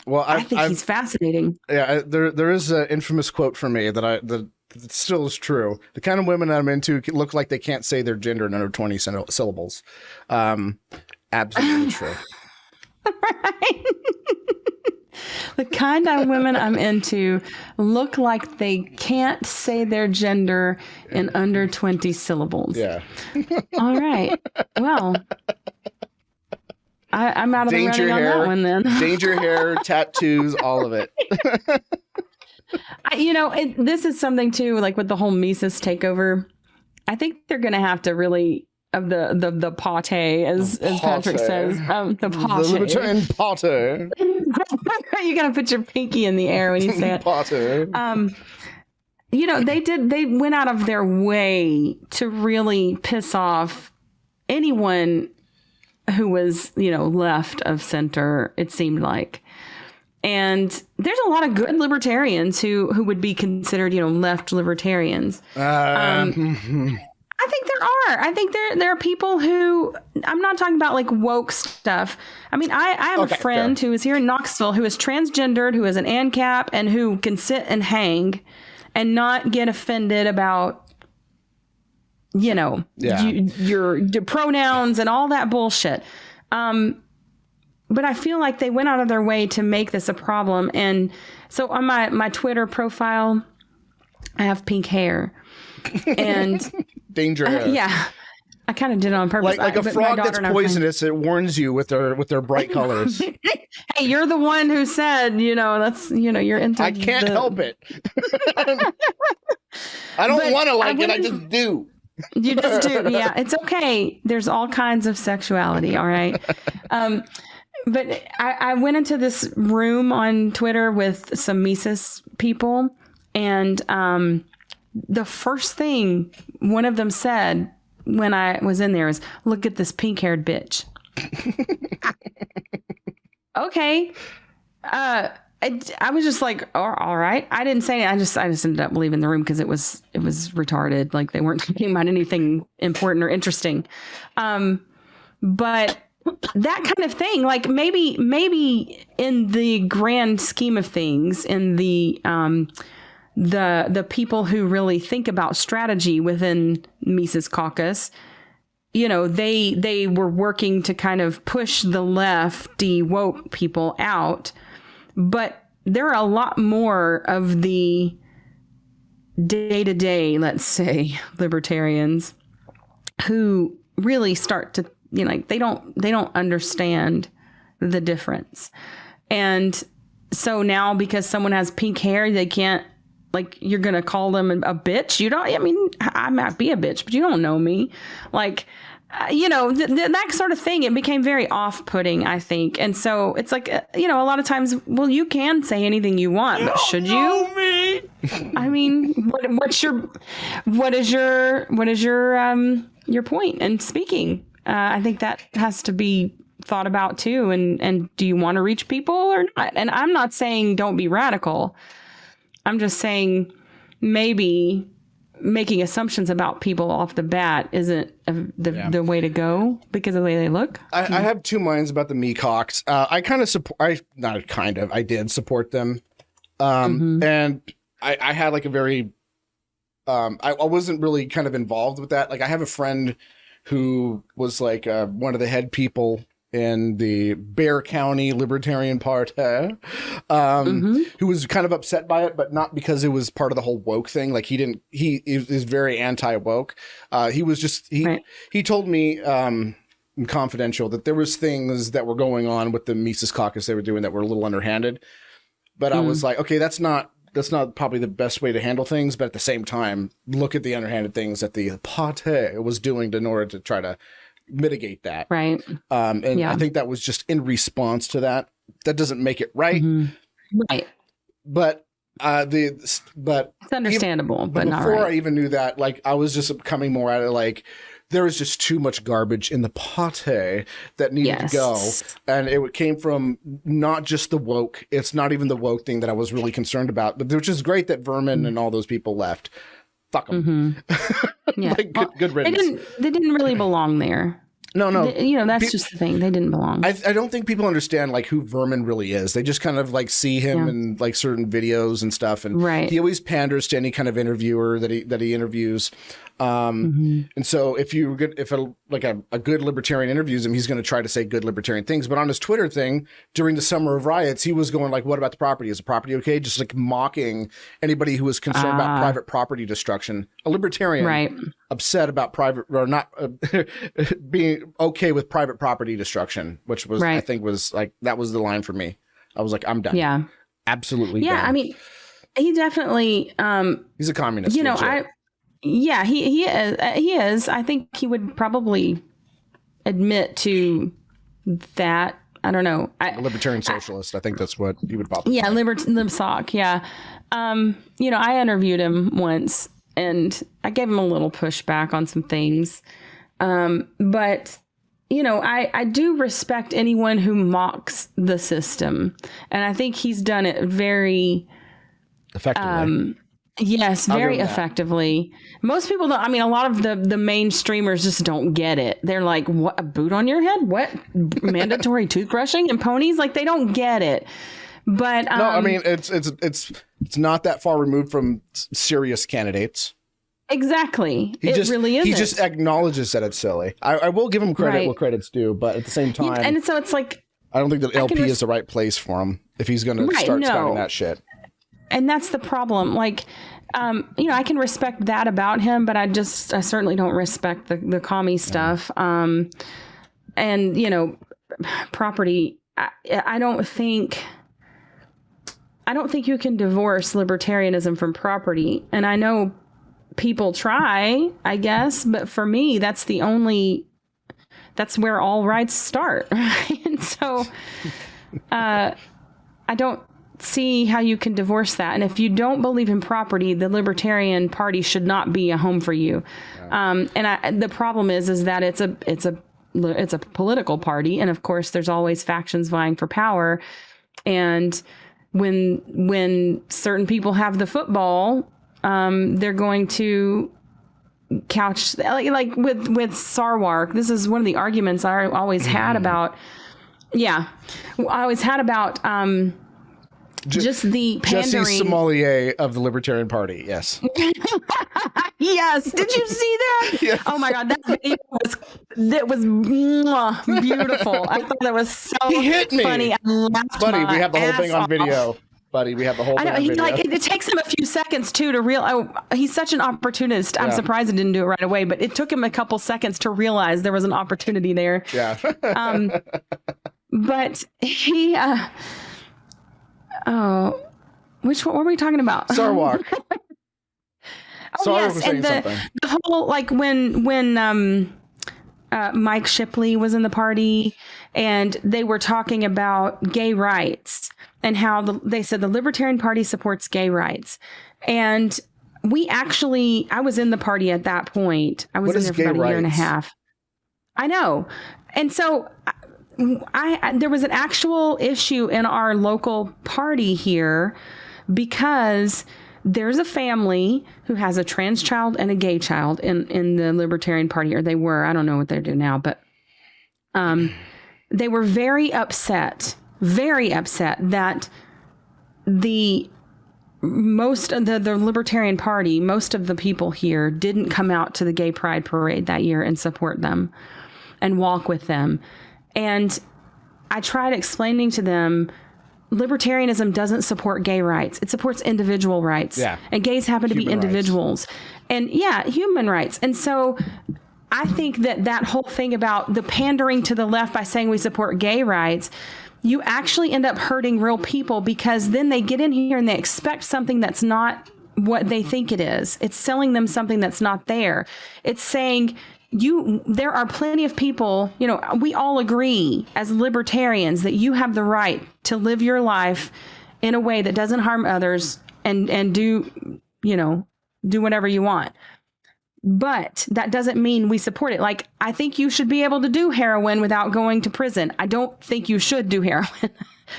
I think he's fascinating. Yeah, there is an infamous quote from me that it still is true. The kind of women I'm into look like they can't say their gender in under 20 syllables. Absolutely true. Right. The kind of women I'm into look like they can't say their gender in under 20 syllables. Yeah. All right. Well, I'm out of the running on that one then. Danger hair, tattoos, all of it. This is something too, like with the whole Mises takeover. I think they're going to have to really of the pate, as Patrick says, the pate. The libertarian pate. You got to put your pinky in the air when you say it. Pate. they went out of their way to really piss off anyone who was, left of center, it seemed like. And there's a lot of good libertarians who would be considered, left libertarians. I think there are. I think there are people who, I'm not talking about like woke stuff. I mean, I have a friend who is here in Knoxville who is transgendered, who is an ANCAP, and who can sit and hang and not get offended about, your pronouns and all that bullshit. But I feel like they went out of their way to make this a problem. And so on my Twitter profile, I have pink hair. And danger hair. Yeah. I kind of did it on purpose. Like a frog that's poisonous, it warns you with their bright colors. Hey, you're the one who said, that's, you're into I can't help it. I don't want to like it. I just do. You just do. Yeah, it's okay. There's all kinds of sexuality. All right. But I went into this room on Twitter with some Mises people, and the first thing one of them said when I was in there is, "Look at this pink-haired bitch." Okay. I was just like, all right. I didn't say it. I just ended up leaving the room because it was retarded. Like they weren't talking about anything important or interesting. But that kind of thing, like maybe in the grand scheme of things, in the people who really think about strategy within Mises Caucus, they were working to kind of push the lefty woke people out. But there are a lot more of the day-to-day, let's say, libertarians who really start to, they don't understand the difference. And so now because someone has pink hair, they can't, like, you're going to call them a bitch. I might be a bitch, but you don't know me. Like, that sort of thing, it became very off-putting, I think. And so it's like, a lot of times, well, you can say anything you want, but should you? Me. I mean, what is your point in speaking? I think that has to be thought about too. And do you want to reach people or not? And I'm not saying don't be radical. I'm just saying maybe making assumptions about people off the bat isn't the way to go because of the way they look. I have two minds about the Mecox. I did support them. And I had like a very, I wasn't really kind of involved with that. Like I have a friend who was like one of the head people in the Bexar County Libertarian Party, who was kind of upset by it, but not because it was part of the whole woke thing. Like he is very anti-woke. He told me confidential that there was things that were going on with the Mises Caucus they were doing that were a little underhanded. But I was like, okay, that's not probably the best way to handle things. But at the same time, look at the underhanded things that the party was doing in order to try to mitigate that. Right. I think that was just in response to that. That doesn't make it right. Right. But it's understandable, but not right. Before I even knew that, like I was just coming more at it like there was just too much garbage in the party that needed to go. And it came from not just the woke. It's not even the woke thing that I was really concerned about, but which is great that Vermin and all those people left. Fuck them. Yeah. Like, good riddance. They didn't really belong there. No. That's just the thing. They didn't belong. I don't think people understand like who Vermin really is. They just kind of like see him in like certain videos and stuff. And he always panders to any kind of interviewer that he interviews. And so if a good libertarian interviews him, he's going to try to say good libertarian things. But on his Twitter thing during the summer of riots, he was going like, what about the property? Is the property okay? Just like mocking anybody who was concerned about private property destruction. A libertarian upset about private or not being okay with private property destruction, which was, I think was like, that was the line for me. I was like, I'm done. Yeah. Absolutely done. I mean, he definitely, he's a communist. He is. I think he would probably admit to that I don't know. Libertarian socialist. I think that's what you would probably. Yeah, LibSoc. Yeah. I interviewed him once, and I gave him a little pushback on some things. But I do respect anyone who mocks the system, and I think he's done it very effectively. Yes, very effectively. Most people don't. I mean, a lot of the main streamers just don't get it. They're like, "What, a boot on your head? What, mandatory toothbrushing and ponies?" Like, they don't get it. But no, I mean, it's not that far removed from serious candidates. Exactly. It really isn't. He just acknowledges that it's silly. I will give him credit where credit's due, but at the same time, and so it's like, I don't think that LP is the right place for him if he's going to start spouting that shit. And that's the problem. Like, I can respect that about him, but I certainly don't respect the commie stuff. And, property. I don't think you can divorce libertarianism from property. And I know people try, I guess, but for me, that's where all rights start. Right? And so, I don't see how you can divorce that. And if you don't believe in property, the Libertarian Party should not be a home for you. Yeah. The problem is that it's a political party, and of course there's always factions vying for power. And when certain people have the football, they're going to couch like with Sarwark. This is one of the arguments I always had about. Yeah, I always had about. Just the pandering. Jesse Sommelier of the Libertarian Party, yes. Yes, did you see that? Yes. Oh my God, that video was beautiful. I thought that was so funny. I laughed Buddy, we have the whole thing on video. Buddy, we have the whole thing on video. It takes him a few seconds too to realize. He's such an opportunist. I'm surprised he didn't do it right away, but it took him a couple seconds to realize there was an opportunity there. Yeah. But he. Which one were we talking about? Sarwark. Yes, and the whole, like, when Mike Shipley was in the party and they were talking about gay rights and how they said the Libertarian Party supports gay rights. And I was in the party at that point. I was in there for about a year and a half. I know. And so there was an actual issue in our local party here because there's a family who has a trans child and a gay child in the Libertarian Party, or they were. I don't know what they do now, but they were very upset that the Libertarian Party, most of the people here didn't come out to the Gay Pride Parade that year and support them and walk with them. And I tried explaining to them, libertarianism doesn't support gay rights. It supports individual rights. Yeah. And gays happen to be individuals. And human rights. And so I think that whole thing about the pandering to the left by saying we support gay rights, you actually end up hurting real people, because then they get in here and they expect something that's not what they think it is. It's selling them something that's not there. It's saying, there are plenty of people, we all agree as libertarians that you have the right to live your life in a way that doesn't harm others and do whatever you want. But that doesn't mean we support it. Like, I think you should be able to do heroin without going to prison. I don't think you should do heroin.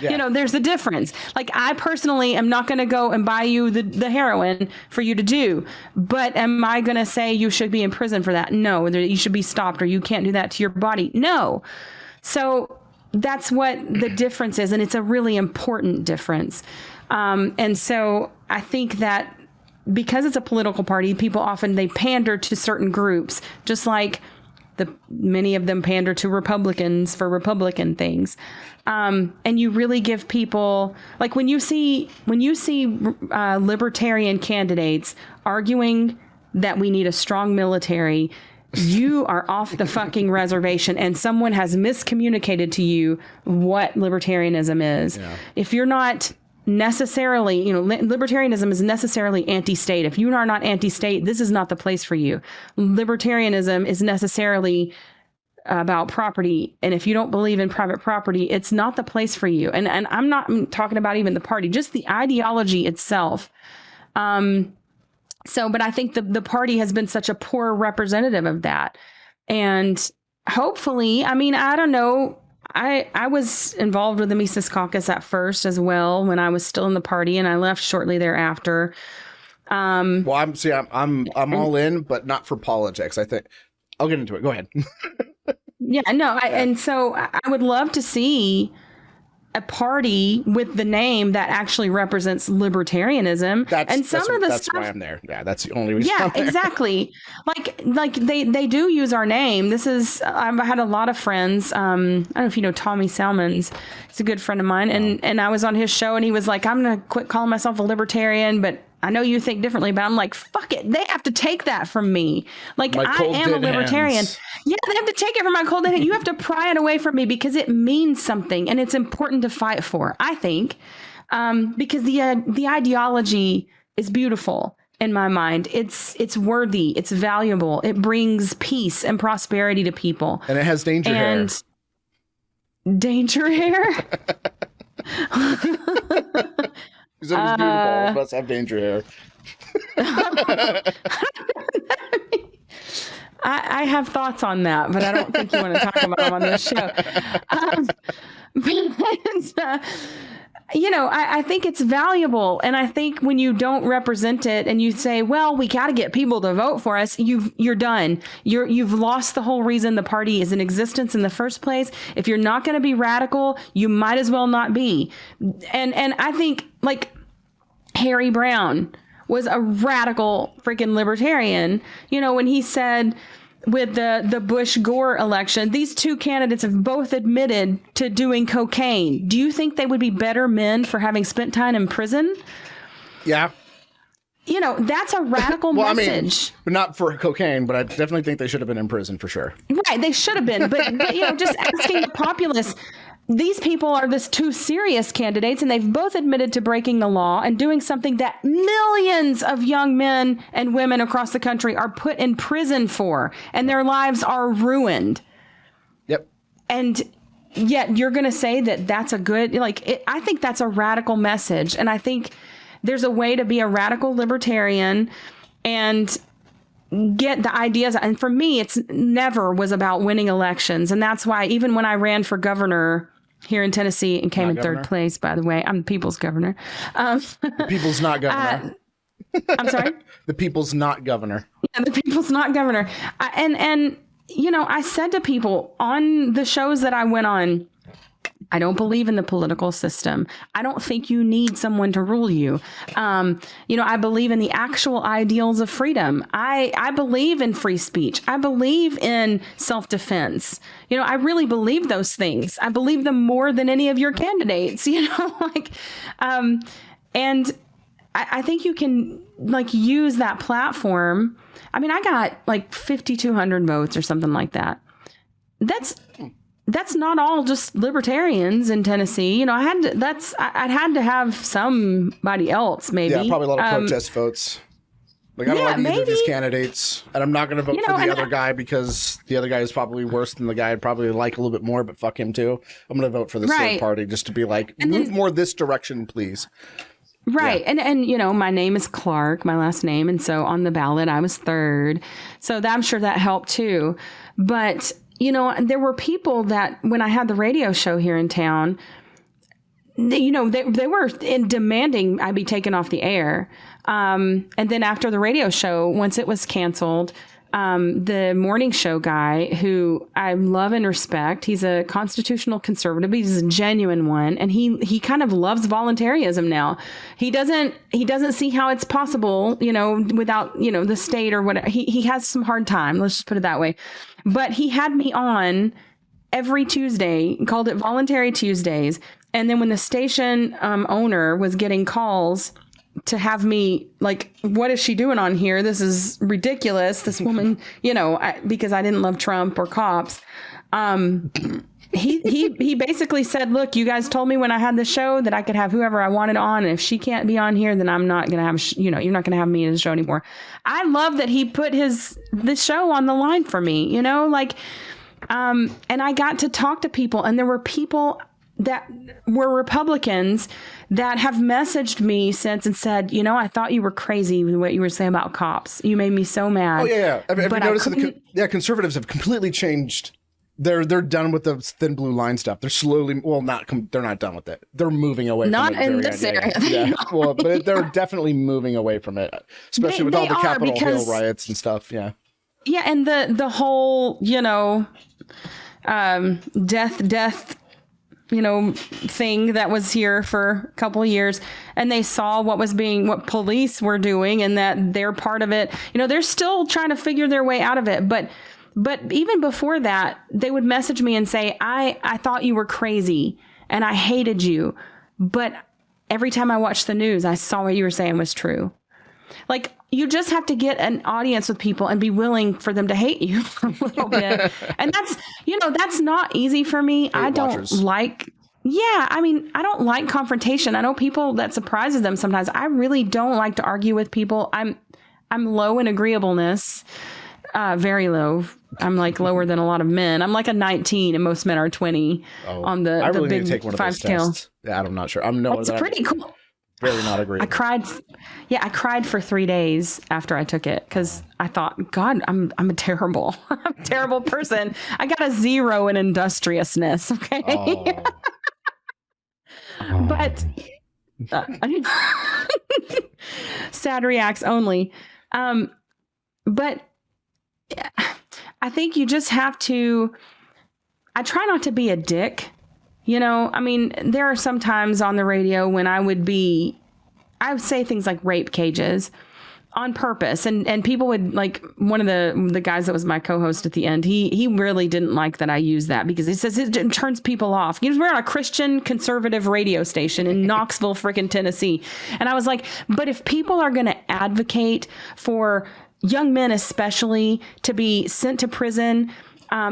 Yeah. There's a difference. Like, I personally am not going to go and buy you the heroin for you to do. But am I going to say you should be in prison for that? No. You should be stopped, or you can't do that to your body. No. So that's what the difference is. And it's a really important difference. And so I think that because it's a political party, people often, they pander to certain groups, just like many of them pander to Republicans for Republican things. And you really give people, like, when you see libertarian candidates arguing that we need a strong military, you are off the fucking reservation, and someone has miscommunicated to you what libertarianism is. Yeah. If you're not necessarily, libertarianism is necessarily anti-state. If you are not anti-state, this is not the place for you. Libertarianism is necessarily about property, and if you don't believe in private property, it's not the place for you. And I'm not talking about even the party, just the ideology itself. But I think the party has been such a poor representative of that. And hopefully, I mean, I don't know. I was involved with the Mises Caucus at first as well when I was still in the party, and I left shortly thereafter. Well, I'm all in, but not for politics. I think I'll get into it. Go ahead. Yeah, no. And so I would love to see a party with the name that actually represents libertarianism. That's why I'm there. Yeah, that's the only reason. Yeah, exactly. Like they do use our name. I've had a lot of friends. I don't know if you know Tommy Salmons. He's a good friend of mine, and I was on his show, and he was like, "I'm gonna quit calling myself a libertarian, but I know you think differently." But I'm like, fuck it. They have to take that from me. Like, I am a libertarian. Hands. Yeah, they have to take it from my cold hand. You have to pry it away from me because it means something, and it's important to fight for, I think, because the ideology is beautiful in my mind. It's worthy. It's valuable. It brings peace and prosperity to people. And it has danger hair. Danger hair? Because it was beautiful. All of us have danger hair. I have thoughts on that, but I don't think you want to talk about them on this show. I think it's valuable. And I think when you don't represent it and you say, well, we got to get people to vote for us, you're done. You've lost the whole reason the party is in existence in the first place. If you're not going to be radical, you might as well not be. And I think, like, Harry Brown was a radical freaking libertarian, when he said with the Bush-Gore election, these two candidates have both admitted to doing cocaine. Do you think they would be better men for having spent time in prison? Yeah. That's a radical message. I mean, not for cocaine, but I definitely think they should have been in prison for sure. Right, they should have been. But just asking the populace, these people are this two serious candidates, and they've both admitted to breaking the law and doing something that millions of young men and women across the country are put in prison for, and their lives are ruined. Yep. And yet you're going to say that that's a good, I think that's a radical message. And I think there's a way to be a radical libertarian and get the ideas. And for me, it's never was about winning elections. And that's why even when I ran for governor here in Tennessee and came in third place, by the way, I'm the people's governor. The people's not governor. I'm sorry? The people's not governor. Yeah, the people's not governor. I said to people on the shows that I went on, I don't believe in the political system. I don't think you need someone to rule you. I believe in the actual ideals of freedom. I believe in free speech. I believe in self-defense. I really believe those things. I believe them more than any of your candidates, and I think you can use that platform. I mean, I got 5,200 votes or something like that. That's not all just libertarians in Tennessee. I'd had to have somebody else, maybe. Yeah, probably a lot of protest votes. I don't like either of these candidates, and I'm not going to vote for the other guy because the other guy is probably worse than the guy I'd probably like a little bit more, but fuck him too. I'm going to vote for the third party just to be move more this direction, please. Right. Yeah. And my name is Clark, my last name. And so on the ballot, I was third. So I'm sure that helped too. But there were people that when I had the radio show here in town, they were demanding I be taken off the air. And then after the radio show, once it was canceled, the morning show guy who I love and respect, he's a constitutional conservative. He's a genuine one. And he kind of loves voluntarism now. He doesn't see how it's possible, without, the state or whatever. He has some hard time. Let's just put it that way. But he had me on every Tuesday, called it Voluntary Tuesdays. And then when the station owner was getting calls to have me what is she doing on here? This is ridiculous. This woman, because I didn't love Trump or cops. He basically said, look, you guys told me when I had the show that I could have whoever I wanted on. And if she can't be on here, then I'm not going to have, you're not going to have me in the show anymore. I love that he put this show on the line for me, And I got to talk to people, and there were people that were Republicans that have messaged me since and said, you know, I thought you were crazy with what you were saying about cops. You made me so mad. Oh yeah. Have you noticed that conservatives have completely changed? They're done with the thin blue line stuff. They're slowly, they're not done with it. They're moving away not from it. Not in this area. Yeah. Well, but they're definitely moving away from it, especially with all the Capitol Hill riots and stuff. Yeah. Yeah. And the whole, you know, death, you know, thing that was here for a couple of years, and they saw what police were doing, and that they're part of it. You know, they're still trying to figure their way out of it. But even before that, they would message me and say, I thought you were crazy and I hated you. But every time I watched the news, I saw what you were saying was true. Like, you just have to get an audience with people and be willing for them to hate you for a little bit. And that's not easy for me. I don't like confrontation. I know people, that surprises them sometimes. I really don't like to argue with people. I'm low in agreeableness, very low. I'm like lower than a lot of men. I'm like a 19 and most men are 20 on the I really big need to take one of 5 those scale. tests. Yeah, I'm not sure. I'm no. It's pretty cool. Very not agreeable. I cried for 3 days after I took it because I thought, God, I'm a terrible person. I got a 0 in industriousness. Okay. Oh. But sad reacts only. But I think you just have to, I try not to be a dick. You know, I mean, there are some times on the radio when I would say things like rape cages on purpose. And people would, like, one of the guys that was my co-host at the end, he really didn't like that I used that because he says it turns people off. We're on a Christian conservative radio station in Knoxville, freaking Tennessee. And I was like, but if people are going to advocate for young men, especially, to be sent to prison,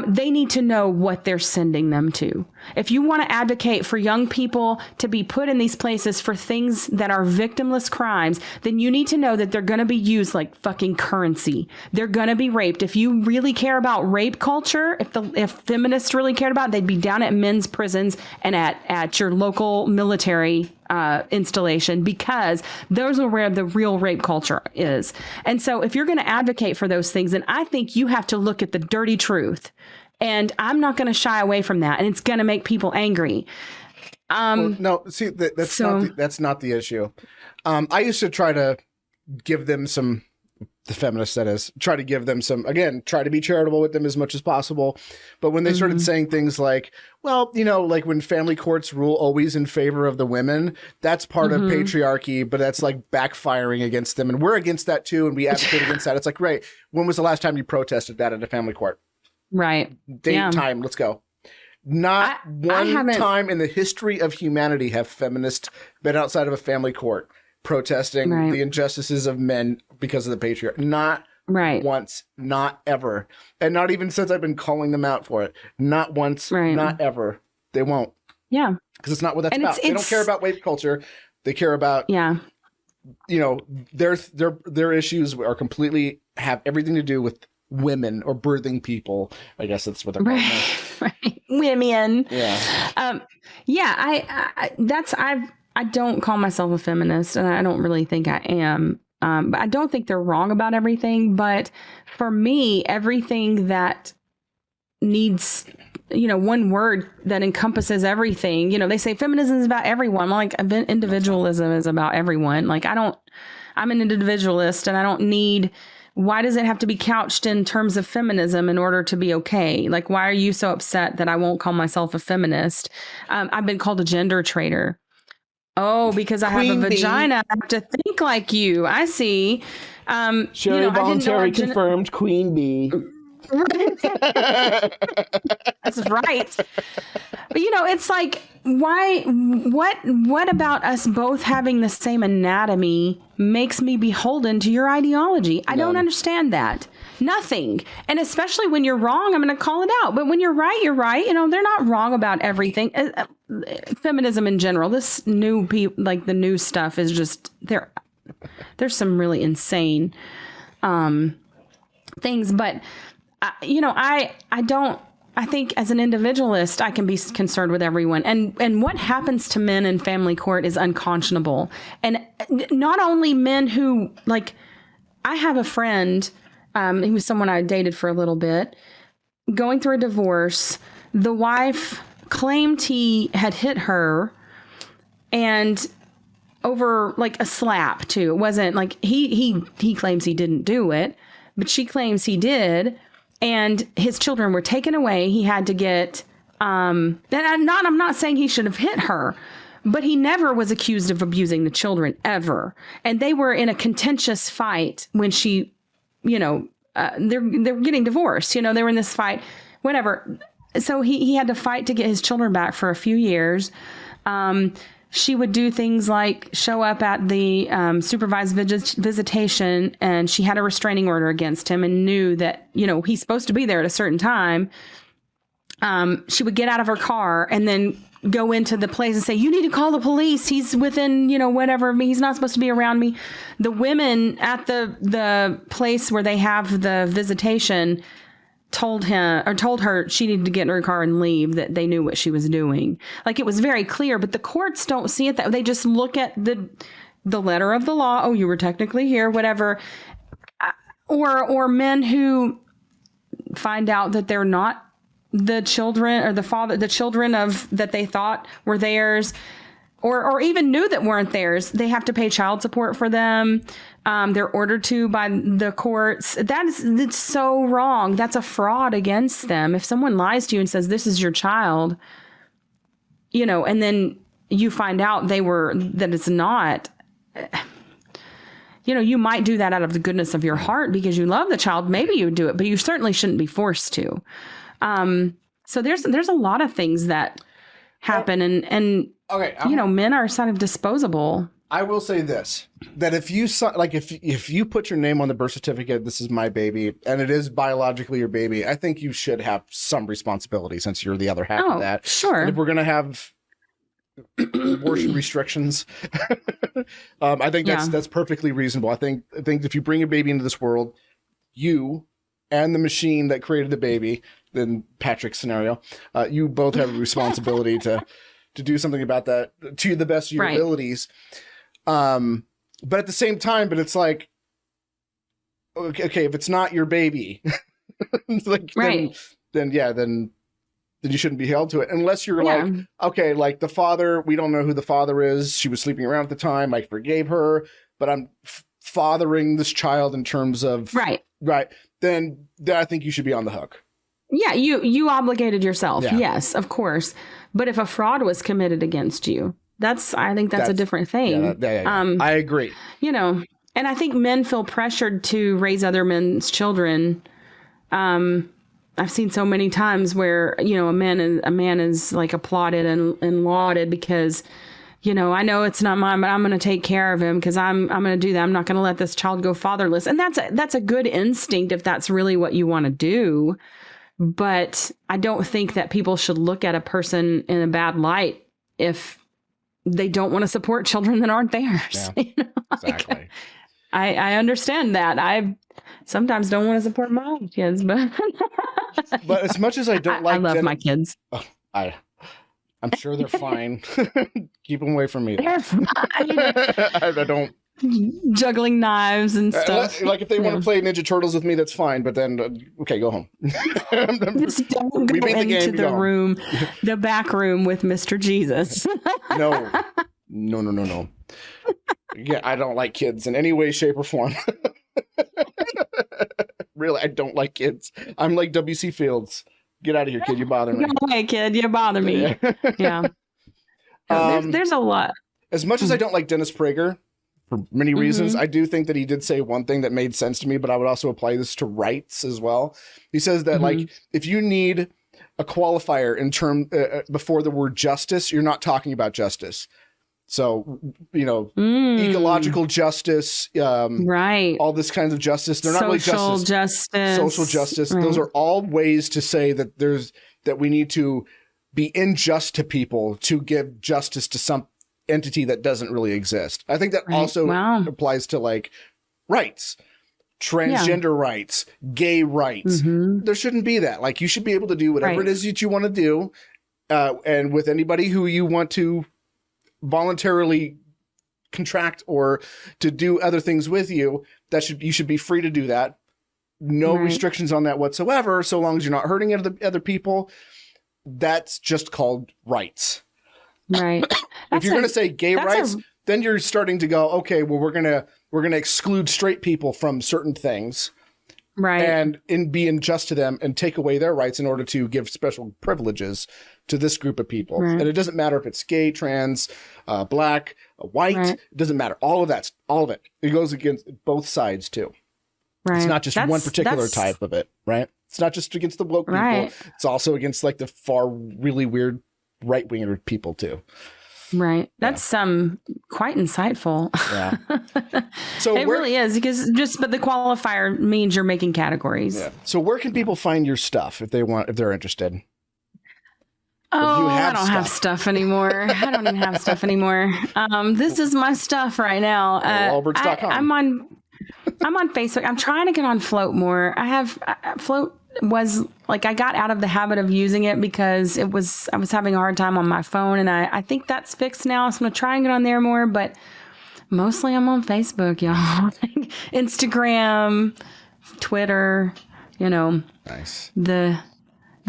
they need to know what they're sending them to. If you want to advocate for young people to be put in these places for things that are victimless crimes, then you need to know that they're going to be used like fucking currency. They're going to be raped. If you really care about rape culture, if feminists really cared about it, they'd be down at men's prisons and at your local military installation, because those are where the real rape culture is. And so if you're going to advocate for those things, then I think you have to look at the dirty truth. And I'm not going to shy away from that. And it's going to make people angry. No, see, that's not the issue. I used to try to give them some, the feminists that is, try to give them some, again, try to be charitable with them as much as possible. But when they started saying things like, well, you know, like when family courts rule always in favor of the women, that's part of patriarchy, but that's like backfiring against them. And we're against that too. And we advocate against that. It's like, right, when was the last time you protested that at a family court? Right. Date, time, let's go. Not one time in the history of humanity have feminists been outside of a family court protesting the injustices of men because of the patriarchy. Not once, not ever. And not even since I've been calling them out for it. Not once, not ever. They won't. Yeah. Because it's not what that's about. They don't care about rape culture. They care about, you know, their issues are completely, have everything to do with women or birthing people. I guess that's what they're called. Right. Women. Yeah. I don't call myself a feminist, and I don't really think I am. But I don't think they're wrong about everything. But for me, everything that needs, you know, one word that encompasses everything, you know, they say feminism is about everyone. Like, individualism is about everyone. Like, I'm an individualist, and I don't need, why does it have to be couched in terms of feminism in order to be okay? Like, why are you so upset that I won't call myself a feminist? I've been called a gender traitor. Oh, because I have a vagina, I have to think like you. I see. Sherry Voluntary confirmed Queen Bee. That's right. But, you know, it's like, what about us both having the same anatomy makes me beholden to your ideology? I don't understand that. Nothing. And especially when you're wrong, I'm going to call it out. But when you're right, you're right. You know, they're not wrong about everything. Feminism in general, this like the new stuff is just, there's some really insane things. But, you know, I I think as an individualist, I can be concerned with everyone. And what happens to men in family court is unconscionable. And not only men who, like, I have a friend, he was someone I dated for a little bit, going through a divorce. The wife claimed he had hit her, and over like a slap too. It wasn't like he claims he didn't do it, but she claims he did. And his children were taken away. He had to get, I'm not saying he should have hit her, but he never was accused of abusing the children ever. And they were in a contentious fight when she, they're getting divorced. They were in this fight, whatever. So he had to fight to get his children back for a few years. She would do things like show up at the supervised visitation, and she had a restraining order against him and knew that, he's supposed to be there at a certain time. She would get out of her car and then go into the place and say, you need to call the police. He's within, whatever. He's not supposed to be around me. The women at the place where they have the visitation told her she needed to get in her car and leave, that they knew what she was doing. Like, it was very clear, but the courts don't see it that they just look at the letter of the law. Oh, you were technically here, whatever. Or men who find out that they're not the children or the children of that they thought were theirs, or even knew that weren't theirs. They have to pay child support for them. They're ordered to by the courts. It's so wrong. That's a fraud against them. If someone lies to you and says, this is your child, and then you find out that it's not, you might do that out of the goodness of your heart because you love the child. Maybe you would do it, but you certainly shouldn't be forced to. So there's a lot of things that happen, and okay, men are sort of disposable. I will say this, that if you put your name on the birth certificate, this is my baby, and it is biologically your baby, I think you should have some responsibility since you're the other half of that. Sure. And if we're going to have abortion restrictions, I think that's perfectly reasonable. I think if you bring a baby into this world, you and the machine that created the baby, then Patrick's scenario, you both have a responsibility to do something about that to the best of your abilities. But at the same time, it's like, okay, if it's not your baby, like, then you shouldn't be held to it unless you're like, okay, like the father, we don't know who the father is. She was sleeping around at the time. I forgave her, but I'm fathering this child in terms of right. Then I think you should be on the hook. Yeah, you obligated yourself. Yeah. Yes, of course. But if a fraud was committed against you, I think that's a different thing. Yeah. I agree. And I think men feel pressured to raise other men's children. I've seen so many times where, a man is like applauded and lauded because, I know it's not mine, but I'm going to take care of him because I'm going to do that. I'm not going to let this child go fatherless. And that's a good instinct if that's really what you want to do. But I don't think that people should look at a person in a bad light if they don't want to support children that aren't theirs. Yeah, exactly. I understand that. I sometimes don't want to support my own kids, but as much as I don't I love my kids. Oh, I'm sure they're fine. Keep them away from me. They're fine. I don't. Juggling knives and stuff. Like if they want to play Ninja Turtles with me, that's fine. But then, okay, go home. Just don't go into the room, the back room with Mr. Jesus. No. Yeah, I don't like kids in any way, shape, or form. Really, I don't like kids. I'm like W.C. Fields. Get out of here, kid. You bother me. Go away, kid. You bother me. Yeah. There's a lot. As much as I don't like Dennis Prager, for many reasons, I do think that he did say one thing that made sense to me, but I would also apply this to rights as well. He says that like if you need a qualifier in term before the word justice, you're not talking about justice. So, ecological justice, all this kinds of justice. They're not really justice. Social justice. Right. Those are all ways to say that that we need to be unjust to people to give justice to some entity that doesn't really exist. I think that also applies to like rights. transgender rights, gay rights. There shouldn't be that. Like, you should be able to do whatever it is that you want to do. And with anybody who you want to voluntarily contract or to do other things with you, you should be free to do that. No restrictions on that whatsoever, so long as you're not hurting other people. That's just called rights. Right. If you're going to say gay rights, then you're starting to go, okay, well, we're going to exclude straight people from certain things. Right. And be unjust to them and take away their rights in order to give special privileges to this group of people. Right. And it doesn't matter if it's gay, trans, black, white. It doesn't matter. All of it. It goes against both sides too. Right. It's not just one particular type of it, right? It's not just against the woke people. It's also against like the far really weird right-winger people too. Right. That's quite insightful. Yeah. So it really is, because but the qualifier means you're making categories. Yeah. So where can people find your stuff if they're interested? Oh, I don't have stuff anymore. I don't even have stuff anymore. This is my stuff right now. Lolberts.com. I'm on Facebook. I'm trying to get on Float more. Float was like, I got out of the habit of using it because I was having a hard time on my phone, and I think that's fixed now. So I'm gonna try and get on there more, but mostly I'm on Facebook, y'all. Instagram, Twitter, nice. The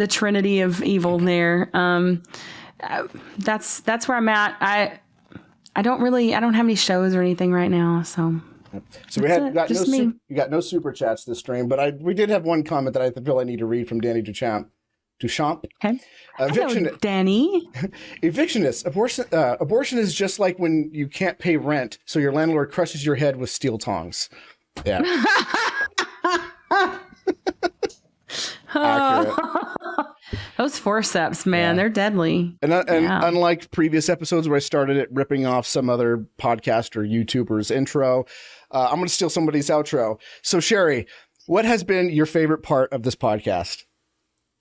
trinity of evil there. That's where I'm at. I don't have any shows or anything right now, so. So we got no super chats this stream, but we did have one comment that I feel I need to read from Danny Duchamp. Okay. Eviction, hello, Danny. Evictionist. Abortion is just like when you can't pay rent, so your landlord crushes your head with steel tongs. Yeah. Accurate. Those forceps, man, they're deadly. And unlike previous episodes where I started it ripping off some other podcast or YouTuber's intro, I'm going to steal somebody's outro. So, Sherry, what has been your favorite part of this podcast?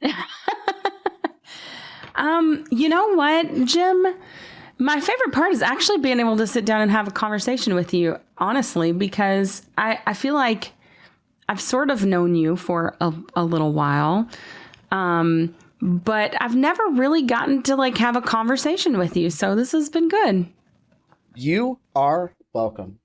You know what, Jim? My favorite part is actually being able to sit down and have a conversation with you, honestly, because I feel like I've sort of known you for a little while, but I've never really gotten to have a conversation with you. So this has been good. You are welcome.